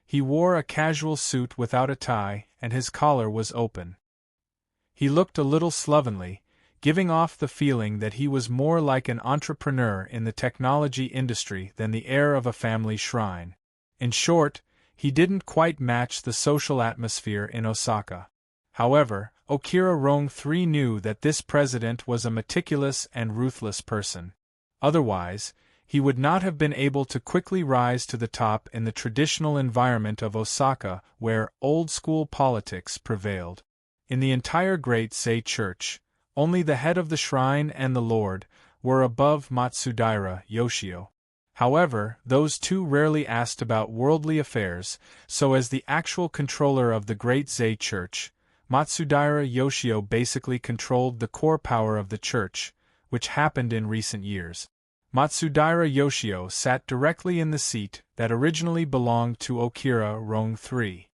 A: He wore a casual suit without a tie, and his collar was open. He looked a little slovenly, giving off the feeling that he was more like an entrepreneur in the technology industry than the heir of a family shrine. In short, he didn't quite match the social atmosphere in Osaka. However, Okira Rong 3 knew that this president was a meticulous and ruthless person. Otherwise, he would not have been able to quickly rise to the top in the traditional environment of Osaka where old-school politics prevailed. In the entire Great Zhe Church, only the head of the shrine and the lord were above Matsudaira Yoshio. However, those two rarely asked about worldly affairs, so as the actual controller of the Great Zei Church, Matsudaira Yoshio basically controlled the core power of the church, which happened in recent years. Matsudaira Yoshio sat directly in the seat that originally belonged to Okira Rong III.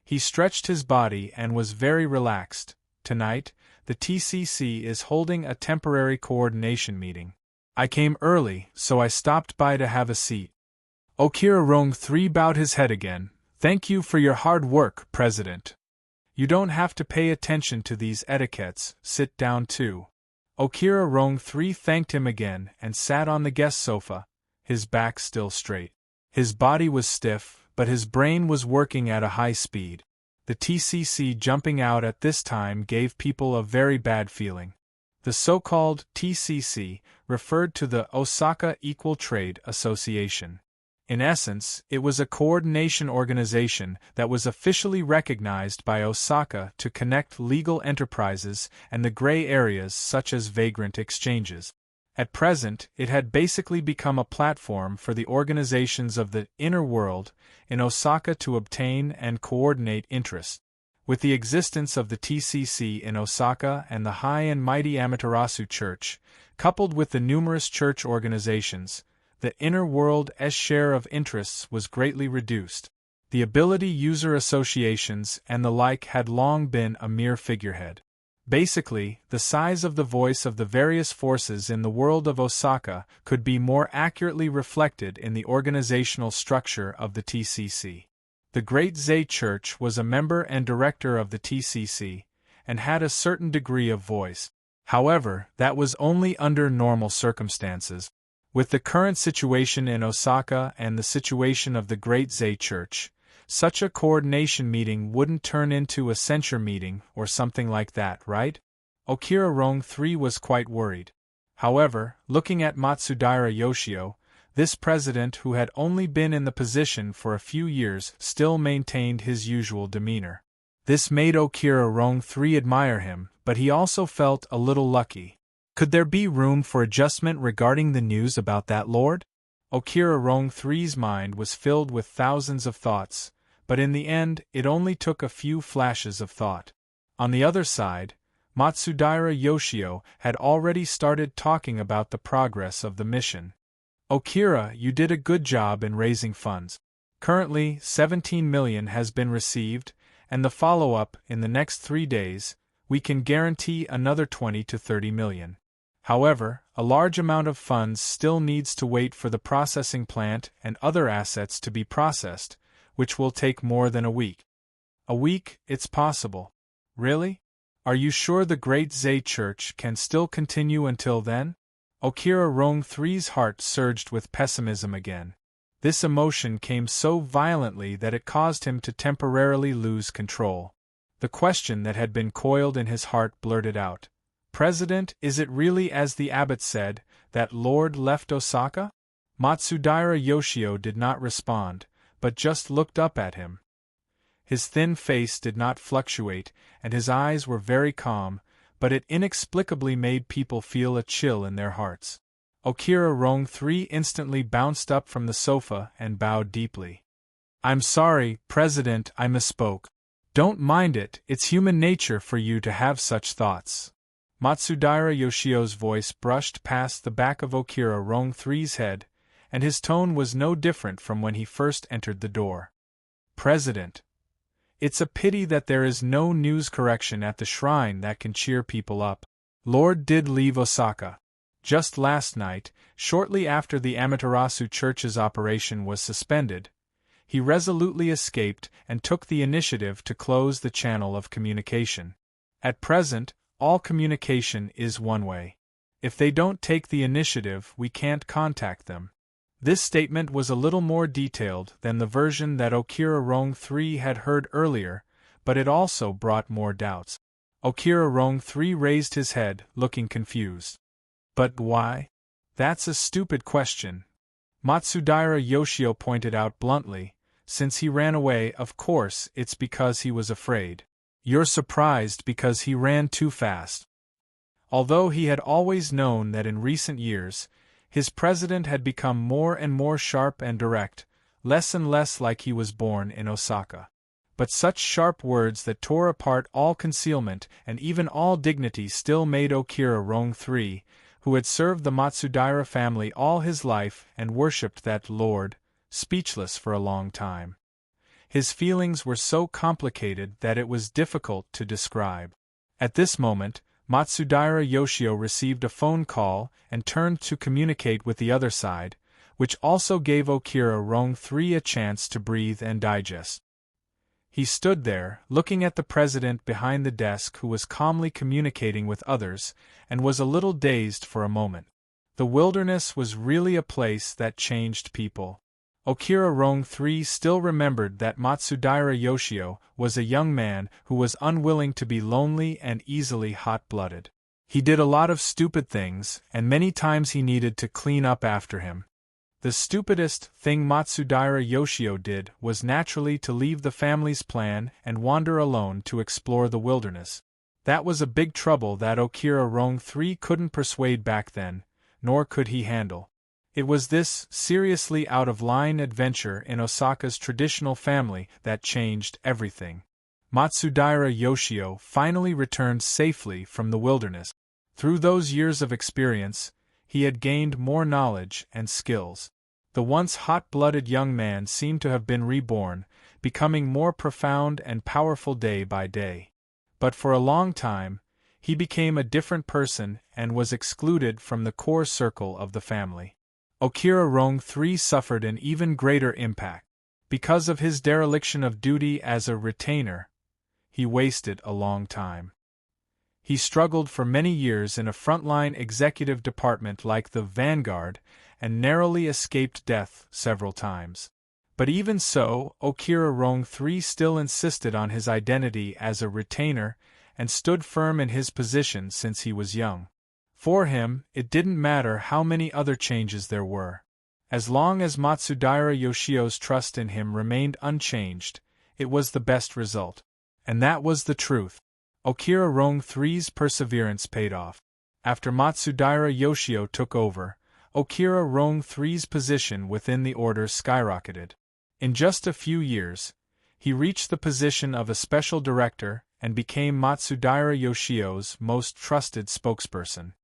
A: He stretched his body and was very relaxed. Tonight, the TCC is holding a temporary coordination meeting. I came early, so I stopped by to have a seat. Okira Rong III bowed his head again. Thank you for your hard work, President. You don't have to pay attention to these etiquettes, sit down too. Okira Rong III thanked him again and sat on the guest sofa, his back still straight. His body was stiff, but his brain was working at a high speed. The TCC jumping out at this time gave people a very bad feeling. The so-called TCC referred to the Osaka Equal Trade Association. In essence, it was a coordination organization that was officially recognized by Osaka to connect legal enterprises and the gray areas such as vagrant exchanges. At present, it had basically become a platform for the organizations of the inner world in Osaka to obtain and coordinate interests. With the existence of the TCC in Osaka and the high and mighty Amaterasu Church, coupled with the numerous church organizations, the inner world's share of interests was greatly reduced. The ability user associations and the like had long been a mere figurehead. Basically, the size of the voice of the various forces in the world of Osaka could be more accurately reflected in the organizational structure of the TCC. The Great Zei Church was a member and director of the TCC, and had a certain degree of voice. However, that was only under normal circumstances. With the current situation in Osaka and the situation of the Great Zei Church, such a coordination meeting wouldn't turn into a censure meeting or something like that, right? Okira Rong III was quite worried. However, looking at Matsudaira Yoshio, this president who had only been in the position for a few years still maintained his usual demeanor. This made Okira Rong III admire him, but he also felt a little lucky. Could there be room for adjustment regarding the news about that lord? Okira Rong III's mind was filled with thousands of thoughts, but in the end it only took a few flashes of thought. On the other side, Matsudaira Yoshio had already started talking about the progress of the mission. Okira, you did a good job in raising funds. Currently, 17 million has been received, and the follow-up in the next 3 days, we can guarantee another 20 to 30 million. However, a large amount of funds still needs to wait for the processing plant and other assets to be processed, which will take more than a week. A week, it's possible. Really? Are you sure the Great Zei Church can still continue until then? Okira Rong III's heart surged with pessimism again. This emotion came so violently that it caused him to temporarily lose control. The question that had been coiled in his heart blurted out. President, is it really as the abbot said, that Lord left Osaka? Matsudaira Yoshio did not respond, but just looked up at him. His thin face did not fluctuate, and his eyes were very calm, but it inexplicably made people feel a chill in their hearts. Okira Rong III instantly bounced up from the sofa and bowed deeply. I'm sorry, President, I misspoke. Don't mind it, it's human nature for you to have such thoughts. Matsudaira Yoshio's voice brushed past the back of Okira Rong III's head, and his tone was no different from when he first entered the door. President, it's a pity that there is no news correction at the shrine that can cheer people up. Lord did leave Osaka. Just last night, shortly after the Amaterasu Church's operation was suspended, he resolutely escaped and took the initiative to close the channel of communication. At present, all communication is one way. If they don't take the initiative, we can't contact them. This statement was a little more detailed than the version that Okira Rong III had heard earlier, but it also brought more doubts. Okira Rong III raised his head, looking confused. But why? That's a stupid question. Matsudaira Yoshio pointed out bluntly. Since he ran away, of course, it's because he was afraid. You're surprised because he ran too fast. Although he had always known that in recent years, His president had become more and more sharp and direct, less and less like he was born in Osaka. But such sharp words that tore apart all concealment and even all dignity still made Okira Rong III, who had served the Matsudaira family all his life and worshipped that lord, speechless for a long time. His feelings were so complicated that it was difficult to describe. At this moment, Matsudaira Yoshio received a phone call and turned to communicate with the other side, which also gave Okira Rong III a chance to breathe and digest. He stood there, looking at the president behind the desk who was calmly communicating with others, and was a little dazed for a moment. The wilderness was really a place that changed people. Okira Rong III still remembered that Matsudaira Yoshio was a young man who was unwilling to be lonely and easily hot-blooded. He did a lot of stupid things, and many times he needed to clean up after him. The stupidest thing Matsudaira Yoshio did was naturally to leave the family's plan and wander alone to explore the wilderness. That was a big trouble that Okira Rong III couldn't persuade back then, nor could he handle. It was this seriously out-of-line adventure in Osaka's traditional family that changed everything. Matsudaira Yoshio finally returned safely from the wilderness. Through those years of experience, he had gained more knowledge and skills. The once hot-blooded young man seemed to have been reborn, becoming more profound and powerful day by day. But for a long time, he became a different person and was excluded from the core circle of the family. Okira Rong III suffered an even greater impact. Because of his dereliction of duty as a retainer, he wasted a long time. He struggled for many years in a frontline executive department like the Vanguard and narrowly escaped death several times. But even so, Okira Rong III still insisted on his identity as a retainer and stood firm in his position since he was young. For him, it didn't matter how many other changes there were. As long as Matsudaira Yoshio's trust in him remained unchanged, it was the best result. And that was the truth. Okira Rong III's perseverance paid off. After Matsudaira Yoshio took over, Okira Rong III's position within the order skyrocketed. In just a few years, he reached the position of a special director and became Matsudaira Yoshio's most trusted spokesperson.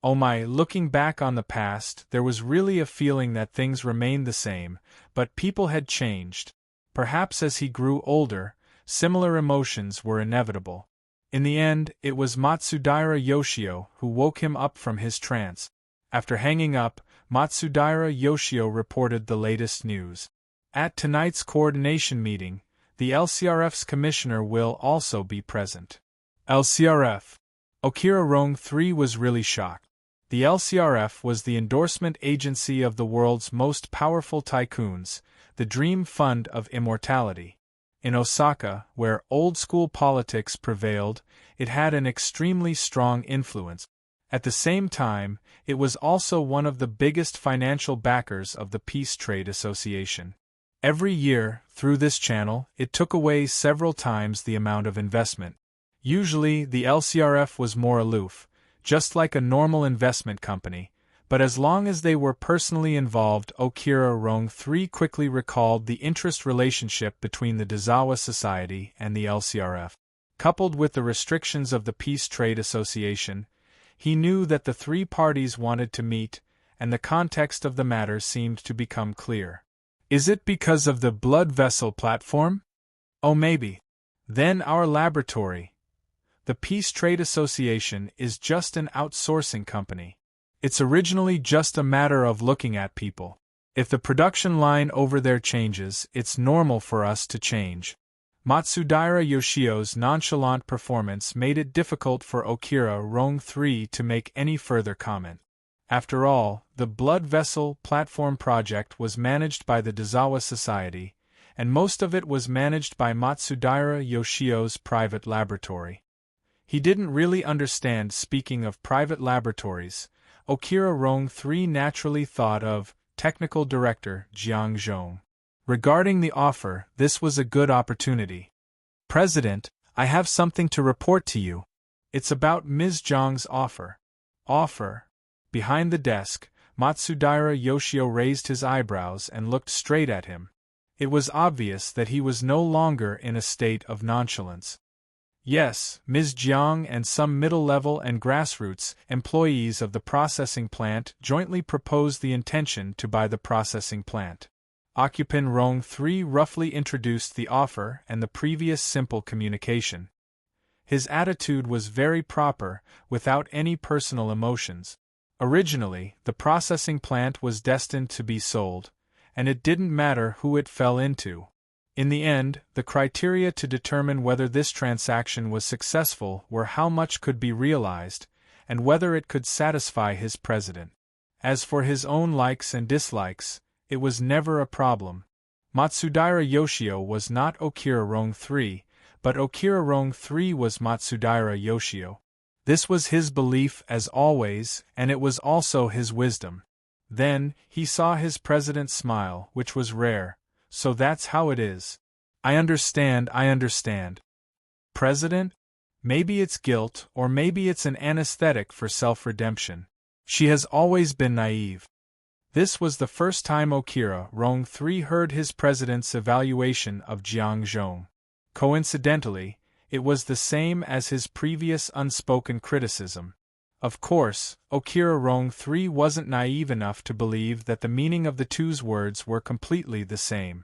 A: Oh my, looking back on the past, there was really a feeling that things remained the same, but people had changed. Perhaps as he grew older, similar emotions were inevitable. In the end, it was Matsudaira Yoshio who woke him up from his trance. After hanging up, Matsudaira Yoshio reported the latest news. At tonight's coordination meeting, the LCRF's commissioner will also be present. LCRF. Okira Rong III was really shocked. The LCRF was the endorsement agency of the world's most powerful tycoons, the Dream Fund of Immortality. In Osaka, where old-school politics prevailed, it had an extremely strong influence. At the same time, it was also one of the biggest financial backers of the Peace Trade Association. Every year, through this channel, it took away several times the amount of investment. Usually, the LCRF was more aloof, just like a normal investment company, but as long as they were personally involved, Okira Rong III quickly recalled the interest relationship between the Dezawa Society and the LCRF. Coupled with the restrictions of the Peace Trade Association, he knew that the three parties wanted to meet, and the context of the matter seemed to become clear. Is it because of the blood vessel platform? Oh, maybe. Then our laboratory. The Peace Trade Association is just an outsourcing company. It's originally just a matter of looking at people. If the production line over there changes, it's normal for us to change. Matsudaira Yoshio's nonchalant performance made it difficult for Okira Rong III to make any further comment. After all, the blood vessel platform project was managed by the Dezawa Society, and most of it was managed by Matsudaira Yoshio's private laboratory. He didn't really understand. Speaking of private laboratories, Okira Rong III naturally thought of Technical Director Jiang Zhong. Regarding the offer, this was a good opportunity. President, I have something to report to you. It's about Ms. Zhang's offer. Offer? Behind the desk, Matsudaira Yoshio raised his eyebrows and looked straight at him. It was obvious that he was no longer in a state of nonchalance. Yes, Ms. Jiang and some middle-level and grassroots employees of the processing plant jointly proposed the intention to buy the processing plant. Occupant Rong 3 roughly introduced the offer and the previous simple communication. His attitude was very proper, without any personal emotions. Originally, the processing plant was destined to be sold, and it didn't matter who it fell into. In the end, the criteria to determine whether this transaction was successful were how much could be realized, and whether it could satisfy his president. As for his own likes and dislikes, it was never a problem. Matsudaira Yoshio was not Okira Rong 3, but Okira Rong 3 was Matsudaira Yoshio. This was his belief as always, and it was also his wisdom. Then, he saw his president smile, which was rare. So that's how it is. I understand. President? Maybe it's guilt, or maybe it's an anesthetic for self-redemption. She has always been naive. This was the first time Okira Rong 3 heard his president's evaluation of Jiang Zhong. Coincidentally, it was the same as his previous unspoken criticism. Of course, Okira Rong 3 wasn't naive enough to believe that the meaning of the two's words were completely the same.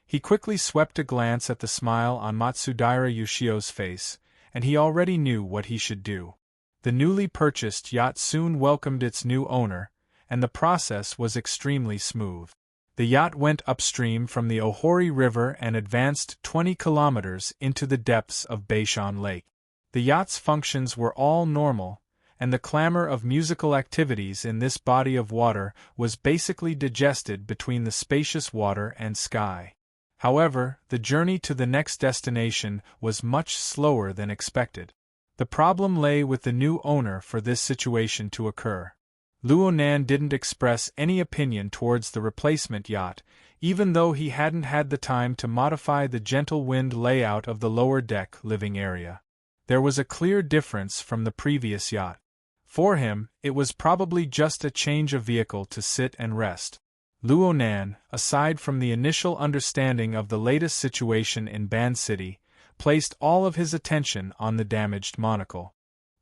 A: He quickly swept a glance at the smile on Matsudaira Yoshio's face, and he already knew what he should do. The newly purchased yacht soon welcomed its new owner, and the process was extremely smooth. The yacht went upstream from the Ohori River and advanced 20 kilometers into the depths of Beishan Lake. The yacht's functions were all normal, and the clamor of musical activities in this body of water was basically digested between the spacious water and sky. However, the journey to the next destination was much slower than expected. The problem lay with the new owner for this situation to occur. Luonan didn't express any opinion towards the replacement yacht, even though he hadn't had the time to modify the gentle wind layout of the lower deck living area. There was a clear difference from the previous yacht. For him, it was probably just a change of vehicle to sit and rest. Luonan, aside from the initial understanding of the latest situation in Ban City, placed all of his attention on the damaged monocle.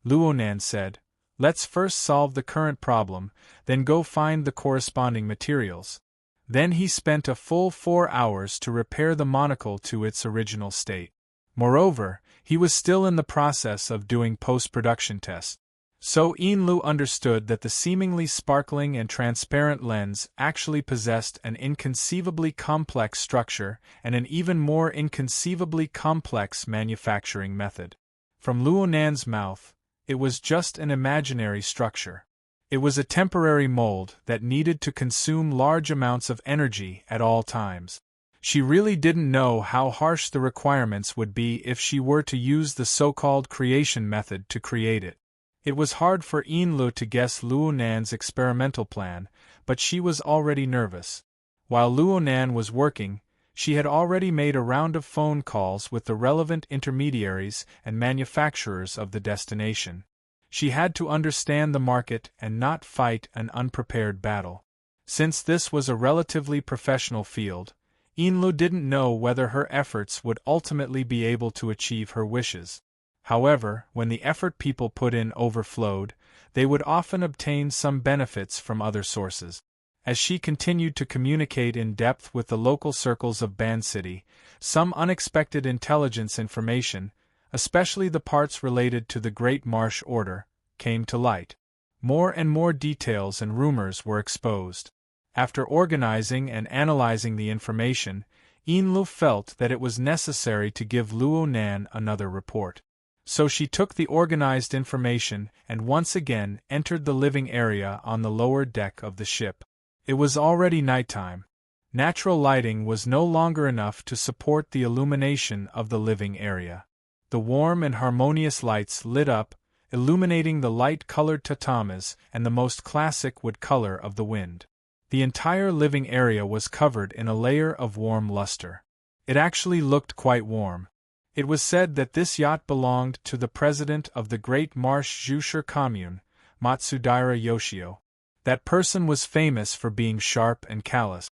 A: Luonan said, "Let's first solve the current problem, then go find the corresponding materials." Then he spent a full 4 hours to repair the monocle to its original state. Moreover, he was still in the process of doing post-production tests. So Enlu understood that the seemingly sparkling and transparent lens actually possessed an inconceivably complex structure and an even more inconceivably complex manufacturing method. From Luonan's mouth, it was just an imaginary structure. It was a temporary mold that needed to consume large amounts of energy at all times. She really didn't know how harsh the requirements would be if she were to use the so-called creation method to create it. It was hard for Enlu to guess Luonan's experimental plan, but she was already nervous. While Luonan was working, she had already made a round of phone calls with the relevant intermediaries and manufacturers of the destination. She had to understand the market and not fight an unprepared battle. Since this was a relatively professional field, Enlu didn't know whether her efforts would ultimately be able to achieve her wishes. However, when the effort people put in overflowed, they would often obtain some benefits from other sources. As she continued to communicate in depth with the local circles of Ban City, some unexpected intelligence information, especially the parts related to the Great Marsh Order, came to light. More and more details and rumors were exposed. After organizing and analyzing the information, Enlu felt that it was necessary to give Luonan another report. So she took the organized information and once again entered the living area on the lower deck of the ship. It was already nighttime. Natural lighting was no longer enough to support the illumination of the living area. The warm and harmonious lights lit up, illuminating the light-colored tatamas and the most classic wood color of the wind. The entire living area was covered in a layer of warm luster. It actually looked quite warm. It was said that this yacht belonged to the president of the Great Marsh Jusher Commune, Matsudaira Yoshio. That person was famous for being sharp and callous.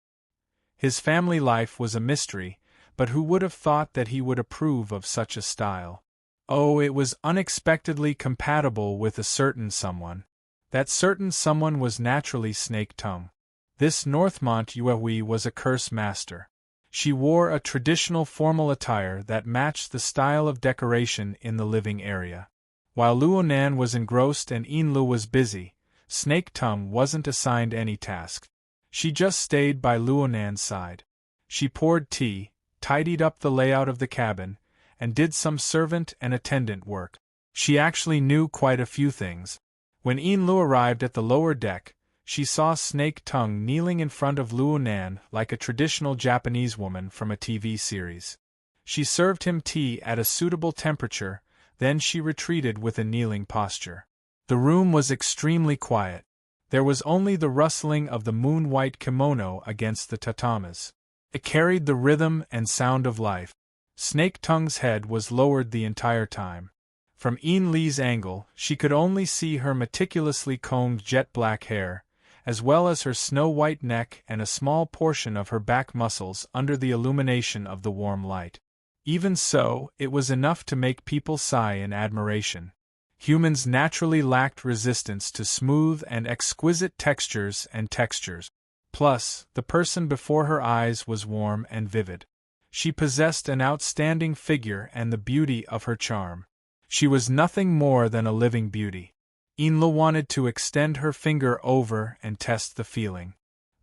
A: His family life was a mystery, but who would have thought that he would approve of such a style? Oh, it was unexpectedly compatible with a certain someone. That certain someone was naturally Snake Tongue. This Northmont Yuehui was a curse master. She wore a traditional formal attire that matched the style of decoration in the living area. While Luonan was engrossed and Inlu was busy, Snake Tongue wasn't assigned any task. She just stayed by Luonan's side. She poured tea, tidied up the layout of the cabin, and did some servant and attendant work. She actually knew quite a few things. When Inlu arrived at the lower deck, she saw Snake Tongue kneeling in front of Luonan like a traditional Japanese woman from a TV series. She served him tea at a suitable temperature, then she retreated with a kneeling posture. The room was extremely quiet. There was only the rustling of the moon-white kimono against the tatamas. It carried the rhythm and sound of life. Snake Tongue's head was lowered the entire time. From Li's angle, she could only see her meticulously combed jet-black hair, as well as her snow-white neck and a small portion of her back muscles under the illumination of the warm light. Even so, it was enough to make people sigh in admiration. Humans naturally lacked resistance to smooth and exquisite textures. Plus, the person before her eyes was warm and vivid. She possessed an outstanding figure and the beauty of her charm. She was nothing more than a living beauty. Inla wanted to extend her finger over and test the feeling.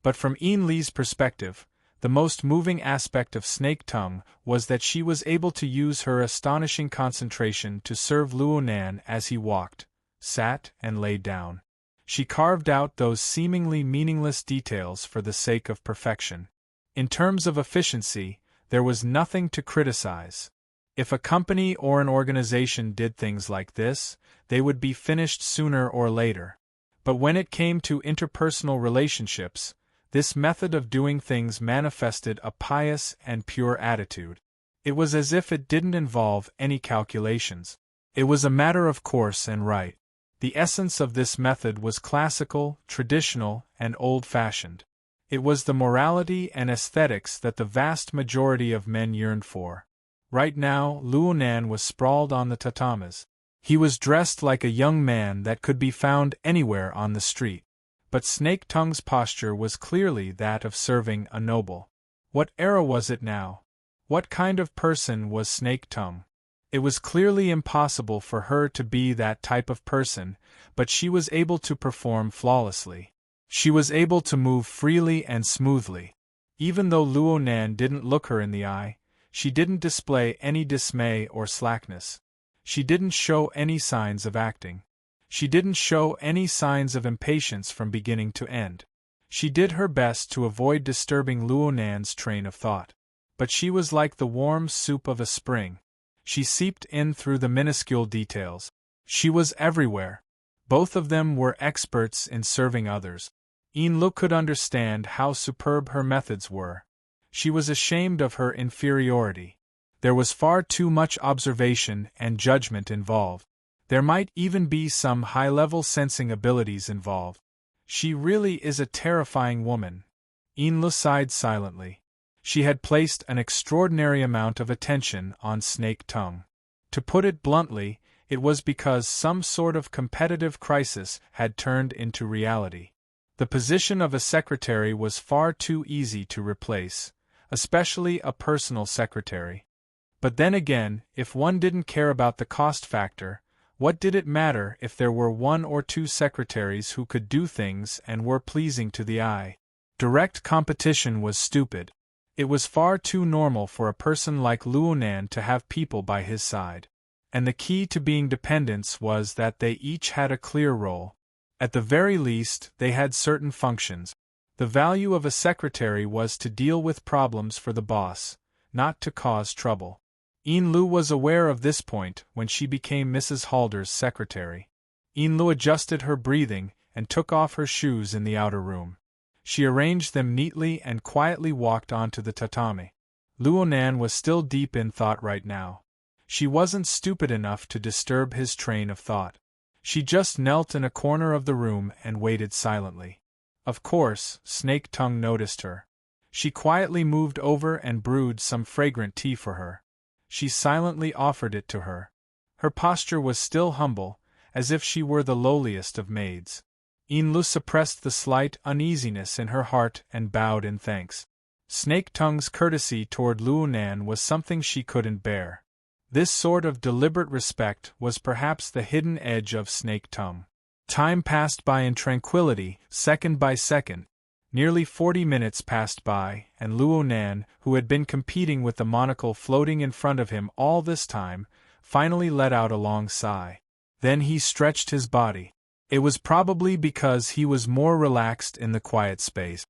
A: But from Li's perspective, the most moving aspect of Snake Tongue was that she was able to use her astonishing concentration to serve Luonan as he walked, sat, and lay down. She carved out those seemingly meaningless details for the sake of perfection. In terms of efficiency, there was nothing to criticize. If a company or an organization did things like this, they would be finished sooner or later. But when it came to interpersonal relationships, this method of doing things manifested a pious and pure attitude. It was as if it didn't involve any calculations. It was a matter of course and right. The essence of this method was classical, traditional, and old-fashioned. It was the morality and aesthetics that the vast majority of men yearned for. Right now, Luonan was sprawled on the tatamas. He was dressed like a young man that could be found anywhere on the street. But Snake Tongue's posture was clearly that of serving a noble. What era was it now? What kind of person was Snake Tongue? It was clearly impossible for her to be that type of person, but she was able to perform flawlessly. She was able to move freely and smoothly. Even though Luonan didn't look her in the eye, she didn't display any dismay or slackness. She didn't show any signs of acting. She didn't show any signs of impatience from beginning to end. She did her best to avoid disturbing Luonan's train of thought. But she was like the warm soup of a spring. She seeped in through the minuscule details. She was everywhere. Both of them were experts in serving others. Inlu could understand how superb her methods were. She was ashamed of her inferiority. There was far too much observation and judgment involved. There might even be some high-level sensing abilities involved. She really is a terrifying woman. Inlu sighed silently. She had placed an extraordinary amount of attention on Snake Tongue. To put it bluntly, it was because some sort of competitive crisis had turned into reality. The position of a secretary was far too easy to replace, especially a personal secretary. But then again, if one didn't care about the cost factor, what did it matter if there were one or two secretaries who could do things and were pleasing to the eye? Direct competition was stupid. It was far too normal for a person like Luonan to have people by his side. And the key to being dependents was that they each had a clear role. At the very least, they had certain functions. The value of a secretary was to deal with problems for the boss, not to cause trouble. Inlu was aware of this point when she became Mrs. Halder's secretary. Inlu adjusted her breathing and took off her shoes in the outer room. She arranged them neatly and quietly walked onto the tatami. Luonan was still deep in thought right now. She wasn't stupid enough to disturb his train of thought. She just knelt in a corner of the room and waited silently. Of course, Snake Tongue noticed her. She quietly moved over and brewed some fragrant tea for her. She silently offered it to her. Her posture was still humble, as if she were the lowliest of maids. Enlu suppressed the slight uneasiness in her heart and bowed in thanks. Snake Tongue's courtesy toward Luonan was something she couldn't bear. This sort of deliberate respect was perhaps the hidden edge of Snake Tongue. Time passed by in tranquility, second by second. Nearly 40 minutes passed by, and Luonan, who had been competing with the monocle floating in front of him all this time, finally let out a long sigh. Then he stretched his body. It was probably because he was more relaxed in the quiet space.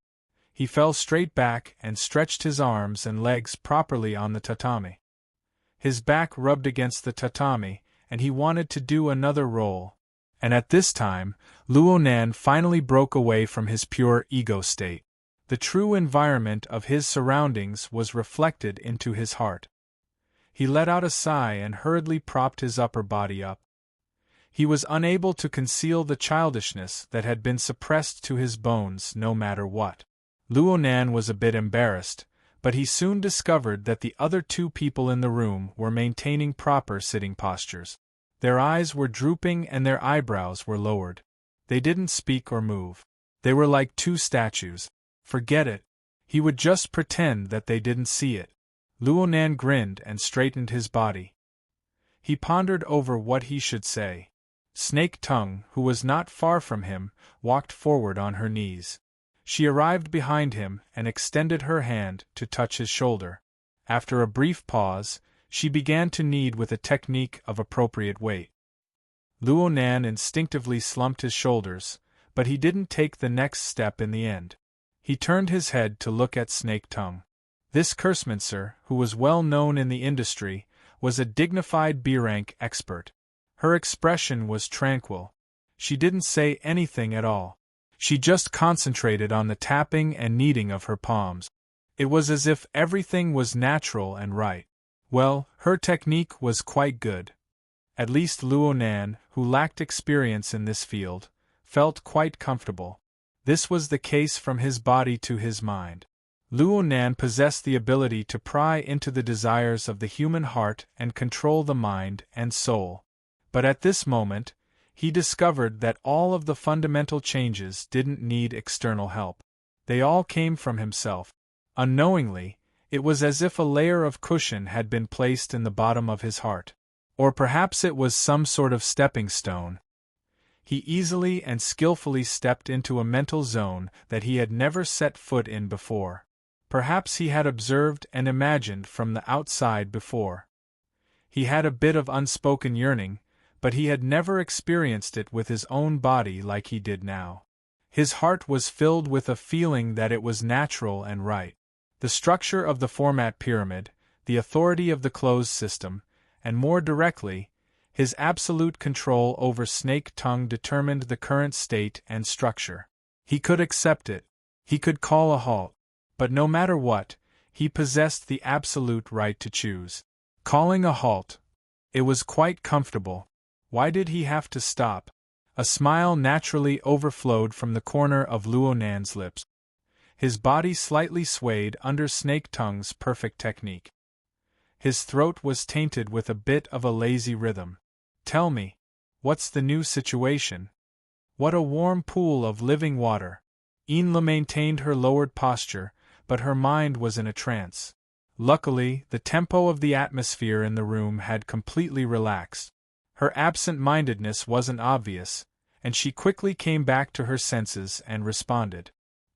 A: He fell straight back and stretched his arms and legs properly on the tatami. His back rubbed against the tatami, and he wanted to do another roll. And at this time, Luonan finally broke away from his pure ego state. The true environment of his surroundings was reflected into his heart. He let out a sigh and hurriedly propped his upper body up. He was unable to conceal the childishness that had been suppressed to his bones no matter what. Luonan was a bit embarrassed, but he soon discovered that the other two people in the room were maintaining proper sitting postures. Their eyes were drooping and their eyebrows were lowered. They didn't speak or move. They were like two statues. Forget it. He would just pretend that they didn't see it. Luonan grinned and straightened his body. He pondered over what he should say. Snake Tongue, who was not far from him, walked forward on her knees. She arrived behind him and extended her hand to touch his shoulder. After a brief pause, she began to knead with a technique of appropriate weight. Luonan instinctively slumped his shoulders, but he didn't take the next step in the end. He turned his head to look at Snake Tongue. This Kursminster, who was well known in the industry, was a dignified B-rank expert. Her expression was tranquil. She didn't say anything at all. She just concentrated on the tapping and kneading of her palms. It was as if everything was natural and right. Well, her technique was quite good. At least Luonan, who lacked experience in this field, felt quite comfortable. This was the case from his body to his mind. Luonan possessed the ability to pry into the desires of the human heart and control the mind and soul. But at this moment, he discovered that all of the fundamental changes didn't need external help. They all came from himself. Unknowingly, it was as if a layer of cushion had been placed in the bottom of his heart. Or perhaps it was some sort of stepping stone. He easily and skillfully stepped into a mental zone that he had never set foot in before. Perhaps he had observed and imagined from the outside before. He had a bit of unspoken yearning, but he had never experienced it with his own body like he did now. His heart was filled with a feeling that it was natural and right. The structure of the format pyramid, the authority of the closed system, and more directly, his absolute control over Snake Tongue determined the current state and structure. He could accept it. He could call a halt. But no matter what, he possessed the absolute right to choose. Calling a halt. It was quite comfortable. Why did he have to stop? A smile naturally overflowed from the corner of Luonan's lips. His body slightly swayed under Snake Tongue's perfect technique. His throat was tainted with a bit of a lazy rhythm. Tell me, what's the new situation? What a warm pool of living water. Enla maintained her lowered posture, but her mind was in a trance. Luckily, the tempo of the atmosphere in the room had completely relaxed. Her absent-mindedness wasn't obvious, and she quickly came back to her senses and responded.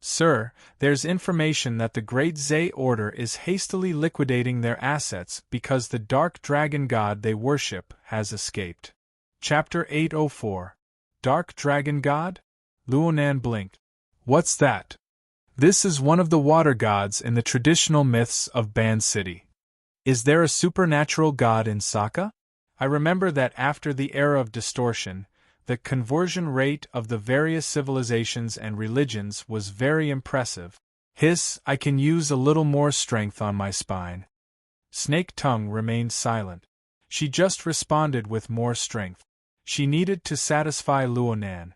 A: Sir, there's information that the Great Zay Order is hastily liquidating their assets because the Dark Dragon God they worship has escaped. Chapter 804. Dark Dragon God? Luonan blinked. What's that? This is one of the water gods in the traditional myths of Ban City. Is there a supernatural god in Sokka? I remember that after the era of distortion, the conversion rate of the various civilizations and religions was very impressive. Hiss, I can use a little more strength on my spine. Snake Tongue remained silent. She just responded with more strength. She needed to satisfy Luonan.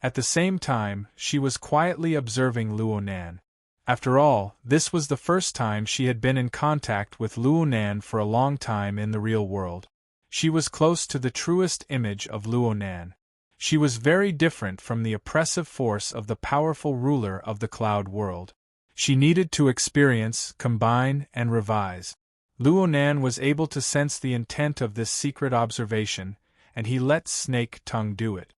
A: At the same time, she was quietly observing Luonan. After all, this was the first time she had been in contact with Luonan for a long time in the real world. She was close to the truest image of Luonan. She was very different from the oppressive force of the powerful ruler of the cloud world. She needed to experience, combine, and revise. Luonan was able to sense the intent of this secret observation, and he let Snake Tongue do it.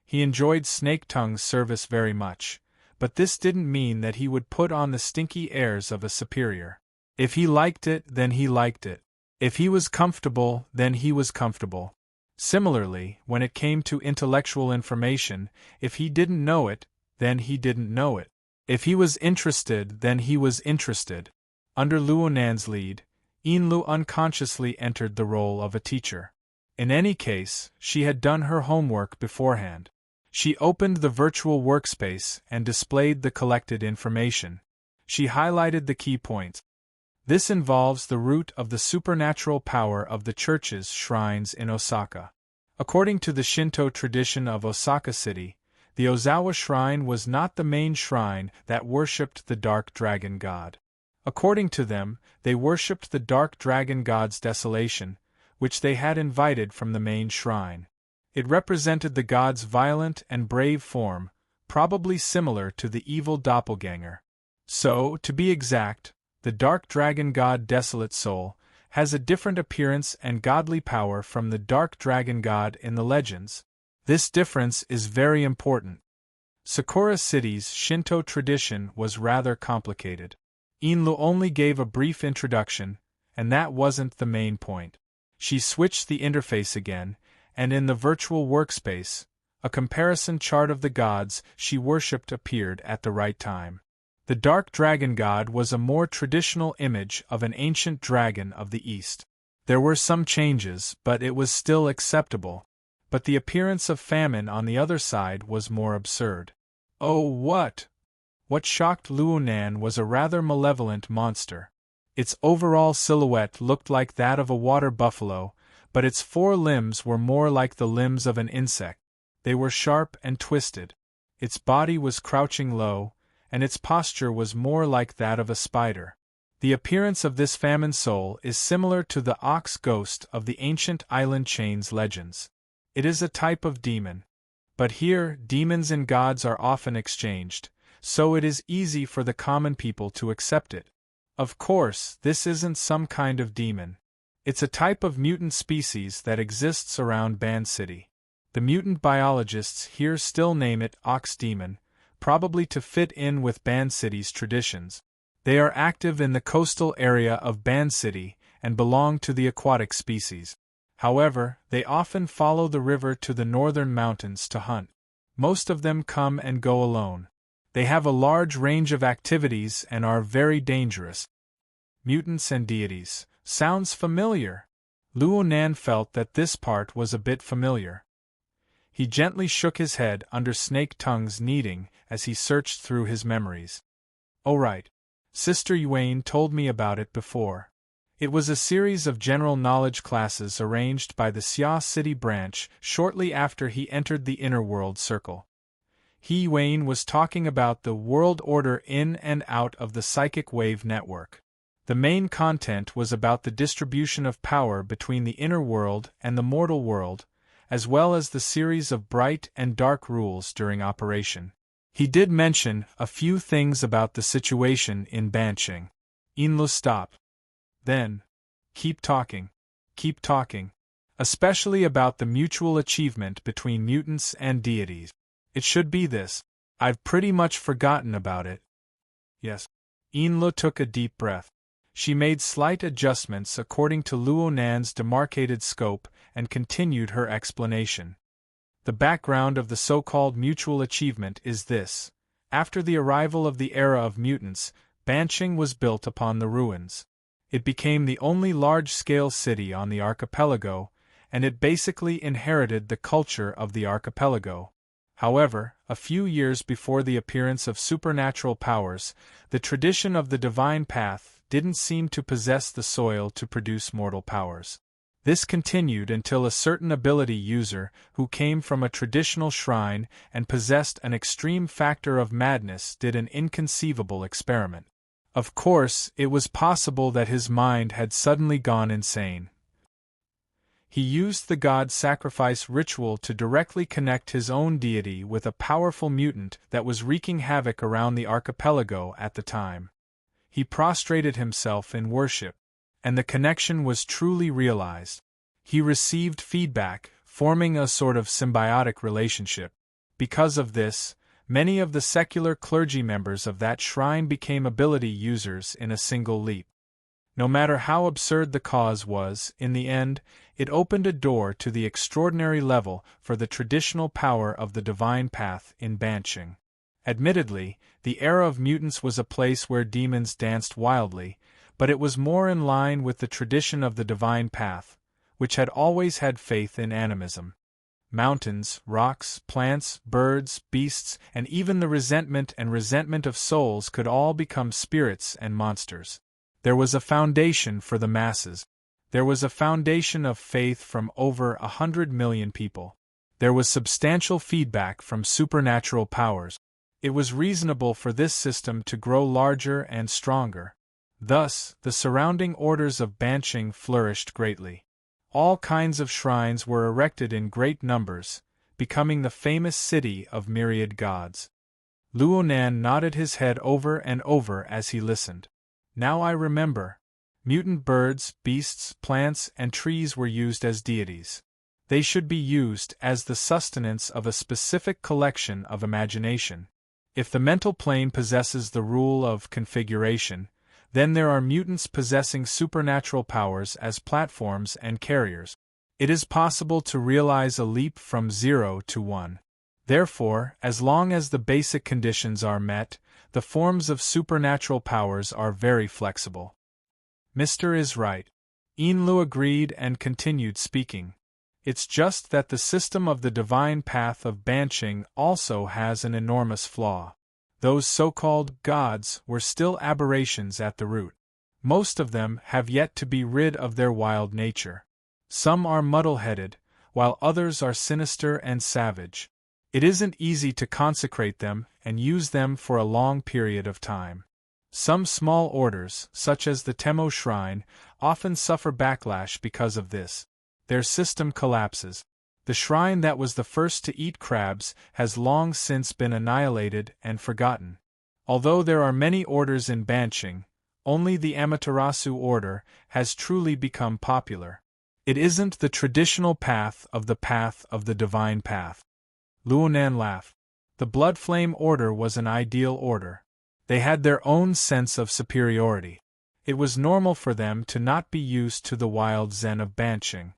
A: He enjoyed Snake Tongue's service very much, but this didn't mean that he would put on the stinky airs of a superior. If he liked it, then he liked it. If he was comfortable, then he was comfortable. Similarly, when it came to intellectual information, if he didn't know it, then he didn't know it. If he was interested, then he was interested. Under Luonan's lead, Yinlu unconsciously entered the role of a teacher. In any case, she had done her homework beforehand. She opened the virtual workspace and displayed the collected information. She highlighted the key points. This involves the root of the supernatural power of the church's shrines in Osaka. According to the Shinto tradition of Osaka City, the Ozawa Shrine was not the main shrine that worshipped the Dark Dragon God. According to them, they worshipped the Dark Dragon God's desolation, which they had invited from the main shrine. It represented the god's violent and brave form, probably similar to the evil doppelganger. So, to be exact, the Dark Dragon God Desolate Soul has a different appearance and godly power from the Dark Dragon God in the legends. This difference is very important. Sakura City's Shinto tradition was rather complicated. Yinlu only gave a brief introduction, and that wasn't the main point. She switched the interface again, and in the virtual workspace, a comparison chart of the gods she worshipped appeared at the right time. The Dark Dragon God was a more traditional image of an ancient dragon of the East. There were some changes, but it was still acceptable. But the appearance of famine on the other side was more absurd. Oh, what? What shocked Luonan was a rather malevolent monster. Its overall silhouette looked like that of a water buffalo, but its four limbs were more like the limbs of an insect. They were sharp and twisted. Its body was crouching low, and its posture was more like that of a spider. The appearance of this famine soul is similar to the ox ghost of the ancient island chain's legends. It is a type of demon. But here, demons and gods are often exchanged, so it is easy for the common people to accept it. Of course, this isn't some kind of demon. It's a type of mutant species that exists around Band City. The mutant biologists here still name it ox demon, probably to fit in with Band City's traditions. They are active in the coastal area of Band City and belong to the aquatic species. However, they often follow the river to the northern mountains to hunt. Most of them come and go alone. They have a large range of activities and are very dangerous. Mutants and deities. Sounds familiar. Luonan felt that this part was a bit familiar. He gently shook his head under Snake Tongue's kneading as he searched through his memories. Oh right. Sister Yuane told me about it before. It was a series of general knowledge classes arranged by the Xia City branch shortly after he entered the Inner World Circle. Yuane was talking about the world order in and out of the psychic wave network. The main content was about the distribution of power between the inner world and the mortal world, as well as the series of bright and dark rules during operation. He did mention a few things about the situation in Banqing. Yinlu stopped. Then, keep talking, especially about the mutual achievement between mutants and deities. It should be this. I've pretty much forgotten about it. Yes. Yinlu took a deep breath. She made slight adjustments according to Luonan's demarcated scope and continued her explanation. The background of the so-called mutual achievement is this. After the arrival of the era of mutants, Banqing was built upon the ruins. It became the only large-scale city on the archipelago, and it basically inherited the culture of the archipelago. However, a few years before the appearance of supernatural powers, the tradition of the divine path didn't seem to possess the soil to produce mortal powers. This continued until a certain ability user, who came from a traditional shrine and possessed an extreme factor of madness, did an inconceivable experiment. Of course, it was possible that his mind had suddenly gone insane. He used the god sacrifice ritual to directly connect his own deity with a powerful mutant that was wreaking havoc around the archipelago at the time. He prostrated himself in worship, and the connection was truly realized. He received feedback, forming a sort of symbiotic relationship. Because of this, many of the secular clergy members of that shrine became ability users in a single leap. No matter how absurd the cause was, in the end, it opened a door to the extraordinary level for the traditional power of the divine path in Banshing. Admittedly, the era of mutants was a place where demons danced wildly, but it was more in line with the tradition of the divine path, which had always had faith in animism. Mountains, rocks, plants, birds, beasts, and even the resentment of souls could all become spirits and monsters. There was a foundation for the masses. There was a foundation of faith from over 100 million people. There was substantial feedback from supernatural powers. It was reasonable for this system to grow larger and stronger. Thus, the surrounding orders of Banshing flourished greatly. All kinds of shrines were erected in great numbers, becoming the famous city of myriad gods. Luonan nodded his head over and over as he listened. Now I remember. Mutant birds, beasts, plants, and trees were used as deities. They should be used as the sustenance of a specific collection of imagination. If the mental plane possesses the rule of configuration, then there are mutants possessing supernatural powers as platforms and carriers. It is possible to realize a leap from 0 to 1. Therefore, as long as the basic conditions are met, the forms of supernatural powers are very flexible. Mr. is right. Enlu agreed and continued speaking. It's just that the system of the divine path of Banshing also has an enormous flaw. Those so-called gods were still aberrations at the root. Most of them have yet to be rid of their wild nature. Some are muddle-headed, while others are sinister and savage. It isn't easy to consecrate them and use them for a long period of time. Some small orders, such as the Temo Shrine, often suffer backlash because of this. Their system collapses. The shrine that was the first to eat crabs has long since been annihilated and forgotten. Although there are many orders in Banshing, only the Amaterasu order has truly become popular. It isn't the traditional path of the divine path. Luonan laughed. The Blood Flame order was an ideal order. They had their own sense of superiority. It was normal for them to not be used to the wild zen of Banshing.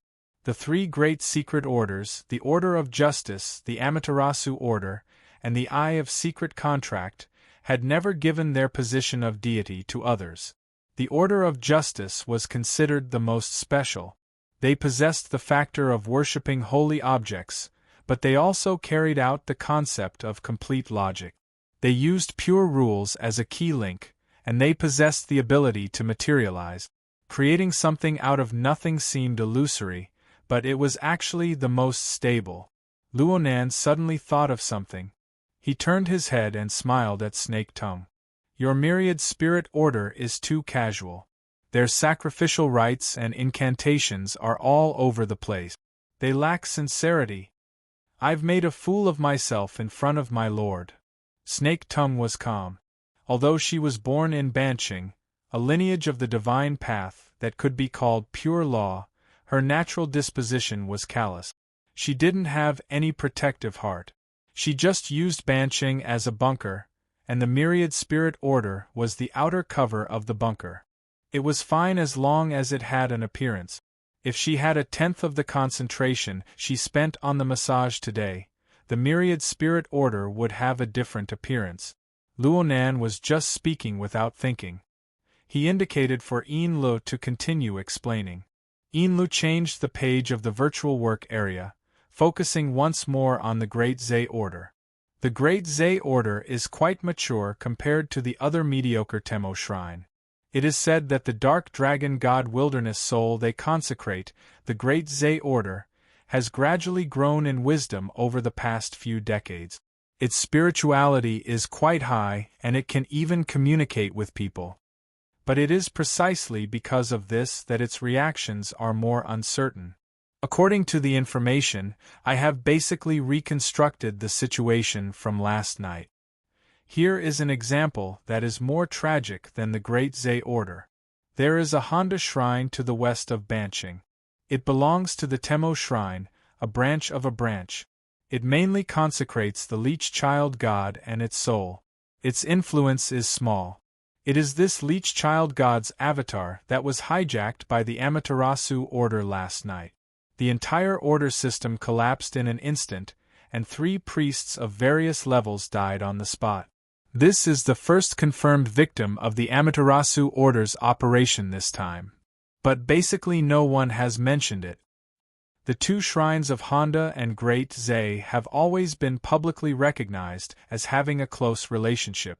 A: The three great secret orders, the Order of Justice, the Amaterasu Order, and the Eye of Secret Contract, had never given their position of deity to others. The Order of Justice was considered the most special. They possessed the factor of worshipping holy objects, but they also carried out the concept of complete logic. They used pure rules as a key link, and they possessed the ability to materialize. Creating something out of nothing seemed illusory, but it was actually the most stable. Luonan suddenly thought of something. He turned his head and smiled at Snake Tongue. Your myriad spirit order is too casual. Their sacrificial rites and incantations are all over the place. They lack sincerity. I've made a fool of myself in front of my lord. Snake Tongue was calm. Although she was born in Banshing, a lineage of the divine path that could be called pure law, her natural disposition was callous. She didn't have any protective heart. She just used Banshing as a bunker, and the myriad spirit order was the outer cover of the bunker. It was fine as long as it had an appearance. If she had a tenth of the concentration she spent on the massage today, the myriad spirit order would have a different appearance. Luonan was just speaking without thinking. He indicated for Enlu to continue explaining. Enlu changed the page of the virtual work area, focusing once more on the Great Zay Order. The Great Zay Order is quite mature compared to the other mediocre Temo Shrine. It is said that the dark dragon god wilderness soul they consecrate, the great Zay order, has gradually grown in wisdom over the past few decades. Its spirituality is quite high, and it can even communicate with people. But it is precisely because of this that its reactions are more uncertain. According to the information, I have basically reconstructed the situation from last night. Here is an example that is more tragic than the Great Zay Order. There is a Honda shrine to the west of Banching. It belongs to the Temo shrine, a branch of a branch. It mainly consecrates the leech child god and its soul. Its influence is small. It is this leech child god's avatar that was hijacked by the Amaterasu order last night. The entire order system collapsed in an instant, and 3 priests of various levels died on the spot. This is the first confirmed victim of the Amaterasu Order's operation this time. But basically no one has mentioned it. The 2 shrines of Honda and Great Zay have always been publicly recognized as having a close relationship.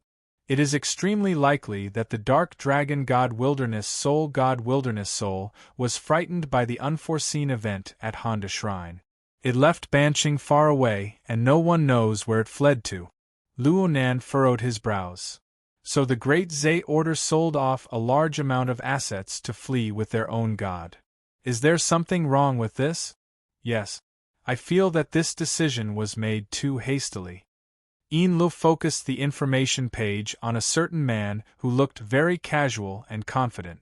A: It is extremely likely that the dark dragon god Wilderness Soul was frightened by the unforeseen event at Honda Shrine. It left Banching far away, and no one knows where it fled to. Luonan furrowed his brows. So the Great Zay Order sold off a large amount of assets to flee with their own god. Is there something wrong with this? Yes. I feel that this decision was made too hastily. Enlu focused the information page on a certain man who looked very casual and confident.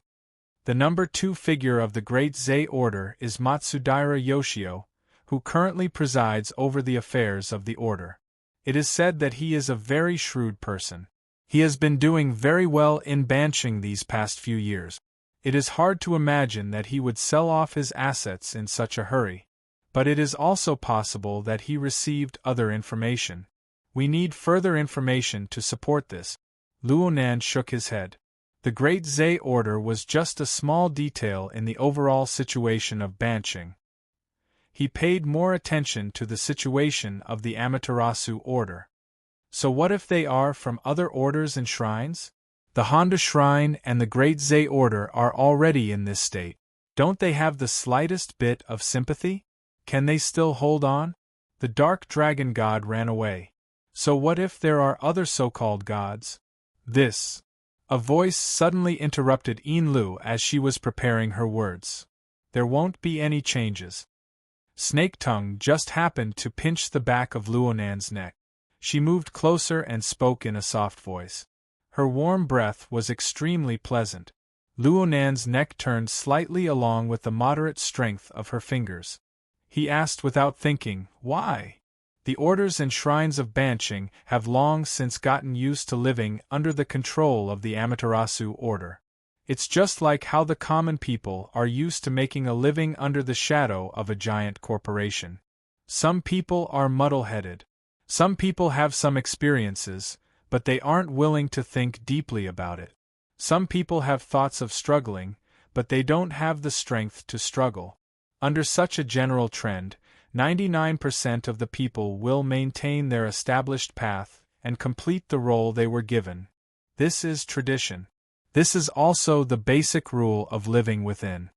A: The number 2 figure of the Great Zay Order is Matsudaira Yoshio, who currently presides over the affairs of the order. It is said that he is a very shrewd person. He has been doing very well in Banching these past few years. It is hard to imagine that he would sell off his assets in such a hurry. But it is also possible that he received other information. We need further information to support this. Luonan shook his head. The Great Zay Order was just a small detail in the overall situation of Banching. He paid more attention to the situation of the Amaterasu Order. So what if they are from other orders and shrines? The Honda Shrine and the Great Zay Order are already in this state. Don't they have the slightest bit of sympathy? Can they still hold on? The dark dragon god ran away. So what if there are other so-called gods? A voice suddenly interrupted Enlu as she was preparing her words. There won't be any changes. Snake Tongue just happened to pinch the back of Luonan's neck. She moved closer and spoke in a soft voice. Her warm breath was extremely pleasant. Luonan's neck turned slightly along with the moderate strength of her fingers. He asked without thinking, why? The orders and shrines of Banching have long since gotten used to living under the control of the Amaterasu Order. It's just like how the common people are used to making a living under the shadow of a giant corporation. Some people are muddle-headed. Some people have some experiences, but they aren't willing to think deeply about it. Some people have thoughts of struggling, but they don't have the strength to struggle. Under such a general trend, 99% of the people will maintain their established path and complete the role they were given. This is tradition. This is also the basic rule of living within.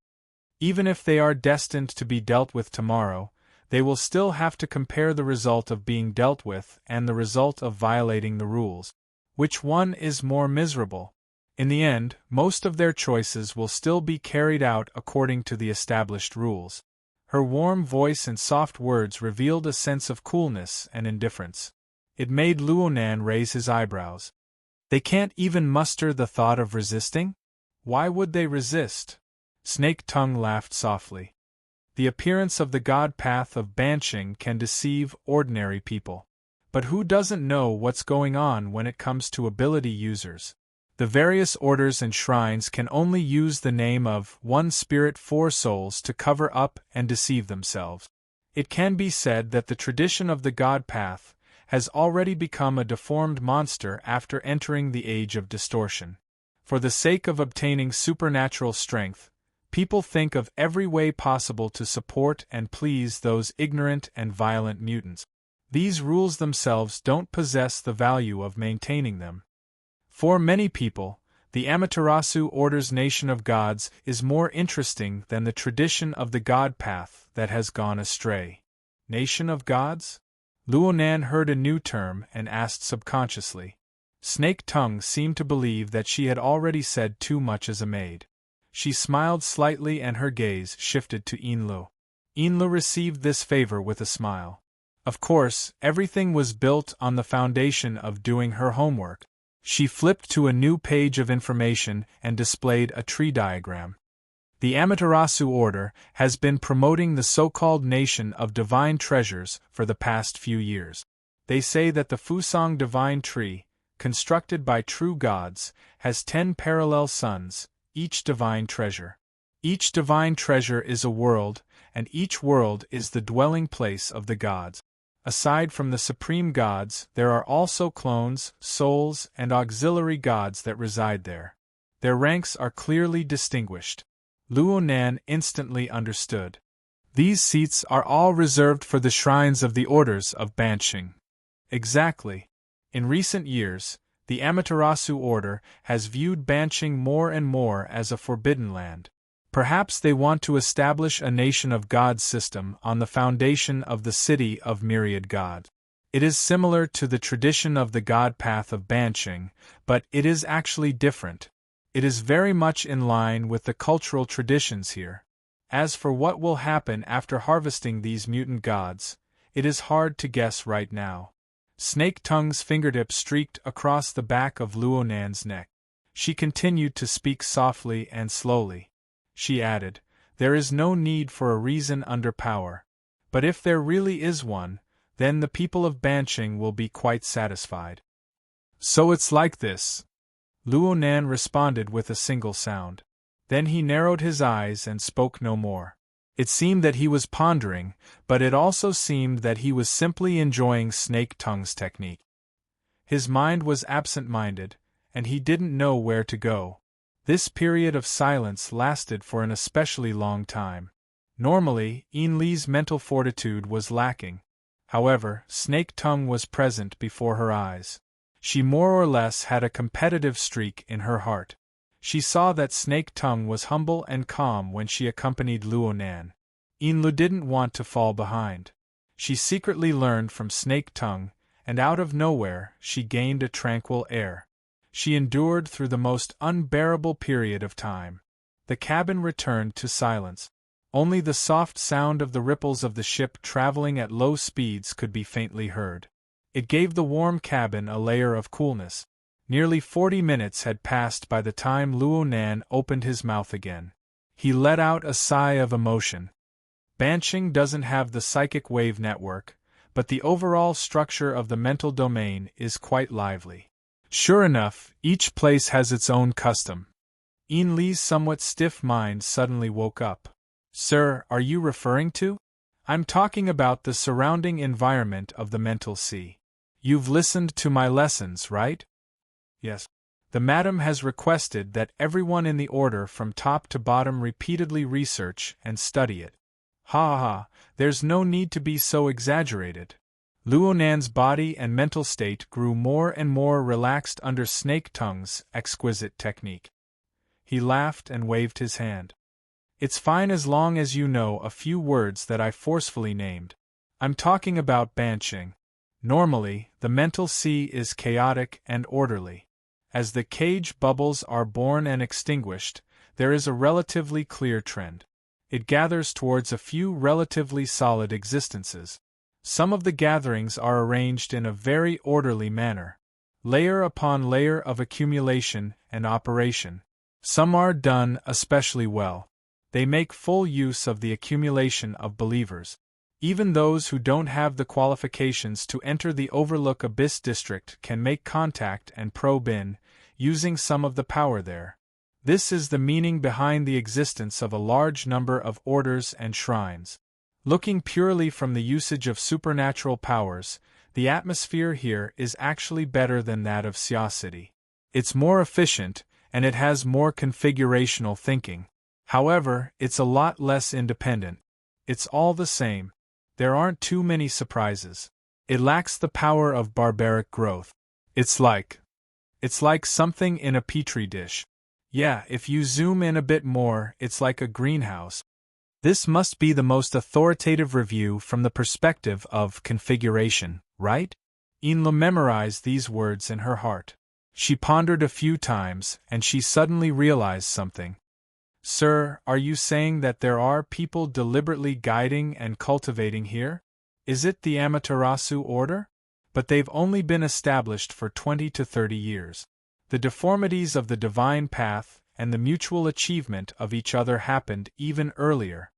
A: Even if they are destined to be dealt with tomorrow, they will still have to compare the result of being dealt with and the result of violating the rules. Which one is more miserable? In the end, most of their choices will still be carried out according to the established rules. Her warm voice and soft words revealed a sense of coolness and indifference. It made Luonan raise his eyebrows. They can't even muster the thought of resisting? Why would they resist? Snake Tongue laughed softly. The appearance of the god path of Banching can deceive ordinary people. But who doesn't know what's going on when it comes to ability users? The various orders and shrines can only use the name of one spirit 4 souls to cover up and deceive themselves. It can be said that the tradition of the god path has already become a deformed monster after entering the age of distortion. For the sake of obtaining supernatural strength, people think of every way possible to support and please those ignorant and violent mutants. These rules themselves don't possess the value of maintaining them. For many people, The Amaterasu Order's nation of gods is more interesting than the tradition of the god path that has gone astray. Nation of gods? Luonan heard a new term and asked subconsciously. Snake Tongue seemed to believe that she had already said too much as a maid. She smiled slightly and her gaze shifted to Inlu. Inlu received this favor with a smile. Of course, everything was built on the foundation of doing her homework. She flipped to a new page of information and displayed a tree diagram. The Amaterasu Order has been promoting the so-called Nation of Divine Treasures for the past few years. They say that the Fusang Divine Tree, constructed by true gods, has 10 parallel suns, each divine treasure. Each divine treasure is a world, and each world is the dwelling place of the gods. Aside from the supreme gods, there are also clones, souls, and auxiliary gods that reside there. Their ranks are clearly distinguished. Luonan instantly understood. These seats are all reserved for the shrines of the orders of Banshing. Exactly. In recent years, the Amaterasu Order has viewed Banshing more and more as a forbidden land. Perhaps they want to establish a nation of gods system on the foundation of the city of myriad gods. It is similar to the tradition of the god path of Banshing, but it is actually different. It is very much in line with the cultural traditions here. As for what will happen after harvesting these mutant gods, it is hard to guess right now. Snake Tongue's fingertip streaked across the back of Luonan's neck. She continued to speak softly and slowly. She added, "There is no need for a reason under power. But if there really is one, then the people of Banshing will be quite satisfied." "So it's like this," Luonan responded with a single sound. Then he narrowed his eyes and spoke no more. It seemed that he was pondering, but it also seemed that he was simply enjoying Snake Tongue's technique. His mind was absent-minded, and he didn't know where to go. This period of silence lasted for an especially long time. Normally, Inli's mental fortitude was lacking. However, Snake Tongue was present before her eyes. She more or less had a competitive streak in her heart. She saw that Snake Tongue was humble and calm when she accompanied Luonan. Inlu didn't want to fall behind. She secretly learned from Snake Tongue, and out of nowhere, she gained a tranquil air. She endured through the most unbearable period of time. The cabin returned to silence. Only the soft sound of the ripples of the ship traveling at low speeds could be faintly heard. It gave the warm cabin a layer of coolness. Nearly 40 minutes had passed by the time Luonan opened his mouth again. He let out a sigh of emotion. Banshing doesn't have the psychic wave network, but the overall structure of the mental domain is quite lively. Sure enough, each place has its own custom. Inli's somewhat stiff mind suddenly woke up. "Sir, are you referring to?" "I'm talking about the surrounding environment of the mental sea. You've listened to my lessons, right?" "Yes." "The madam has requested that everyone in the order from top to bottom repeatedly research and study it." "Ha ha, there's no need to be so exaggerated." Luonan's body and mental state grew more and more relaxed under Snake Tongue's exquisite technique. He laughed and waved his hand. "It's fine as long as you know a few words that I forcefully named. I'm talking about Banshing. Normally, the mental sea is chaotic and orderly. As the cage bubbles are born and extinguished, there is a relatively clear trend. It gathers towards a few relatively solid existences. Some of the gatherings are arranged in a very orderly manner, layer upon layer of accumulation and operation. Some are done especially well. They make full use of the accumulation of believers. Even those who don't have the qualifications to enter the Overlook Abyss District can make contact and probe in, using some of the power there. This is the meaning behind the existence of a large number of orders and shrines. Looking purely from the usage of supernatural powers, the atmosphere here is actually better than that of Xia City. It's more efficient, and it has more configurational thinking. However, it's a lot less independent. It's all the same. There aren't too many surprises. It lacks the power of barbaric growth. It's like It's like something in a petri dish. Yeah, if you zoom in a bit more, it's like a greenhouse. This must be the most authoritative review from the perspective of configuration, right? Inla memorized these words in her heart. She pondered a few times, and she suddenly realized something. Sir, are you saying that there are people deliberately guiding and cultivating here? Is it the Amaterasu order? But they've only been established for 20 to 30 years. The deformities of the divine path and the mutual achievement of each other happened even earlier.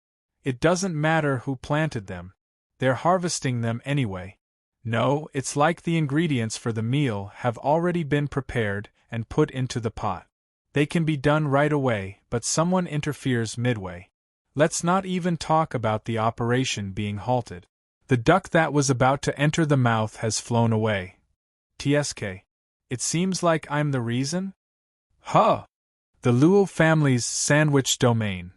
A: It doesn't matter who planted them. They're harvesting them anyway. No, it's like the ingredients for the meal have already been prepared and put into the pot. They can be done right away, but someone interferes midway. Let's not even talk about the operation being halted. The duck that was about to enter the mouth has flown away. TSK. It seems like I'm the reason? Huh! The Luo family's sandwich domain.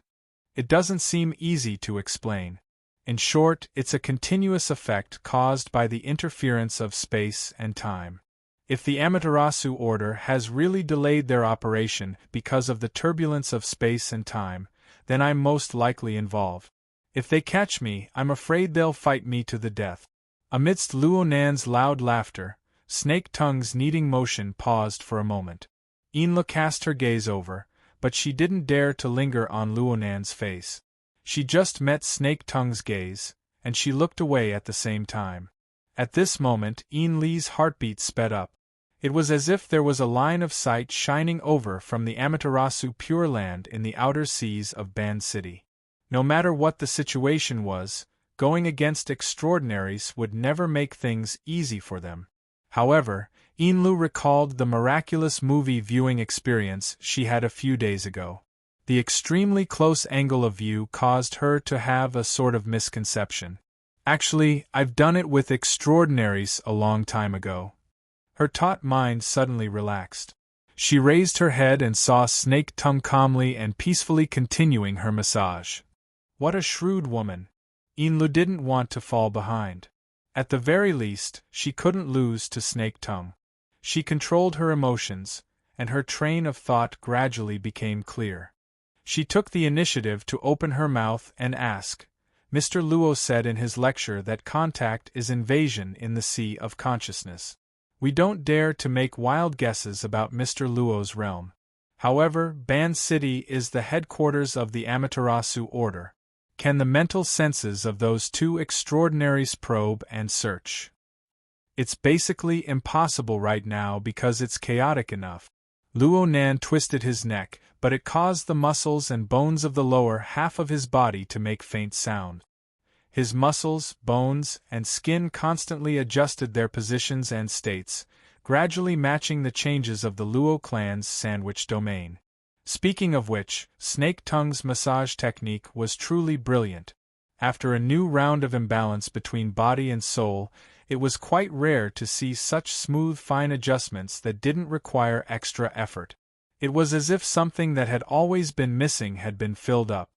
A: It doesn't seem easy to explain. In short, it's a continuous effect caused by the interference of space and time. If the Amaterasu order has really delayed their operation because of the turbulence of space and time, then I'm most likely involved. If they catch me, I'm afraid they'll fight me to the death. Amidst Luonan's loud laughter, Snake Tongue's kneading motion paused for a moment. Inla cast her gaze over, but she didn't dare to linger on Luonan's face. She just met Snake Tongue's gaze, and she looked away at the same time. At this moment, Li's heartbeat sped up. It was as if there was a line of sight shining over from the Amaterasu Pure Land in the outer seas of Ban City. No matter what the situation was, going against extraordinaries would never make things easy for them. However, Inlu recalled the miraculous movie viewing experience she had a few days ago. The extremely close angle of view caused her to have a sort of misconception. Actually, I've done it with extraordinaries a long time ago. Her taut mind suddenly relaxed. She raised her head and saw Snake Tongue calmly and peacefully continuing her massage. What a shrewd woman! Inlu didn't want to fall behind. At the very least, she couldn't lose to Snake Tongue. She controlled her emotions, and her train of thought gradually became clear. She took the initiative to open her mouth and ask. Mr. Luo said in his lecture that contact is invasion in the sea of consciousness. We don't dare to make wild guesses about Mr. Luo's realm. However, Ban City is the headquarters of the Amaterasu order. Can the mental senses of those two extraordinaries probe and search? It's basically impossible right now because it's chaotic enough. Luo Nan twisted his neck, but it caused the muscles and bones of the lower half of his body to make faint sound. His muscles, bones, and skin constantly adjusted their positions and states, gradually matching the changes of the Luo clan's sandwich domain. Speaking of which, Snake Tongue's massage technique was truly brilliant. After a new round of imbalance between body and soul, it was quite rare to see such smooth fine adjustments that didn't require extra effort. It was as if something that had always been missing had been filled up.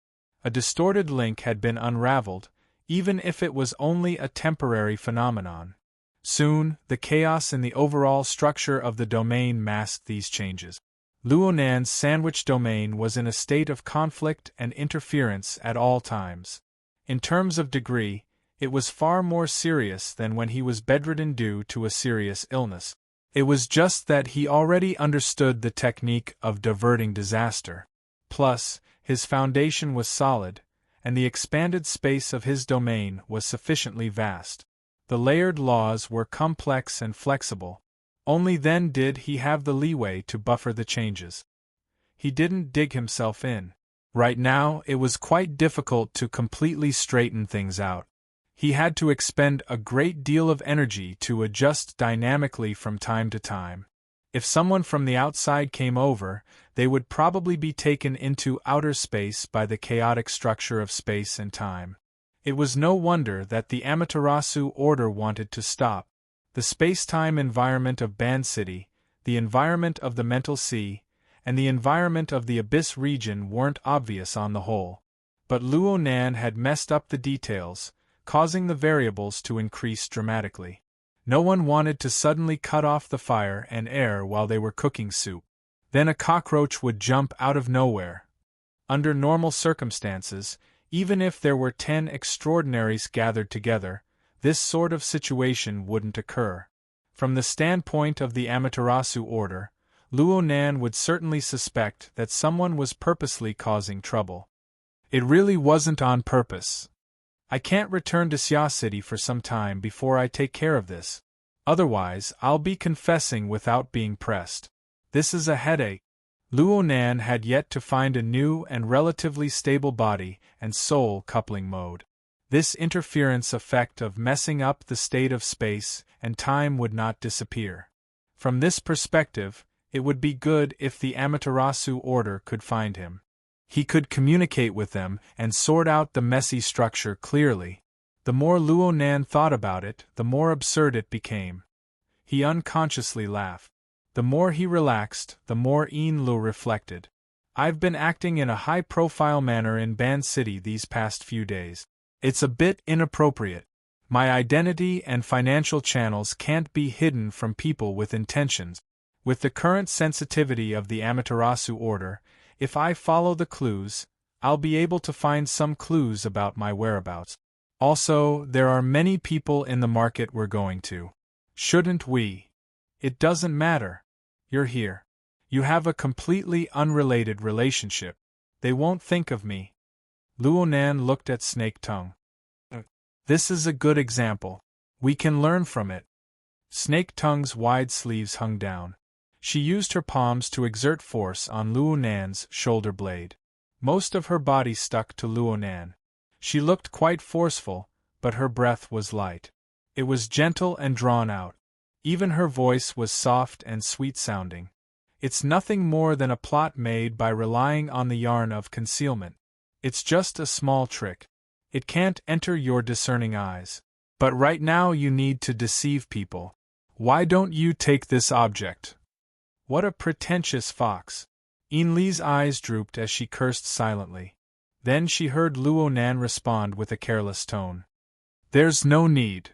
A: A distorted link had been unraveled, even if it was only a temporary phenomenon. Soon, the chaos in the overall structure of the domain masked these changes. Luonan's sandwich domain was in a state of conflict and interference at all times. In terms of degree, it was far more serious than when he was bedridden due to a serious illness. It was just that he already understood the technique of diverting disaster. Plus, his foundation was solid, and the expanded space of his domain was sufficiently vast. The layered laws were complex and flexible. Only then did he have the leeway to buffer the changes. He didn't dig himself in. Right now, it was quite difficult to completely straighten things out. He had to expend a great deal of energy to adjust dynamically from time to time. If someone from the outside came over, they would probably be taken into outer space by the chaotic structure of space and time. It was no wonder that the Amaterasu order wanted to stop. The space-time environment of Ban City, the environment of the Mental Sea, and the environment of the Abyss region weren't obvious on the whole. But Luo Nan had messed up the details, causing the variables to increase dramatically. No one wanted to suddenly cut off the fire and air while they were cooking soup. Then a cockroach would jump out of nowhere. Under normal circumstances, even if there were 10 extraordinaries gathered together, this sort of situation wouldn't occur. From the standpoint of the Amaterasu order, Luo Nan would certainly suspect that someone was purposely causing trouble. It really wasn't on purpose. I can't return to Xia City for some time before I take care of this. Otherwise, I'll be confessing without being pressed. This is a headache. Luo Nan had yet to find a new and relatively stable body and soul coupling mode. This interference effect of messing up the state of space and time would not disappear. From this perspective, it would be good if the Amaterasu order could find him. He could communicate with them and sort out the messy structure clearly. The more Luo Nan thought about it, the more absurd it became. He unconsciously laughed. The more he relaxed, the more Lu reflected. I've been acting in a high-profile manner in Ban City these past few days. It's a bit inappropriate. My identity and financial channels can't be hidden from people with intentions. With the current sensitivity of the Amaterasu order, if I follow the clues, I'll be able to find some clues about my whereabouts. Also, there are many people in the market we're going to. Shouldn't we? It doesn't matter. You're here. You have a completely unrelated relationship. They won't think of me. Luo Nan looked at Snake Tongue. This is a good example. We can learn from it. Snake Tongue's wide sleeves hung down. She used her palms to exert force on Luo Nan's shoulder blade. Most of her body stuck to Luo Nan. She looked quite forceful, but her breath was light. It was gentle and drawn out. Even her voice was soft and sweet-sounding. It's nothing more than a plot made by relying on the yarn of concealment. It's just a small trick. It can't enter your discerning eyes. But right now you need to deceive people. Why don't you take this object? What a pretentious fox. Li's eyes drooped as she cursed silently. Then she heard Luo Nan respond with a careless tone. There's no need.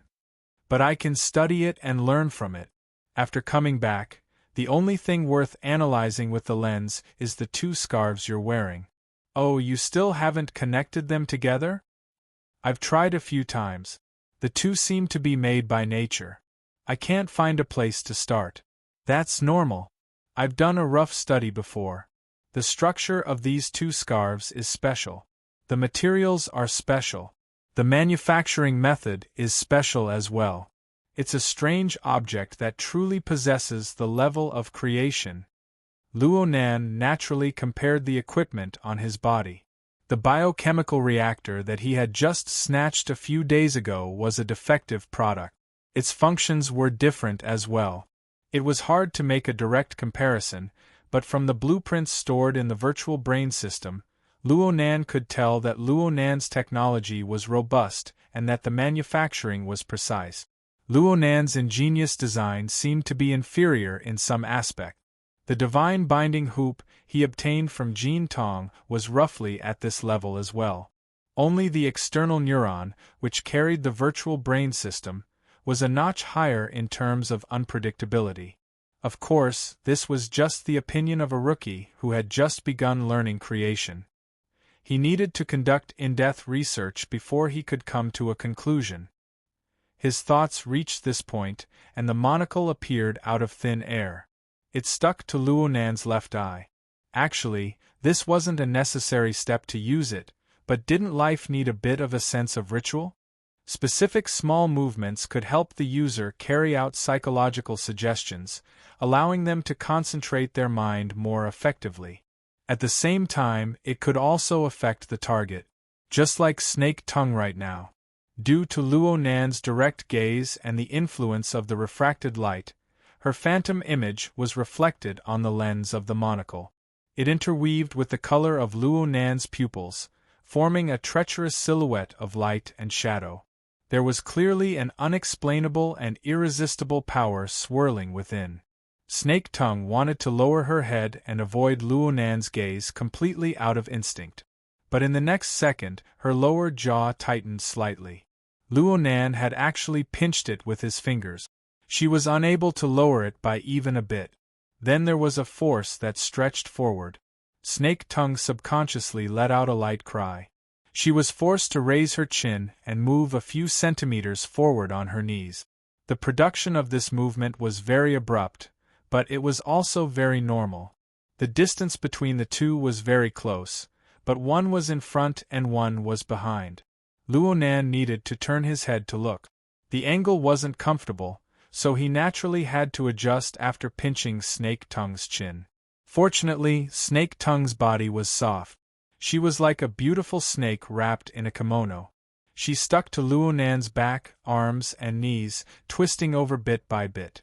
A: But I can study it and learn from it. After coming back, the only thing worth analyzing with the lens is the 2 scarves you're wearing. Oh, you still haven't connected them together? I've tried a few times. The 2 seem to be made by nature. I can't find a place to start. That's normal. I've done a rough study before. The structure of these 2 scarves is special. The materials are special. The manufacturing method is special as well. It's a strange object that truly possesses the level of creation. Luo Nan naturally compared the equipment on his body. The biochemical reactor that he had just snatched a few days ago was a defective product. Its functions were different as well. It was hard to make a direct comparison, but from the blueprints stored in the virtual brain system, Luo Nan could tell that Luo Nan's technology was robust and that the manufacturing was precise. Luo Nan's ingenious design seemed to be inferior in some aspect. The divine binding hoop he obtained from Jin Tong was roughly at this level as well. Only the external neuron, which carried the virtual brain system, was a notch higher in terms of unpredictability. Of course, this was just the opinion of a rookie who had just begun learning creation. He needed to conduct in-depth research before he could come to a conclusion. His thoughts reached this point, and the monocle appeared out of thin air. It stuck to Luo Nan's left eye. Actually, this wasn't a necessary step to use it, but didn't life need a bit of a sense of ritual? Specific small movements could help the user carry out psychological suggestions, allowing them to concentrate their mind more effectively. At the same time, it could also affect the target, just like Snake Tongue right now. Due to Luo Nan's direct gaze and the influence of the refracted light, her phantom image was reflected on the lens of the monocle. It interweaved with the color of Luo Nan's pupils, forming a treacherous silhouette of light and shadow. There was clearly an unexplainable and irresistible power swirling within. Snake Tongue wanted to lower her head and avoid Luo Nan's gaze completely out of instinct. But in the next second, her lower jaw tightened slightly. Luo Nan had actually pinched it with his fingers. She was unable to lower it by even a bit. Then there was a force that stretched forward. Snake Tongue subconsciously let out a light cry. She was forced to raise her chin and move a few centimeters forward on her knees. The production of this movement was very abrupt, but it was also very normal. The distance between the two was very close, but one was in front and one was behind. Luonan needed to turn his head to look. The angle wasn't comfortable, so he naturally had to adjust after pinching Snake Tongue's chin. Fortunately, Snake Tongue's body was soft. She was like a beautiful snake wrapped in a kimono. She stuck to Luonan's back, arms, and knees, twisting over bit by bit.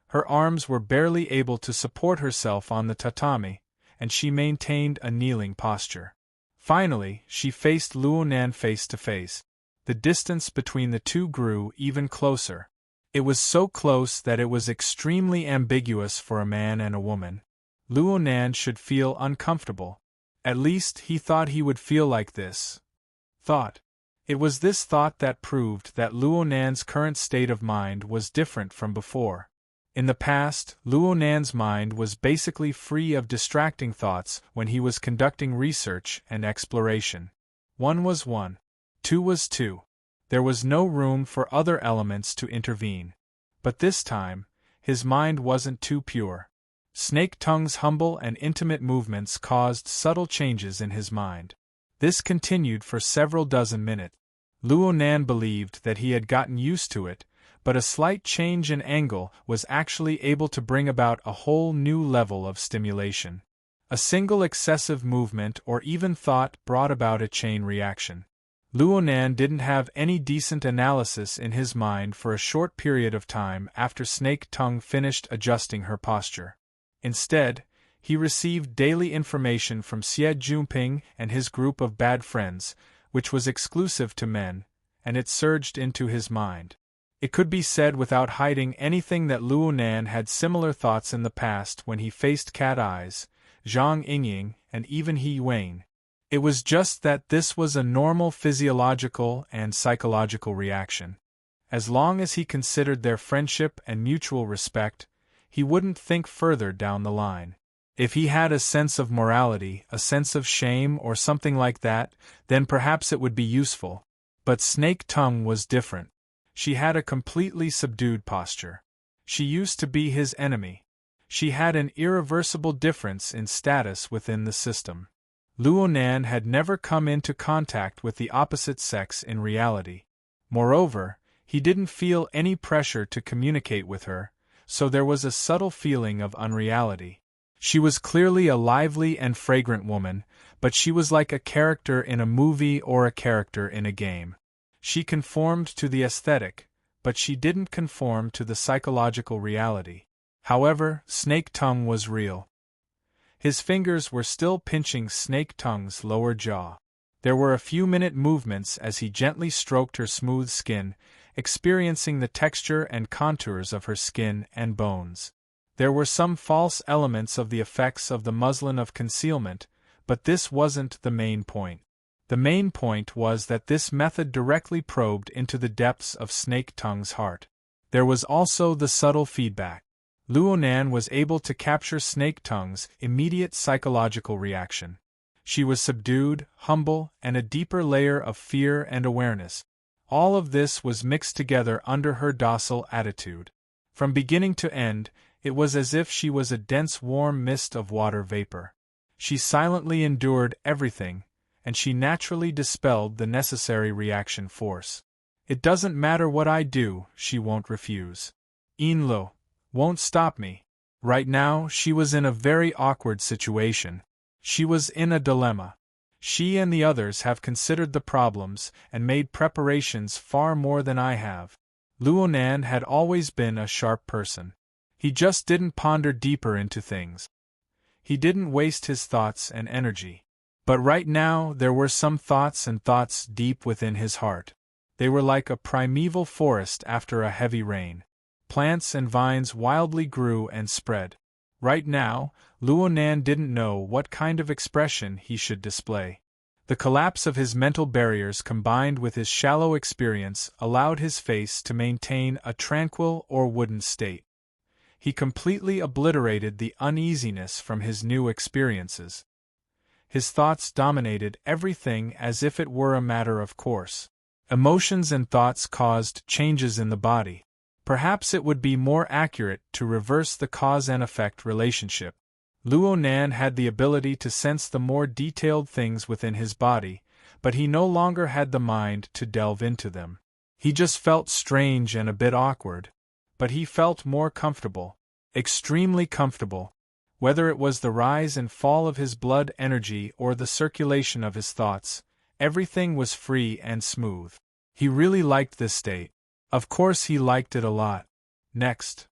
A: Her arms were barely able to support herself on the tatami, and she maintained a kneeling posture. Finally, she faced Luonan face to face. The distance between the two grew even closer. It was so close that it was extremely ambiguous for a man and a woman. Luonan should feel uncomfortable. At least he thought he would feel like this. Thought. It was this thought that proved that Luonan's current state of mind was different from before. In the past, Luonan's mind was basically free of distracting thoughts when he was conducting research and exploration. 1 was 1. 2 was 2. There was no room for other elements to intervene. But this time, his mind wasn't too pure. Snake Tongue's humble and intimate movements caused subtle changes in his mind. This continued for several dozen minutes. Luonan believed that he had gotten used to it, but a slight change in angle was actually able to bring about a whole new level of stimulation. A single excessive movement or even thought brought about a chain reaction. Luonan didn't have any decent analysis in his mind for a short period of time after Snake Tongue finished adjusting her posture. Instead, he received daily information from Xie Junping and his group of bad friends, which was exclusive to men, and it surged into his mind. It could be said without hiding anything that Luonan had similar thoughts in the past when he faced Cat Eyes, Zhang Yingying, and even He Wayne. It was just that this was a normal physiological and psychological reaction. As long as he considered their friendship and mutual respect, he wouldn't think further down the line. If he had a sense of morality, a sense of shame or something like that, then perhaps it would be useful. But Snake Tongue was different. She had a completely subdued posture. She used to be his enemy. She had an irreversible difference in status within the system. Luonan had never come into contact with the opposite sex in reality. Moreover, he didn't feel any pressure to communicate with her, so there was a subtle feeling of unreality. She was clearly a lively and fragrant woman, but she was like a character in a movie or a character in a game. She conformed to the aesthetic, but she didn't conform to the psychological reality. However, Snake Tongue was real. His fingers were still pinching Snake Tongue's lower jaw. There were a few minute movements as he gently stroked her smooth skin, experiencing the texture and contours of her skin and bones. There were some false elements of the effects of the muslin of concealment, but this wasn't the main point. The main point was that this method directly probed into the depths of Snake Tongue's heart. There was also the subtle feedback. Luonan was able to capture Snake Tongue's immediate psychological reaction. She was subdued, humble, and a deeper layer of fear and awareness. All of this was mixed together under her docile attitude. From beginning to end, it was as if she was a dense warm mist of water vapor. She silently endured everything, and she naturally dispelled the necessary reaction force. It doesn't matter what I do, she won't refuse. Inlo won't stop me. Right now, she was in a very awkward situation. She was in a dilemma. She and the others have considered the problems and made preparations far more than I have. Luonan had always been a sharp person. He just didn't ponder deeper into things. He didn't waste his thoughts and energy. But right now there were some thoughts and thoughts deep within his heart. They were like a primeval forest after a heavy rain. Plants and vines wildly grew and spread. Right now, Luonan didn't know what kind of expression he should display. The collapse of his mental barriers combined with his shallow experience allowed his face to maintain a tranquil or wooden state. He completely obliterated the uneasiness from his new experiences. His thoughts dominated everything as if it were a matter of course. Emotions and thoughts caused changes in the body. Perhaps it would be more accurate to reverse the cause and effect relationship. Luo Nan had the ability to sense the more detailed things within his body, but he no longer had the mind to delve into them. He just felt strange and a bit awkward. But he felt more comfortable. Extremely comfortable. Whether it was the rise and fall of his blood energy or the circulation of his thoughts, everything was free and smooth. He really liked this state. Of course he liked it a lot. Next.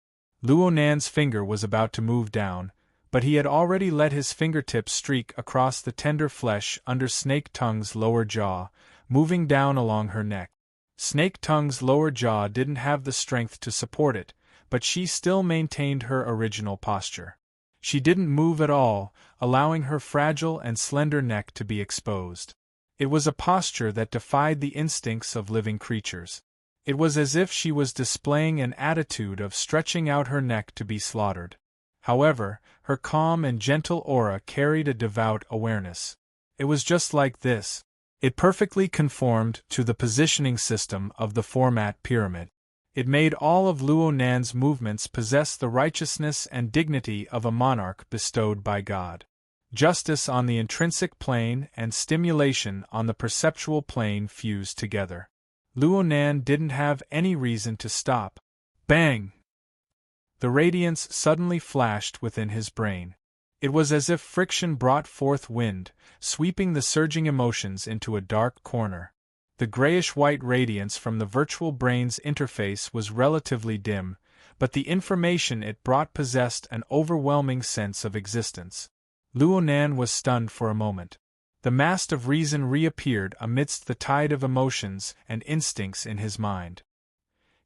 A: Luo Nan's finger was about to move down, but he had already let his fingertips streak across the tender flesh under Snake Tongue's lower jaw, moving down along her neck. Snake Tongue's lower jaw didn't have the strength to support it, but she still maintained her original posture. She didn't move at all, allowing her fragile and slender neck to be exposed. It was a posture that defied the instincts of living creatures. It was as if she was displaying an attitude of stretching out her neck to be slaughtered. However, her calm and gentle aura carried a devout awareness. It was just like this. It perfectly conformed to the positioning system of the format pyramid. It made all of Luo Nan's movements possess the righteousness and dignity of a monarch bestowed by God. Justice on the intrinsic plane and stimulation on the perceptual plane fused together. Luo Nan didn't have any reason to stop. Bang! The radiance suddenly flashed within his brain. It was as if friction brought forth wind, sweeping the surging emotions into a dark corner. The grayish-white radiance from the virtual brain's interface was relatively dim, but the information it brought possessed an overwhelming sense of existence. Luo Nan was stunned for a moment. The mast of reason reappeared amidst the tide of emotions and instincts in his mind.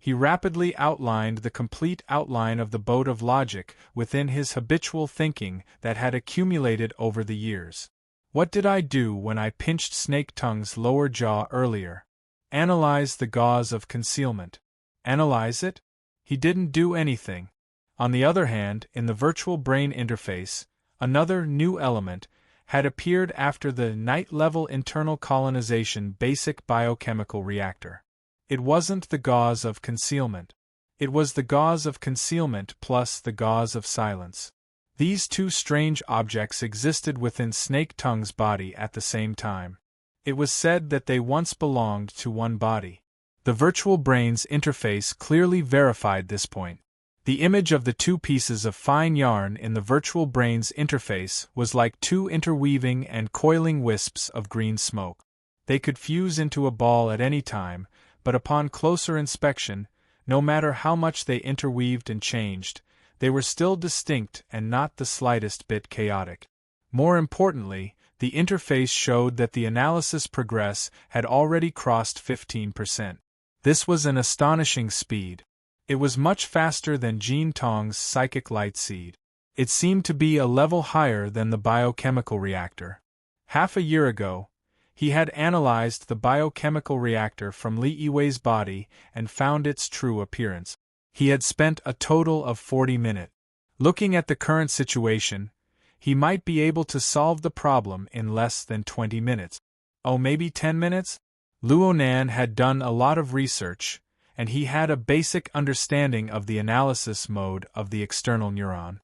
A: He rapidly outlined the complete outline of the boat of logic within his habitual thinking that had accumulated over the years. What did I do when I pinched Snake Tongue's lower jaw earlier? Analyze the gauze of concealment. Analyze it? He didn't do anything. On the other hand, in the virtual brain interface, another new element had appeared after the night-level internal colonization basic biochemical reactor. It wasn't the gauze of concealment. It was the gauze of concealment plus the gauze of silence. These two strange objects existed within Snake Tongue's body at the same time. It was said that they once belonged to one body. The virtual brain's interface clearly verified this point. The image of the two pieces of fine yarn in the virtual brain's interface was like two interweaving and coiling wisps of green smoke. They could fuse into a ball at any time, but upon closer inspection, no matter how much they interweaved and changed, they were still distinct and not the slightest bit chaotic. More importantly, the interface showed that the analysis progress had already crossed 15%. This was an astonishing speed. It was much faster than Jean Tong's psychic light seed. It seemed to be a level higher than the biochemical reactor. Half a year ago, he had analyzed the biochemical reactor from Li Yiwei's body and found its true appearance. He had spent a total of 40 minutes. Looking at the current situation, he might be able to solve the problem in less than 20 minutes. Oh, maybe 10 minutes? Luo Nan had done a lot of research, and he had a basic understanding of the analysis mode of the external neuron.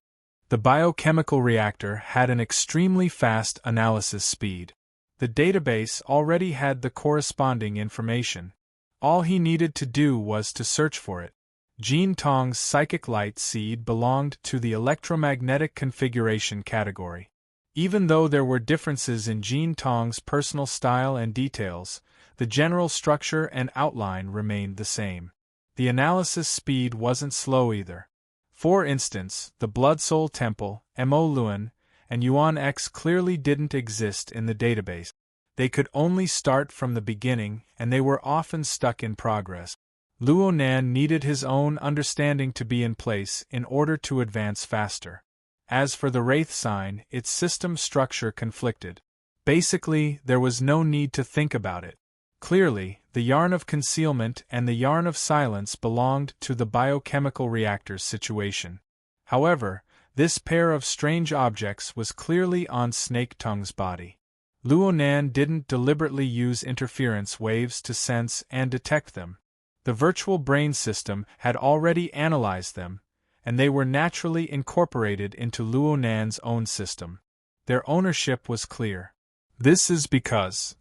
A: The biochemical reactor had an extremely fast analysis speed. The database already had the corresponding information. All he needed to do was to search for it. Jean Tong's psychic light seed belonged to the electromagnetic configuration category. Even though there were differences in Jean Tong's personal style and details, the general structure and outline remained the same. The analysis speed wasn't slow either. For instance, the Blood Soul Temple, Mo Luan, and Yuan X clearly didn't exist in the database. They could only start from the beginning, and they were often stuck in progress. Luo Nan needed his own understanding to be in place in order to advance faster. As for the Wraith sign, its system structure conflicted. Basically, there was no need to think about it. Clearly, the yarn of concealment and the yarn of silence belonged to the biochemical reactors situation. However, this pair of strange objects was clearly on Snake Tongue's body. Luonan didn't deliberately use interference waves to sense and detect them. The virtual brain system had already analyzed them, and they were naturally incorporated into Luonan's own system. Their ownership was clear. This is because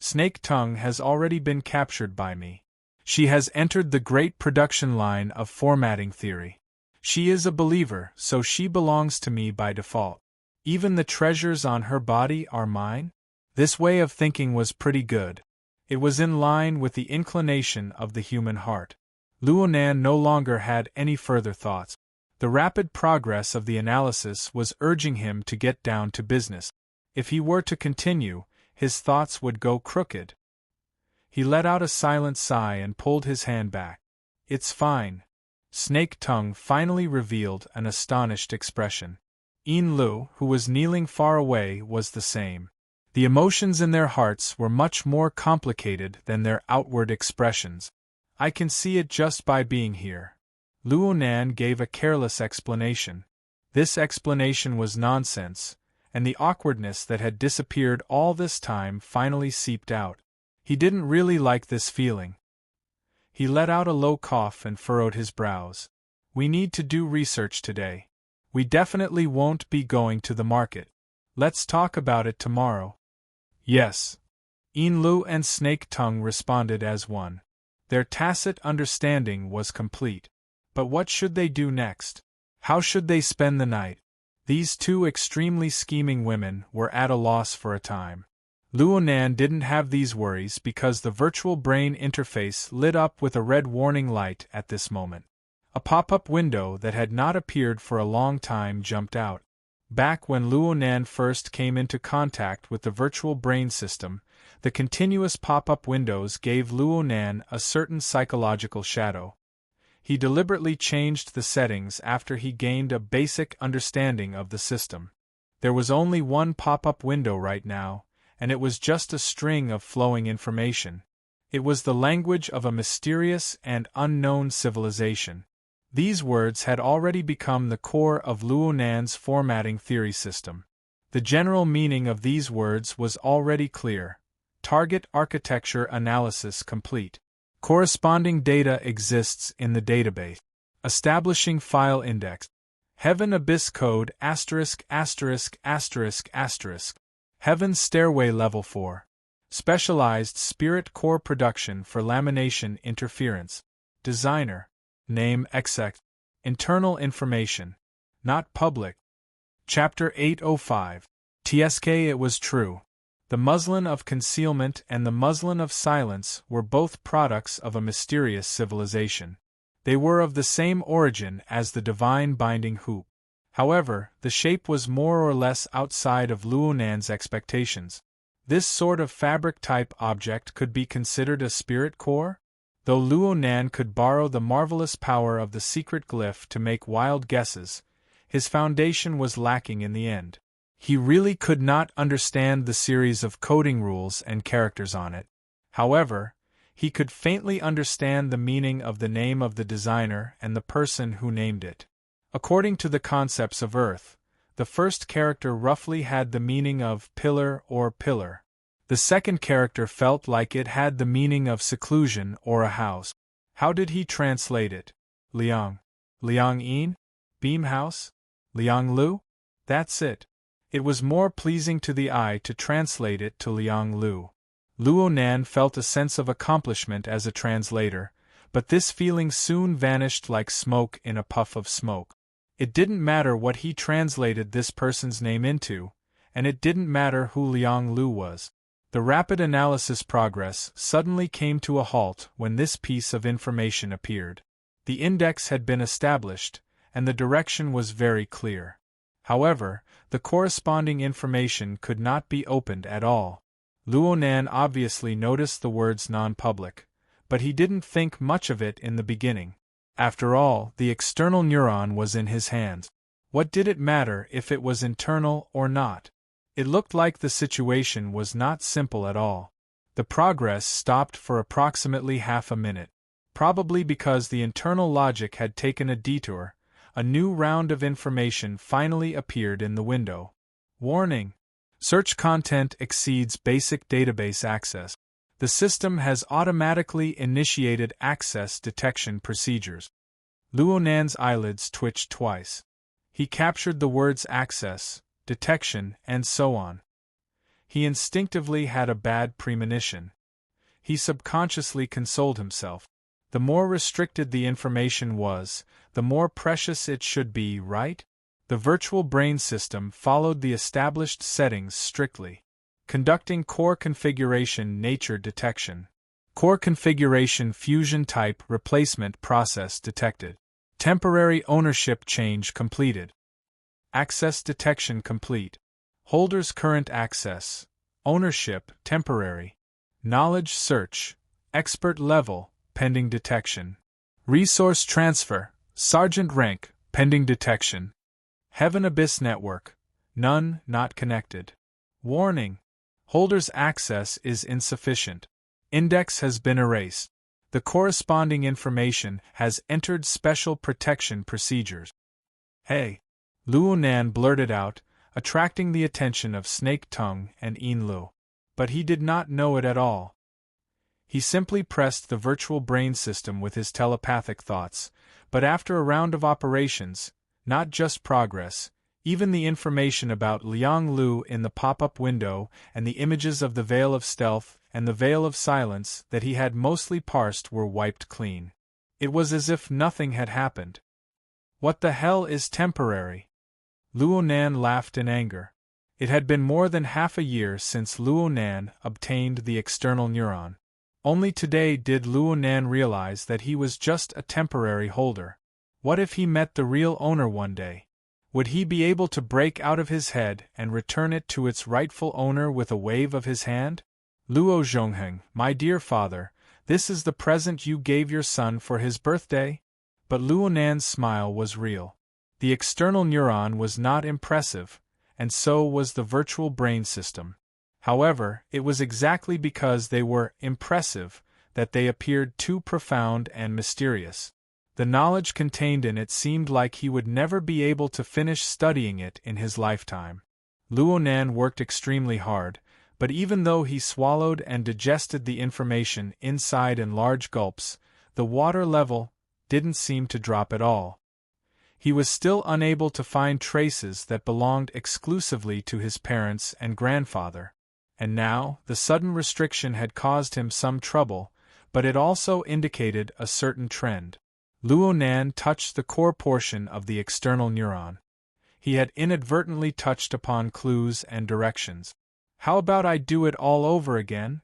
A: Snake Tongue has already been captured by me. She has entered the great production line of formatting theory. She is a believer, so she belongs to me by default. Even the treasures on her body are mine? This way of thinking was pretty good. It was in line with the inclination of the human heart. Luonan no longer had any further thoughts. The rapid progress of the analysis was urging him to get down to business. If he were to continue, his thoughts would go crooked. He let out a silent sigh and pulled his hand back. It's fine. Snake Tongue finally revealed an astonished expression. Yin Lu, who was kneeling far away, was the same. The emotions in their hearts were much more complicated than their outward expressions. I can see it just by being here. Luonan gave a careless explanation. This explanation was nonsense, and the awkwardness that had disappeared all this time finally seeped out. He didn't really like this feeling. He let out a low cough and furrowed his brows. We need to do research today. We definitely won't be going to the market. Let's talk about it tomorrow. Yes. Yin Lu and Snake Tongue responded as one. Their tacit understanding was complete. But what should they do next? How should they spend the night? These two extremely scheming women were at a loss for a time. Luonan didn't have these worries because the virtual brain interface lit up with a red warning light at this moment. A pop-up window that had not appeared for a long time jumped out. Back when Luonan first came into contact with the virtual brain system, the continuous pop-up windows gave Luonan a certain psychological shadow. He deliberately changed the settings after he gained a basic understanding of the system. There was only one pop-up window right now, and it was just a string of flowing information. It was the language of a mysterious and unknown civilization. These words had already become the core of Luonan's formatting theory system. The general meaning of these words was already clear. Target architecture analysis complete. Corresponding data exists in the database. Establishing file index. Heaven Abyss Code ********. Heaven Stairway Level 4. Specialized Spirit Core Production for Lamination Interference. Designer. Name exec. Internal information. Not public. Chapter 805. TSK It was true. The muslin of concealment and the muslin of silence were both products of a mysterious civilization. They were of the same origin as the divine binding hoop. However, the shape was more or less outside of Luonan's expectations. This sort of fabric-type object could be considered a spirit core? Though Luonan could borrow the marvelous power of the secret glyph to make wild guesses, his foundation was lacking in the end. He really could not understand the series of coding rules and characters on it. However, he could faintly understand the meaning of the name of the designer and the person who named it. According to the concepts of Earth, the first character roughly had the meaning of pillar or pillar. The second character felt like it had the meaning of seclusion or a house. How did he translate it? Liang. Liang Yin? Beam House? Liang Lu? That's it. It was more pleasing to the eye to translate it to Liang Lu. Luonan felt a sense of accomplishment as a translator, but this feeling soon vanished like smoke in a puff of smoke. It didn't matter what he translated this person's name into, and it didn't matter who Liang Lu was. The rapid analysis progress suddenly came to a halt when this piece of information appeared. The index had been established, and the direction was very clear. However, the corresponding information could not be opened at all. Luonan obviously noticed the words non-public, but he didn't think much of it in the beginning. After all, the external neuron was in his hands. What did it matter if it was internal or not? It looked like the situation was not simple at all. The progress stopped for approximately half a minute. Probably because the internal logic had taken a detour, a new round of information finally appeared in the window. Warning: search content exceeds basic database access. The system has automatically initiated access detection procedures. Luo Nan's eyelids twitched twice. He captured the words access, detection, and so on. He instinctively had a bad premonition. He subconsciously consoled himself. The more restricted the information was, the more precious it should be, right? The virtual brain system followed the established settings strictly. Conducting core configuration nature detection. Core configuration fusion type replacement process detected. Temporary ownership change completed. Access detection complete. Holder's current access. Ownership temporary. Knowledge search. Expert level pending detection. Resource transfer. Sergeant rank pending detection. Heaven Abyss network. None not connected. Warning: holder's access is insufficient. Index has been erased. The corresponding information has entered special protection procedures. Hey! Luo Nan blurted out, attracting the attention of Snake Tongue and Yin Lu. But he did not know it at all. He simply pressed the virtual brain system with his telepathic thoughts, but after a round of operations, not just progress, even the information about Liang Lu in the pop-up window and the images of the Veil of Stealth and the Veil of Silence that he had mostly parsed were wiped clean. It was as if nothing had happened. What the hell is temporary? Luo Nan laughed in anger. It had been more than half a year since Luo Nan obtained the external neuron. Only today did Luo Nan realize that he was just a temporary holder. What if he met the real owner one day? Would he be able to break out of his head and return it to its rightful owner with a wave of his hand? Luo Zhongheng, my dear father, this is the present you gave your son for his birthday? But Luo Nan's smile was real. The external neuron was not impressive, and so was the virtual brain system. However, it was exactly because they were impressive that they appeared too profound and mysterious. The knowledge contained in it seemed like he would never be able to finish studying it in his lifetime. Luo Nan worked extremely hard, but even though he swallowed and digested the information inside in large gulps, the water level didn't seem to drop at all. He was still unable to find traces that belonged exclusively to his parents and grandfather. And now, the sudden restriction had caused him some trouble, but it also indicated a certain trend. Luo Nan touched the core portion of the external neuron. He had inadvertently touched upon clues and directions. How about I do it all over again?